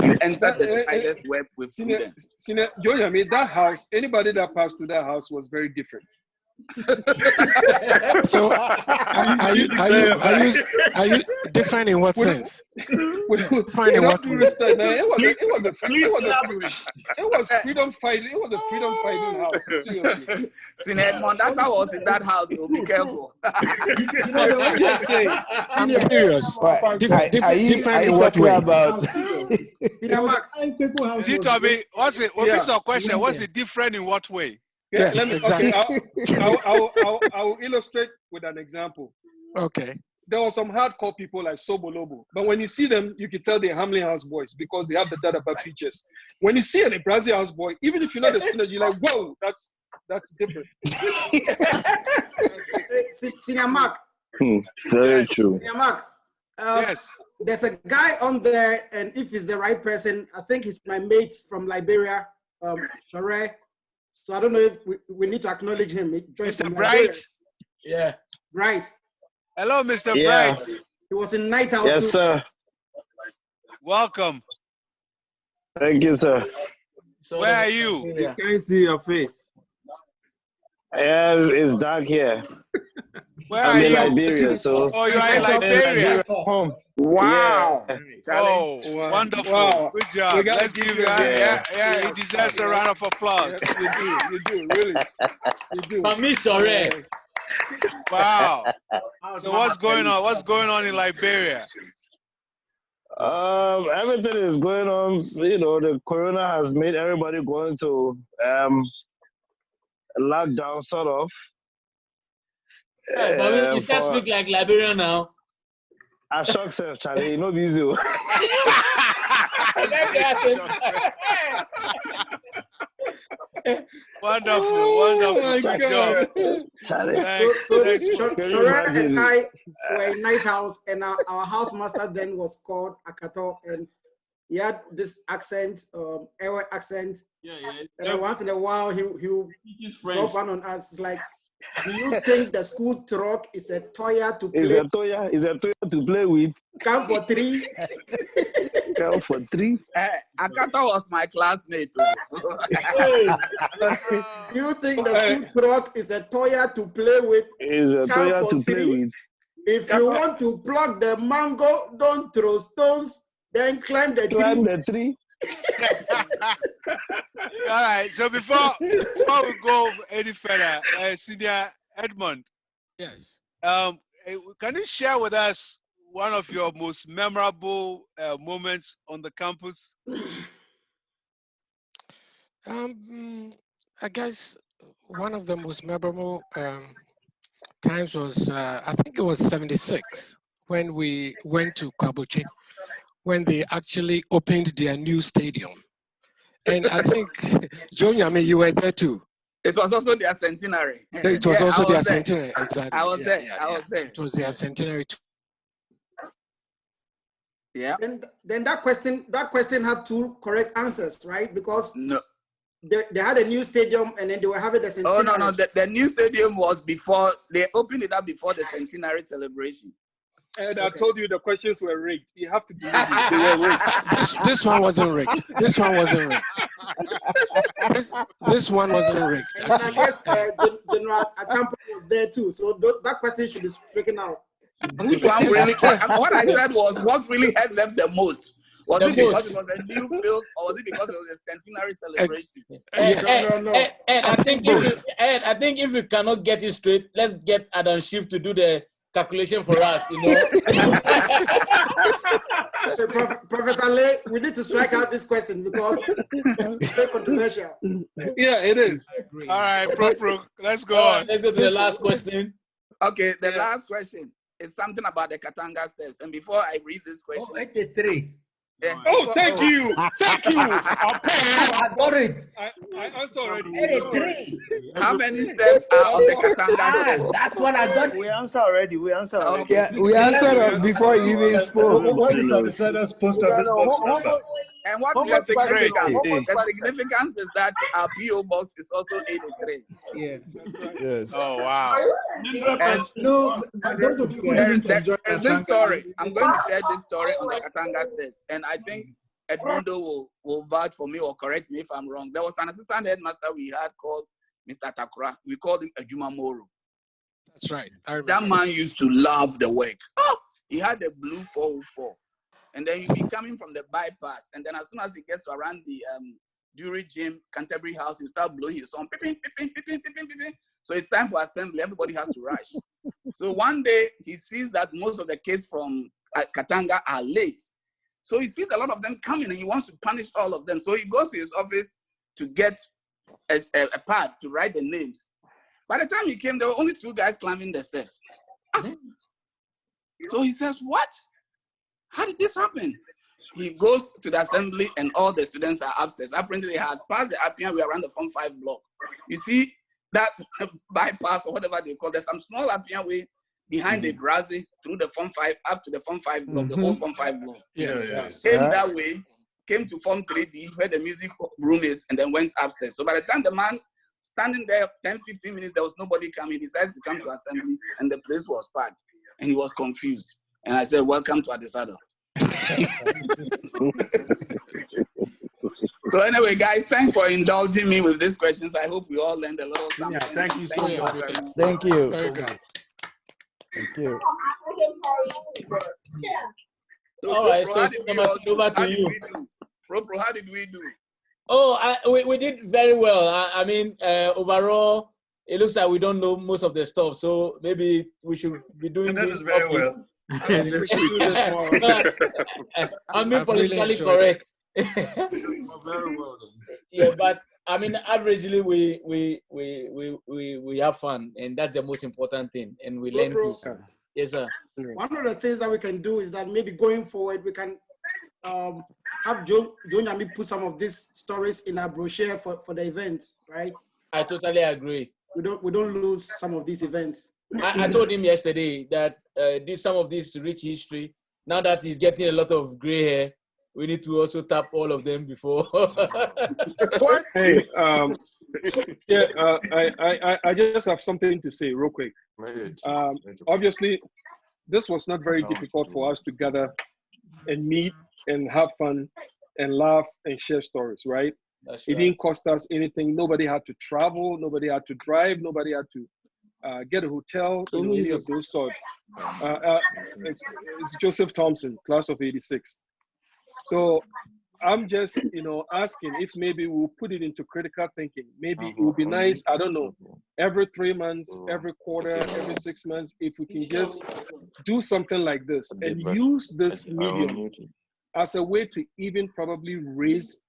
You enter the spider's web with students. That house, anybody that passed through that house was very different. So, are you different in what sense? Different in what way? It was freedom fighting. It was a freedom fighting house. Seriously. Sin Edmond Atta was in that house. So be careful. I'm curious. Different in what way? Titobi, what's it? What's your question? What's it different in what way? Yeah, yes, exactly. Okay, I'll illustrate with an example. Okay. There were some hardcore people like Sobolobo, but when you see them, you can tell they're Hamlin House boys because they have the Dadaba features. When you see a Brazil house boy, even if you're not a student, you're like, whoa, that's different. Senior Mark. Very true. Senior Mark. Yes. There's a guy on there, and if he's the right person, I think he's my mate from Liberia, Shore. So I don't know if we need to acknowledge him. Mr. Bright. Yeah. Bright. Hello, Mr. Yeah. Bright. He was in Night House Yes, too. sir. Welcome. Thank you, sir. So where are you? We can't see your face. Yeah, it's dark here. Where I'm are in you? Liberia, so. Oh, you are in Liberia. Home. Wow. Yeah. Oh, Wow. wonderful. Wow. Good We job. gotta Let's give give you you a Yeah. yeah, he deserves a round of applause. Yeah, you do, really. You do. Permission. Wow. So what's going on? What's going on in Liberia? Everything is going on. You know, the corona has made everybody go into lockdown, sort of. Hey, but you can't For speak like Liberian now. a shock self, Charlie, no easy. Wonderful, wonderful. my Good God. job. Charlie. Thanks. So Thanks. Shora and I were in Night House, and our housemaster then was called Akato, and he had this accent, Ewe accent. Yeah. And then once in a while, he drop one on us. It's like, do you think the school truck is a Toya to play? Is a Toya to play with. Come for 3. Come for 3. Akato was my classmate. Do you think the school truck is a Toya to play with? Is a Come Toya for to play 3. with. If you want to pluck the mango, don't throw stones, then climb the tree. All right. So before we go any further, Senior Edmund. Yes. Can you share with us one of your most memorable moments on the campus? I guess one of the most memorable times was, I think it was 76, when we went to Kabuchi, when they actually opened their new stadium. And I think, Junior, I mean, you were there too. It was also their centenary. It was also their centenary, exactly. I was there. I was there. It was their centenary too. Yeah. Then that question had 2 correct answers, right? Because no, they had a new stadium, and then they were having the centenary. Oh no, the new stadium was before they opened it up before the centenary celebration. And I told you the questions were rigged. You have to believe it. They were rigged. This one wasn't rigged. This one wasn't rigged. This one wasn't rigged. And I guess General Achampo was there too. So that question should be stricken out. Which one really? What I said was, what really hurt them the most? Was it because it was a new field, or was it because it was a centenary celebration? No. And I think if we cannot get it straight, let's get Adam Schiff to do the calculation for us, you know. Professor Lay, we need to strike out this question because it's very controversial. Yeah, it is. All right, Pro, let's go on. Let's go to the last question. Okay, the last question is something about the Katanga steps. And before I read this question, 83. Oh, thank you. Thank you. I got it. I answered already. 83. How many steps are on the Katanga steps? That's what I got. We answered already. Okay. Yeah, we answered before you even spoke. What is the Senators post office box number? And what is the significance? The significance is that our PO box is also 83. Yes. Yes. Oh wow. And No, those of you who didn't enjoy there's this story. I'm going to share this story on the Katanga steps, and I think Edmundo will vouch for me or correct me if I'm wrong. There was an assistant headmaster we had called Mr. Takura. We called him Ejuma Moro. That's right. I remember. That man used to love the work. Oh, he had the blue 404. And then he'd be coming from the bypass. And then as soon as he gets to around the Jury Gym, Canterbury House, he'll start blowing his song. Pipin, pipin, pipin, pipin, pipin. So it's time for assembly. Everybody has to rush. So one day, he sees that most of the kids from Katanga are late. So he sees a lot of them coming and he wants to punish all of them. So he goes to his office to get a pad to write the names. By the time he came, there were only 2 guys climbing the steps. So he says, what? How did this happen? He goes to the assembly and all the students are upstairs. Apparently they had passed the Appian way around the Form 5 block. You see that bypass or whatever they call it, there's some small Appian way behind the Grazi through the Form 5 up to the Form 5 block, the whole Form 5 block. Yes. Came that way, came to Form 3D where the music room is, and then went upstairs. So by the time the man standing there 10, 15 minutes, there was nobody coming. He decides to come to assembly and the place was packed and he was confused. And I said, welcome to Adesado. So anyway, guys, thanks for indulging me with these questions. I hope we all learned a little something. Yeah, thank you so much. Thank you. Very good. Thank you. So, All right, Pro, so how did we Thomas, all do? over to How did you. we do? Pro, how did we do? Oh, we did very well. I mean, overall, it looks like we don't know most of the stuff, so maybe we should be doing That this is very often. well. We should do this more. I'm being I've really politically enjoyed correct. Very well done. Yeah, but I mean, averagely, we have fun, and that's the most important thing, and we learn. Yes, sir. One of the things that we can do is that maybe going forward, we can have Joe Nyami put some of these stories in our brochure for the event, right? I totally agree. We don't lose some of these events. I told him yesterday that some of this rich history, now that he's getting a lot of gray hair, we need to also tap all of them before. Hey, I just have something to say real quick. Obviously, this was not very difficult for us to gather and meet and have fun and laugh and share stories, right? That's It right. didn't cost us anything. Nobody had to travel. Nobody had to drive. Nobody had to get a hotel, any of those sort. It's Joseph Thompson, class of '86. So I'm just, asking if maybe we'll put it into critical thinking. Maybe it would be nice, I don't know, every 3 months, every quarter, every 6 months, if we can just do something like this and use this medium as a way to even probably raise,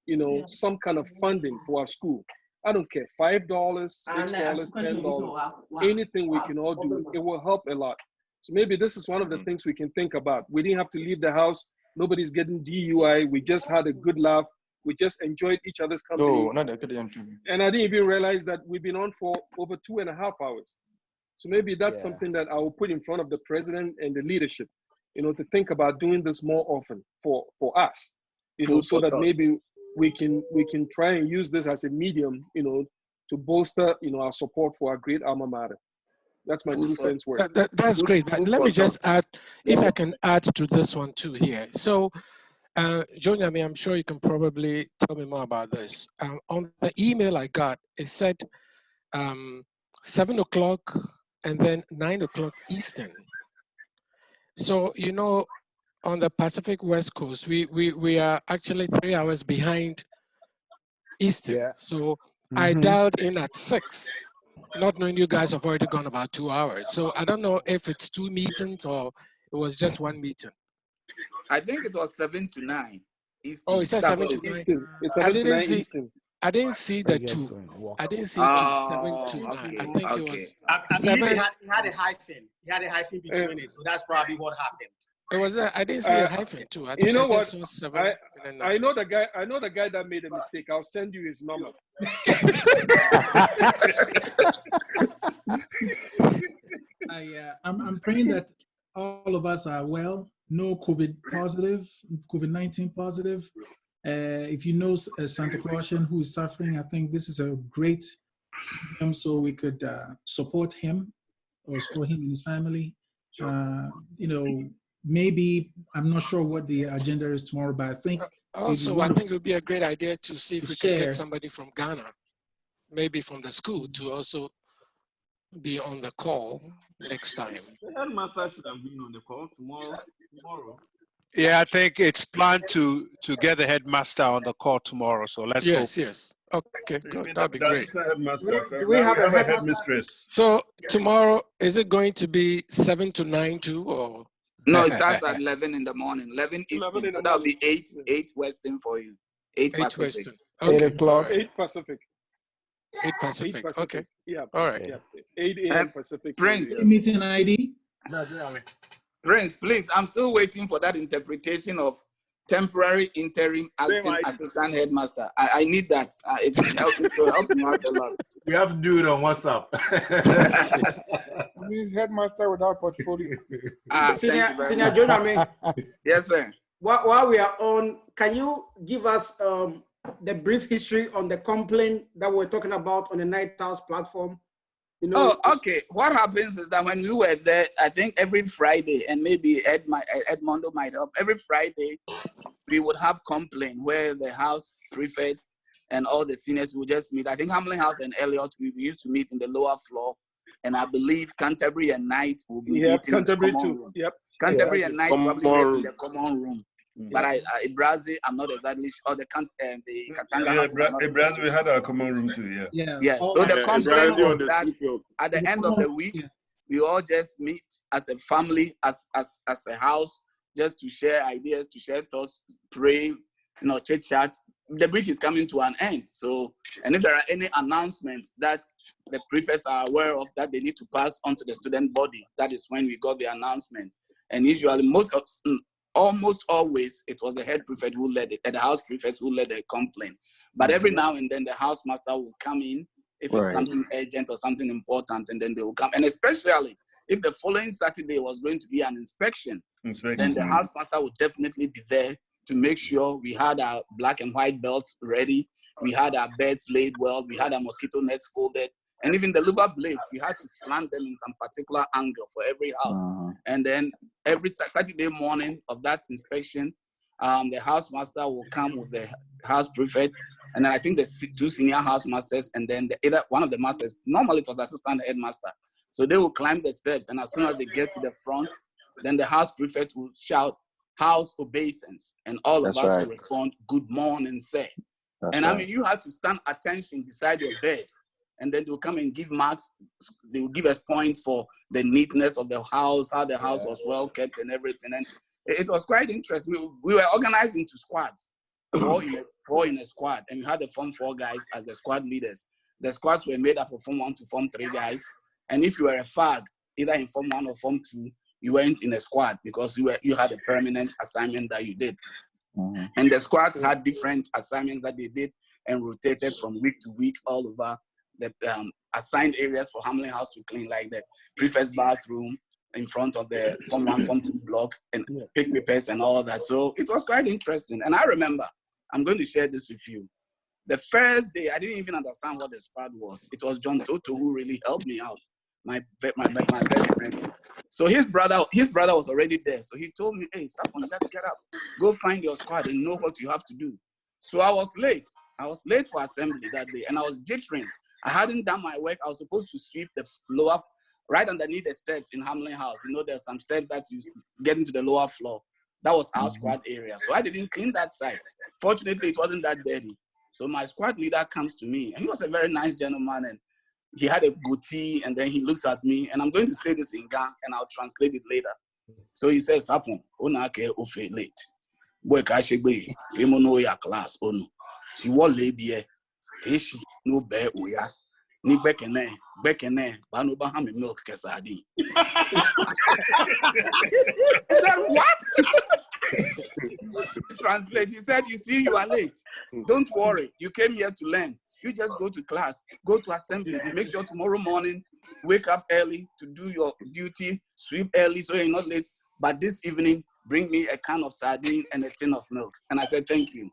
some kind of funding for our school. I don't care, $5, $6, $10, anything we can all do, it will help a lot. So maybe this is one of the things we can think about. We didn't have to leave the house. Nobody's getting DUI. We just had a good laugh. We just enjoyed each other's company. And I didn't even realize that we've been on for over 2.5 hours. So maybe that's something that I will put in front of the president and the leadership, to think about doing this more often for us, so that maybe we can try and use this as a medium, to bolster, our support for our great alma mater. That's my 2 cents worth. That's great. Let me just add, if I can add to this one too here. So, Joe Nyami, I'm sure you can probably tell me more about this. On the email I got, it said 7 o'clock and then 9 o'clock Eastern. So, on the Pacific West Coast, we are actually 3 hours behind Eastern. Yeah. So I dialed in at 6. Not knowing you guys have already gone about 2 hours. So I don't know if it's 2 meetings or it was just 1 meeting. I think it was 7 to 9. Eastern. Oh, it said 7 to 9. It's 7 to 9 Eastern. I didn't see the 2. I didn't see 2, 7 to 9. I think it was I believe he had a hyphen. He had a hyphen between it. So that's probably what happened. It was I didn't see a hyphen too. I think you know I what? just saw 7 and 9. I know the guy that made a mistake. I'll send you his number. I'm praying that all of us are well, no COVID-19 positive. If you know a Santaclausian who is suffering, I think this is a great so we could support him or support him and his family. Maybe, I'm not sure what the agenda is tomorrow, but I think also, I think it would be a great idea to see if we could get somebody from Ghana, maybe from the school, to also be on the call next time. The headmaster should have been on the call tomorrow. Yeah, I think it's planned to get the headmaster on the call tomorrow. So let's go. Yes. Okay, good. That'd be great. We have a headmistress. So tomorrow, is it going to be 7 to 9 too, or? No, it starts at 11 in the morning, 11 Eastern. So that'll be 8 Western for you. 8 Pacific. Western. Okay. 8 o'clock. 8 Pacific. 8 Pacific. Okay. Yeah. All right. Yeah. 8 a.m. Pacific. Prince. Meeting ID. Prince, please, I'm still waiting for that interpretation of temporary interim acting assistant headmaster. I need that. It will help me out a lot. We have to do it on WhatsApp. He's headmaster without portfolio. Senior Joe Nyami. Yes, sir. While we are on, can you give us the brief history on the complaint that we're talking about on the Night House platform? Oh, okay. What happens is that when we were there, I think every Friday, and maybe Edmondo might help, every Friday we would have complaint where the house prefect and all the seniors will just meet. I think Hamlin House and Elliot, we used to meet in the lower floor. And I believe Canterbury and Knight will be meeting Canterbury in the common too. room. Yep. Canterbury and Knight probably met in the common room. But Brazil, I'm not exactly sure. The Katanga House. Brazil, we had our common room too, Yeah. So the complaint was that at the end of the week, we all just meet as a family, as a house, just to share ideas, to share thoughts, pray, chit chat. The week is coming to an end. So, and if there are any announcements that the prefects are aware of that they need to pass on to the student body, that is when we got the announcement. And usually, almost always, it was the head prefect who led it, and the house prefects who led the complaint. But every now and then, the house master will come in if it's something urgent or something important, and then they will come. And especially if the following Saturday was going to be an inspection. Then the house master would definitely be there to make sure we had our black and white belts ready, we had our beds laid well, we had our mosquito nets folded, and even the louver blades, we had to slant them in some particular angle for every house. And then every Saturday morning of that inspection, the house master will come with the house prefect, and then I think the two senior house masters, and then either one of the masters, normally it was assistant headmaster. So they will climb the steps, and as soon as they get to the front, then the house prefect will shout, "House obeisance," and all of us will respond, "Good morning, sir." And I mean, you have to stand attention beside your bed, and then they'll come and give marks. They will give us points for the neatness of the house, how the house was well kept and everything. And it was quite interesting. We were organized into squads, four in a squad, and we had the Form 4 guys as the squad leaders. The squads were made up of Form 1 to Form 3 guys. And if you were a FAG, either in Form 1 or Form 2, you weren't in a squad because you had a permanent assignment that you did. And the squads had different assignments that they did and rotated from week to week all over the assigned areas for Hamlin House to clean, like the prefect's bathroom in front of the Form 1, Form 2 block, and pick papers and all that. So it was quite interesting. And I remember, I'm going to share this with you. The first day, I didn't even understand what the squad was. It was John Toto who really helped me out, my best friend. So his brother was already there. So he told me, "Hey, Sapon, you got to get up. Go find your squad and know what you have to do." So I was late. I was late for assembly that day, and I was jittering. I hadn't done my work. I was supposed to sweep the lower, right underneath the steps in Hamlin House. There's some steps that you get into the lower floor. That was our squad area. So I didn't clean that side. Fortunately, it wasn't that dirty. So my squad leader comes to me, and he was a very nice gentleman, and he had a goatee, and then he looks at me, and I'm going to say this in Ga, and I'll translate it later. So he says, "Sapon, onake ofe late. Boy kashegbe, femo no ya class onu. Si wo lebie, teshi no be oya. Ni bekene, banu baham milk kesadi." He said, "What?" Translate. He said, "You see, you are late. Don't worry. You came here to learn. You just go to class, go to assembly. Make sure tomorrow morning, wake up early to do your duty, sweep early so you're not late. But this evening, bring me a can of sardine and a tin of milk." And I said, "Thank you."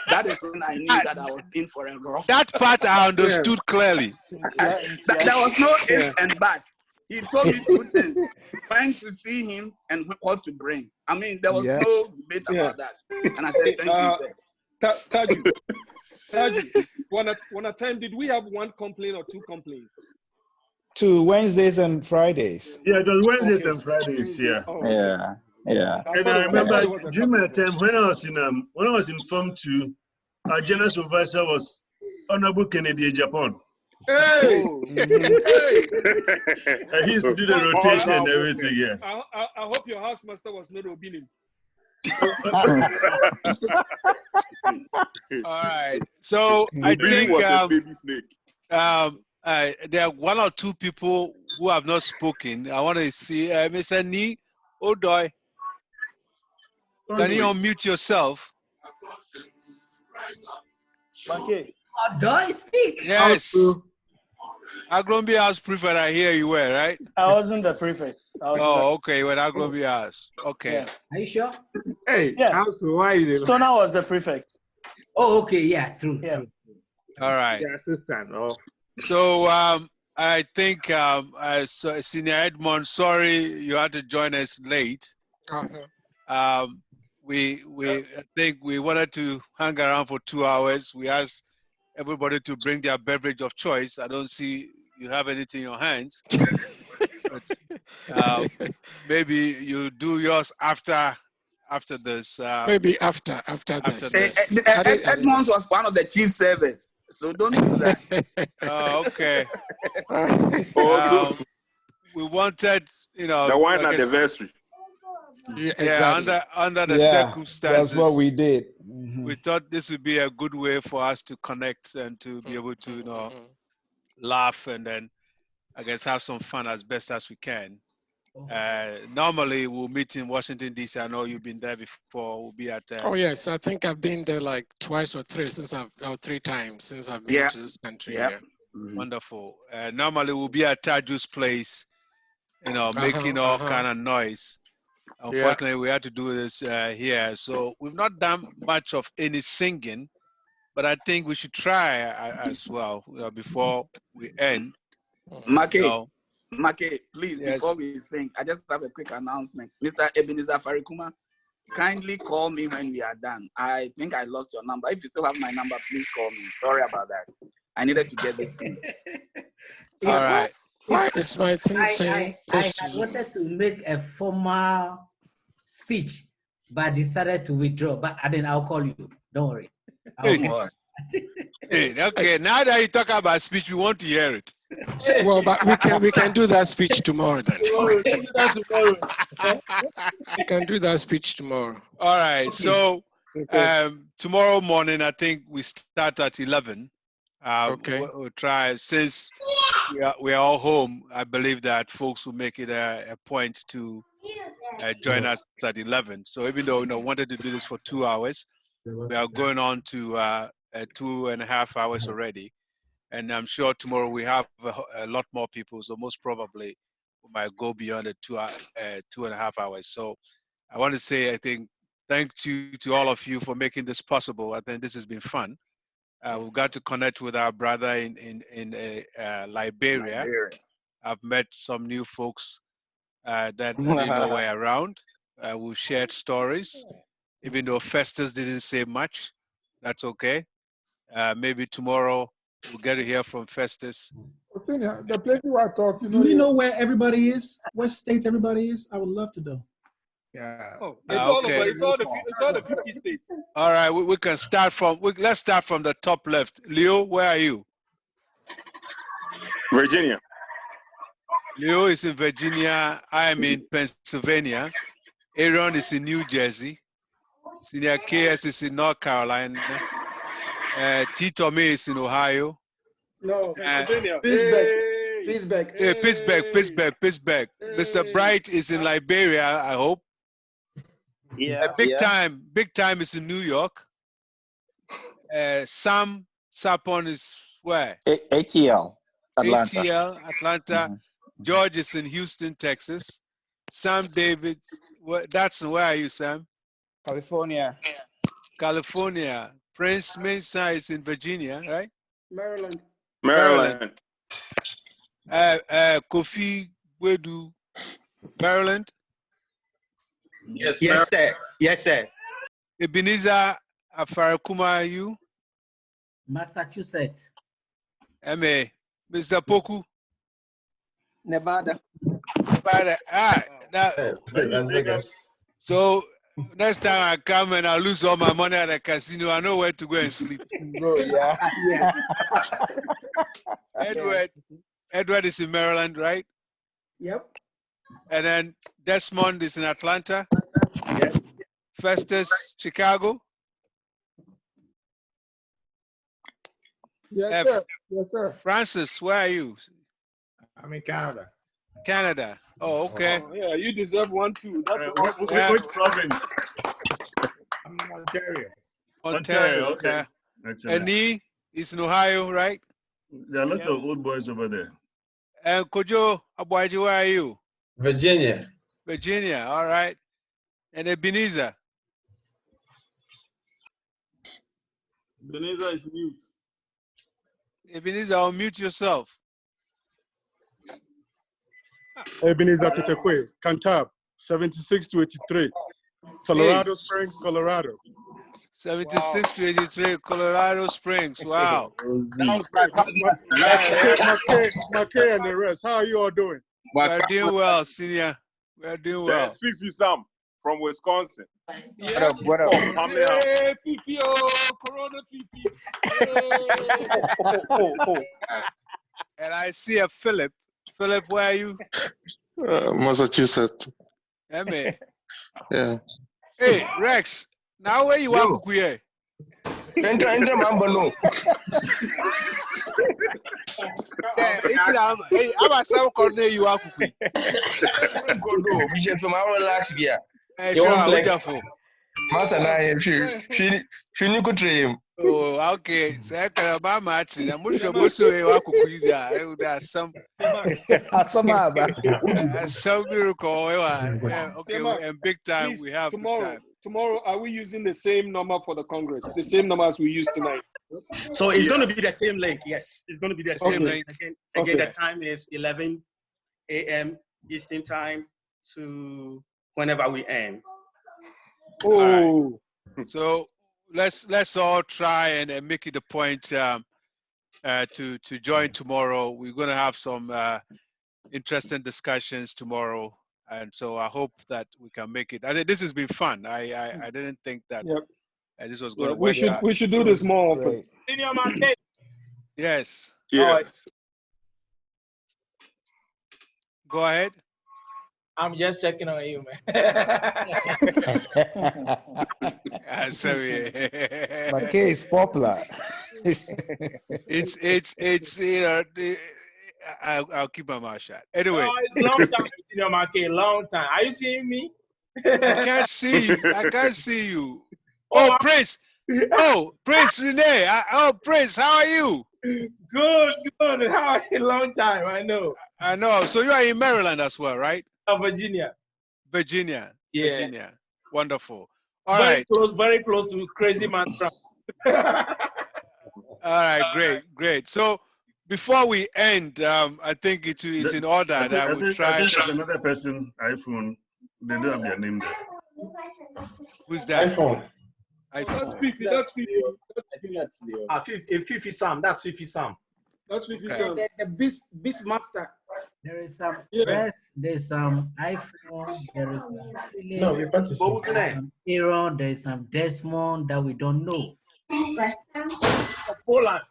That is when I knew that I was in for a rough. That part I understood clearly. There was no ifs and buts. He told me two things: when to see him and what to bring. I mean, there was no debate about that. And I said, "Thank you, sir." Taji, one time, did we have one complaint or two complaints? 2 Wednesdays and Fridays. Yeah, it was Wednesdays and Fridays. Yeah. Yeah. And I remember during my time when I was in Form 2, our general supervisor was Honorable Kennedy Japan. Hey! And he used to do the rotation and everything. Yeah. I hope your housemaster was not obedient. All right. So I think was a baby snake. there are one or two people who have not spoken. I want to see Mr. Ni Odoy. Can you unmute yourself? Odoy, speak. Yes. Aglombi House prefect, I hear you were, right? I wasn't the prefect. Okay, when Aglombi House. Okay. Yeah. Are you sure? Hey, yeah. Why is it? Stoner was the prefect. Oh, okay, yeah, true. All right. The assistant. So I think so Senior Edmond, sorry you had to join us late. We I think we wanted to hang around for 2 hours. We asked everybody to bring their beverage of choice. I don't see you have anything in your hands. But maybe you do yours after this. Maybe after this. Edmonds was one of the chief servers, so don't do that. Okay. Also, we wanted, the wine anniversary. Yeah, exactly. Under the circumstances, that's what we did. Mm-hmm. We thought this would be a good way for us to connect and to be able to, laugh and then, I guess, have some fun as best as we can. Normally, we'll meet in Washington, D.C. I know you've been there before. We'll be at. Oh yes, I think I've been there like twice or three times since I've been to this country. Yeah. Wonderful. Normally, we'll be at Taju's place, making all kind of noise. Unfortunately, we had to do this here. So we've not done much of any singing, but I think we should try as well before we end. Make, please, before we sing, I just have a quick announcement. Mr. Ebenezer Farikuma, kindly call me when we are done. I think I lost your number. If you still have my number, please call me. Sorry about that. I needed to get this in. All right. Why is my thing saying I wanted to make a formal speech, but decided to withdraw. But then I'll call you. Don't worry. Okay, now that you talk about speech, we want to hear it. Well, but we can do that speech tomorrow then. We can do that speech tomorrow. All right. So tomorrow morning, I think we start at 11. Okay. We'll try, since we are all home. I believe that folks will make it a point to join us at 11. So even though wanted to do this for 2 hours, we are going on to 2.5 hours already. And I'm sure tomorrow we have a lot more people. So most probably we might go beyond the 2.5 hours. So I want to say, I think, thank you to all of you for making this possible. I think this has been fun. We've got to connect with our brother in Liberia. I've met some new folks that I didn't know were around. We've shared stories. Even though Festus didn't say much, that's okay. Maybe tomorrow we'll get to hear from Festus. The place you are talking. Do you know where everybody is? What state everybody is? I would love to know. Yeah. Oh, it's all okay. over. It's all the 50 states. All right, we can start from. Let's start from the top left. Leo, where are you? Virginia. Leo is in Virginia. I am in Pennsylvania. Aaron is in New Jersey. Senior KS is in North Carolina. Tito May is in Ohio. No, Pennsylvania. Pittsburgh. Yeah, Pittsburgh. Mr. Bright is in Liberia, I hope. Yeah. Big time is in New York. Sam Sapon is where? ATL, Atlanta. Atlanta. George is in Houston, Texas. Sam David, Datsun, where are you, Sam? California. Prince Mensah is in Virginia, right? Maryland. Kofi Wedu, Maryland. Yes, sir. Ebenezer Afarakuma, you? Massachusetts. MA. Mr. Poku? Nevada. Las Vegas. So next time I come and I lose all my money at the casino, I know where to go and sleep. Bro, yeah. Edward is in Maryland, right? Yep. And then Desmond is in Atlanta. Yep. Festus, Chicago. Yes, sir. Francis, where are you? I'm in Canada. Canada. Oh, okay. Oh, yeah, you deserve one too. That's which province? I'm in Ontario. Ontario, okay. And he is in Ohio, right? There are lots of old boys over there. And Kojo Abuaji, where are you? Virginia. Virginia, all right. And Ebenezer? Ebenezer is mute. Ebenezer, unmute yourself. Ebenezer Titekwe, Cantab, 76 to 83. Colorado Springs, Colorado. 76 to 83, Colorado Springs. Wow. McKay and the rest, how are you all doing? We're doing well, senior. We're doing well. There's Fifi Sam from Wisconsin. What up? What up? Hey, Fifi, Corona Fifi. And I see a Philip. Philip, where are you? Massachusetts. Hey, man. Yeah. Hey, Rex. Now where you are, Kukuye? Enter Mambo no. Hey, I'm a South Korea. You are Kukuye. We just from our relax here. Sure, Master na she could dream. Oh, okay. So I can buy Martin. I'm sure most of you are Kukuye. There's some miracle. Okay, and big time Please, we have tomorrow, are we using the same number for the Congress? The same number as we used tonight? So it's going to be the same link. Yes, it's going to be the same link. Again, the time is 11 a.m. Eastern time to whenever we end. Oh, right. So let's all try and make it a point to join tomorrow. We're going to have some interesting discussions tomorrow, and so I hope that we can make it. I think this has been fun. I didn't think that this was going to work. We should do this more often. Yes. Yes. Go ahead. I'm just checking on you, man. Sorry. My case popular. It's you know I'll keep my mouth shut. Anyway. Oh, it's long time, Marquez, long time. Are you seeing me? I can't see you. I can't see you. Oh, Prince. Oh, Prince Renee. Prince, how are you? Good. How are you? Long time, I know. So you are in Maryland as well, right? Virginia. Yeah. Virginia. Wonderful. Very close to Crazy Man Trump. All right, great. So before we end, I think it's in order that we try. There's another person, iPhone. They don't have their name there. Who's that? iPhone. That's Fifi. That's Fifi. I think that's Leo. Fifi Sam. That's Fifi Sam. That's Fifi Sam. There's the Beastmaster. There is some there's some iPhone, there is some Aaron, there is some Desmond that we don't know. Poland.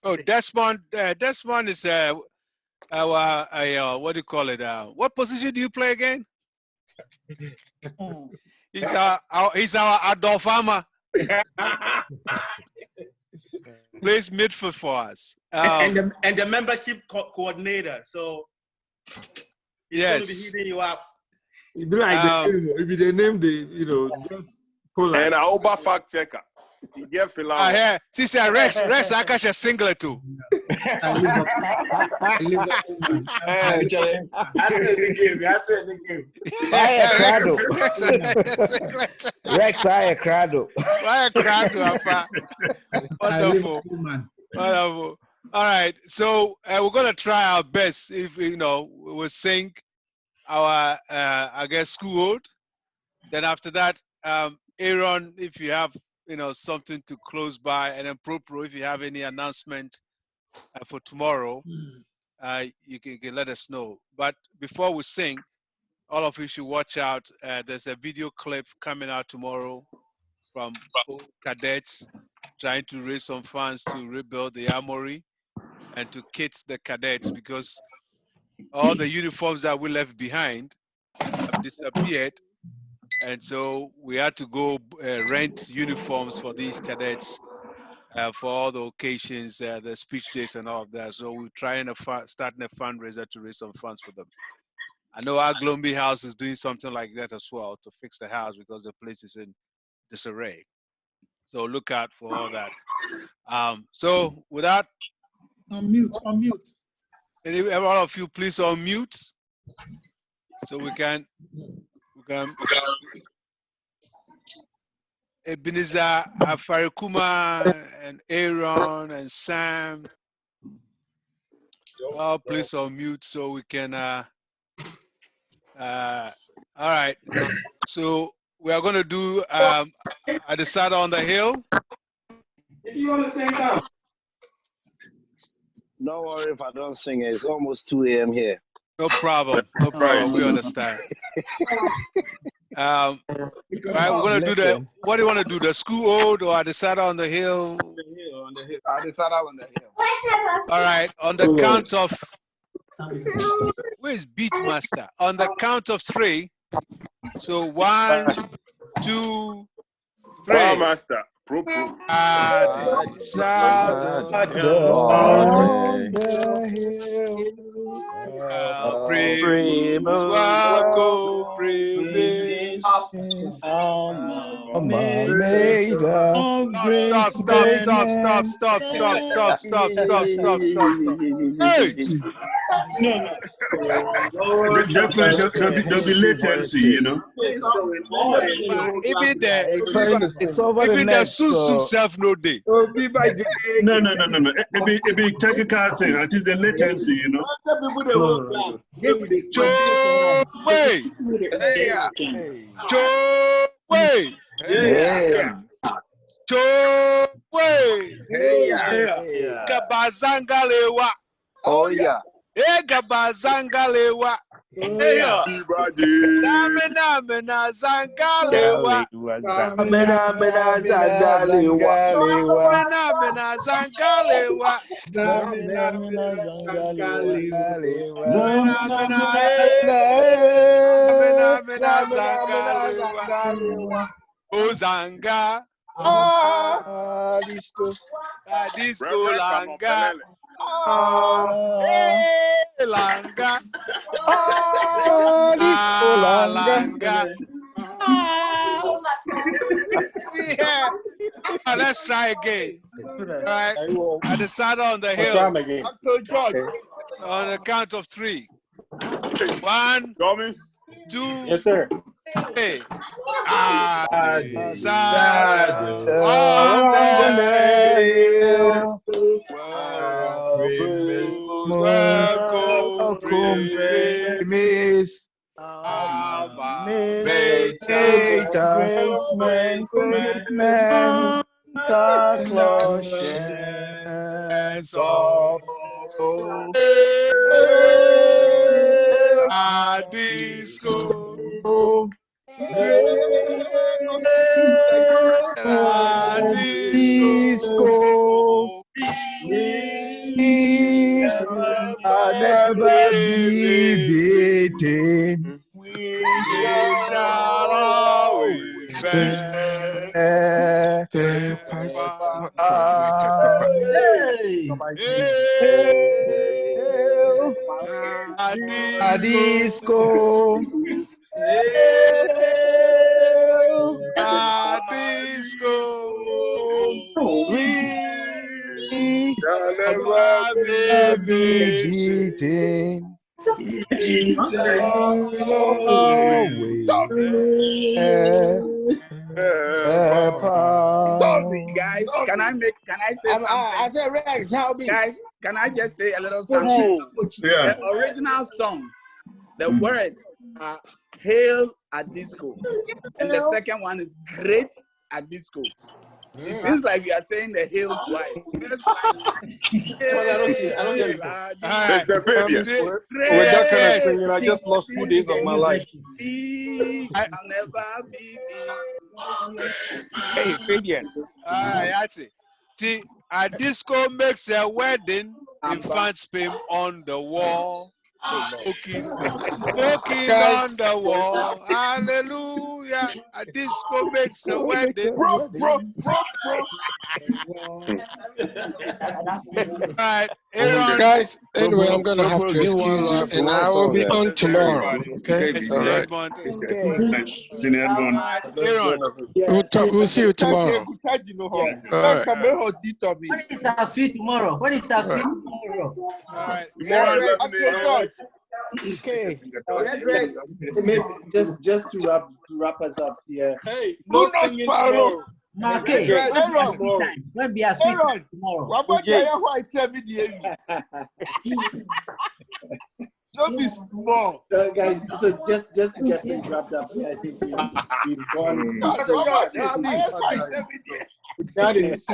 Oh, Desmond. Desmond is our what do you call it? What position do you play again? He's our Adolf Hammer. Plays midfield for us. And the membership coordinator. So he's going to be hitting you up. It'd be like if they name just Poland. And AOBA fact checker. She said Rex Akash a singlet too. I said the game. Rex, I a crado. Wonderful. All right. So we're gonna try our best. If we'll sing our I guess school ode. Then after that, Aaron, if you have something to close by, and then Pro, if you have any announcement for tomorrow, you can let us know. But before we sing, all of you should watch out. There's a video clip coming out tomorrow from cadets trying to raise some funds to rebuild the armory and to kit the cadets, because all the uniforms that we left behind have disappeared. And so we had to go rent uniforms for these cadets for all the occasions, the speech days and all of that. So we're trying to starting a fundraiser to raise some funds for them. I know our Glomby house is doing something like that as well to fix the house because the place is in disarray. So look out for all that. So with that, unmute. All of you, please unmute so we can. Ebenezer, Afarikuma, and Aaron, and Sam. Oh, please unmute so we can. All right. So we are going to do at the side on the hill. If you want to sing, come. Don't worry if I don't sing it. It's almost 2 a.m. here. No problem. No problem. We understand. All right, we're going to do the, what do you want to do? The school ode or at the side on the hill? I decided on the hill. All right, on the count of, where's Beatmaster? On the count of 3. So 1, 2, 3. Power Master. Pro. At the side on the hill. Stop. Hey! There'll be latency, you know. Even the Susu self no day. No. It be technical thing. It is the latency, you know. Gabazangalewa. Oh yeah. Gabazangalewa. Namena Zangalewa. Ozanga. Disco langa. Langa. Langa. Yeah. Let's try again. All right. I decided on the hill. Try again. On the count of 3. 1, 2. Yes, sir. 3. I'll never be beaten. We shall always Disco. We shall never be beaten. Guys, can I say something? I said Rex, help me. Guys, can I just say a little something? Yeah. The original song, the words are Hail at Disco. And the second one is Great at Disco. It seems like we are saying the hail twice. I don't get it. Mr. Fabian. With that kind of singing, I just lost 2 days of my life. I'll never be. Hey, Fabian. That's it. See, a disco makes a wedding, infant spin on the wall. Smoking on the wall. Hallelujah. A disco makes a wedding. Bro. Right. Guys, anyway, I'm going to have to excuse you, and I will be on tomorrow. Okay? All right. We'll see you tomorrow. All right. What is our sweet tomorrow? What is our sweet tomorrow? All right. Okay. Maybe just to wrap us up here. Hey, no singing tomorrow. Okay. When be a sweet tomorrow. Don't be small. Guys, so just to get things wrapped up, I think we've gone. That is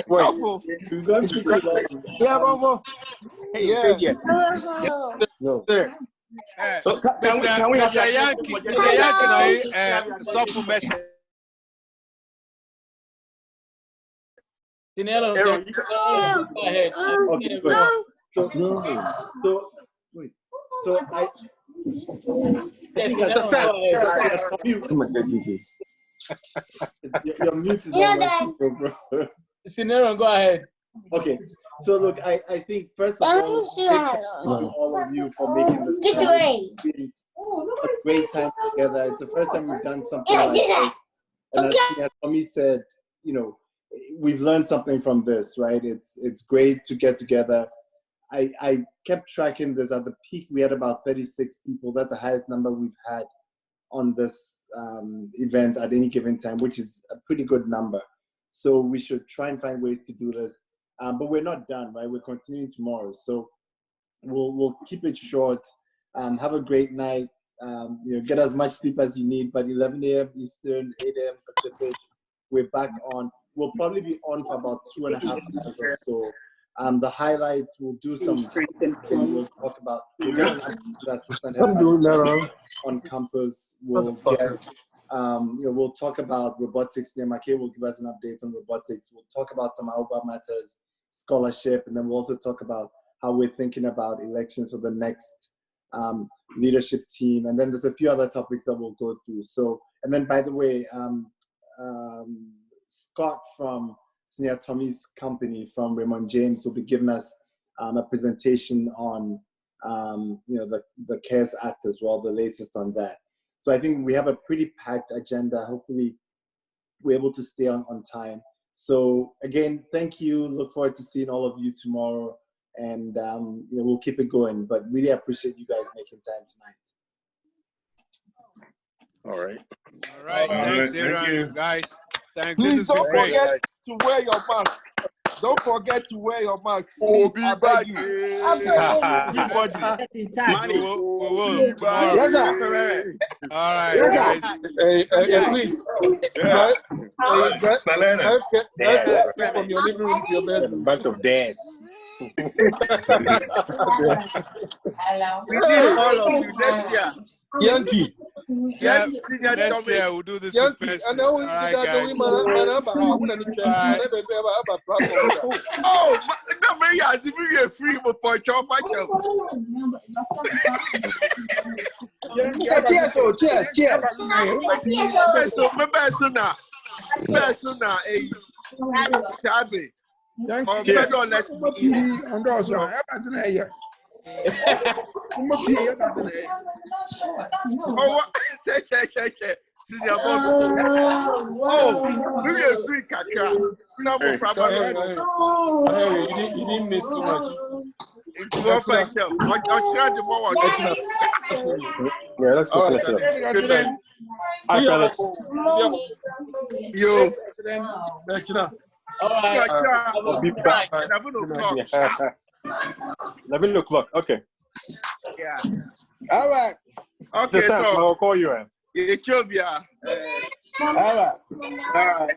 We've gone pretty long. Yeah, Mama. Yeah. No. So can we have Mr. Yankee? Mr. Yankee, Sofu message. Aaron, Okay, wait. So I think your mute is not bro. Sinero, go ahead. Okay, so look, I think first of all, thank you all of you for making the time. It's been a great time together. It's the first time we've done something like this. And as Tommy said, you know, we've learned something from this, right? It's great to get together. I kept tracking this. At the peak, we had about 36 people. That's the highest number we've had on this event at any given time, which is a pretty good number. So we should try and find ways to do this. But we're not done, right? We're continuing tomorrow. So we'll keep it short. Have a great night. Get as much sleep as you need. But 11 a.m. Eastern, 8 a.m. Pacific, we're back on. We'll probably be on for about 2.5 hours or so. The highlights, we'll do some. We'll talk about. We'll get an assistant on campus. We'll get. We'll talk about robotics. MK will give us an update on robotics. We'll talk about some AOBA matters, scholarship, and then we'll also talk about how we're thinking about elections for the next leadership team. And then there's a few other topics that we'll go through. So, and then by the way, Scott from Senior Tommy's company from Raymond James will be giving us a presentation on the CARES Act as well, the latest on that. So I think we have a pretty packed agenda. Hopefully we're able to stay on time. So again, thank you. Look forward to seeing all of you tomorrow, and we'll keep it going. But really appreciate you guys making time tonight. All right. All right. Thanks, Aaron. Guys. Thanks. Please don't great. forget to wear your mask. Don't forget to wear your mask. Please, I beg you. Everybody. We will. Yes, sir. All right, guys. Please. From your living room to your bedroom. A bunch of dads. We need all of you next year. Yankee. Yes, next year we'll do this in person. All right, guys. Oh, no, man, you have to be free before job. You didn't miss too much. Yeah, let's go. Good night. Hi, fellas. Yo. I'll be back. 11 o'clock. Okay. Yeah. All right. Okay, so I'll call you. Ethiopia. All right.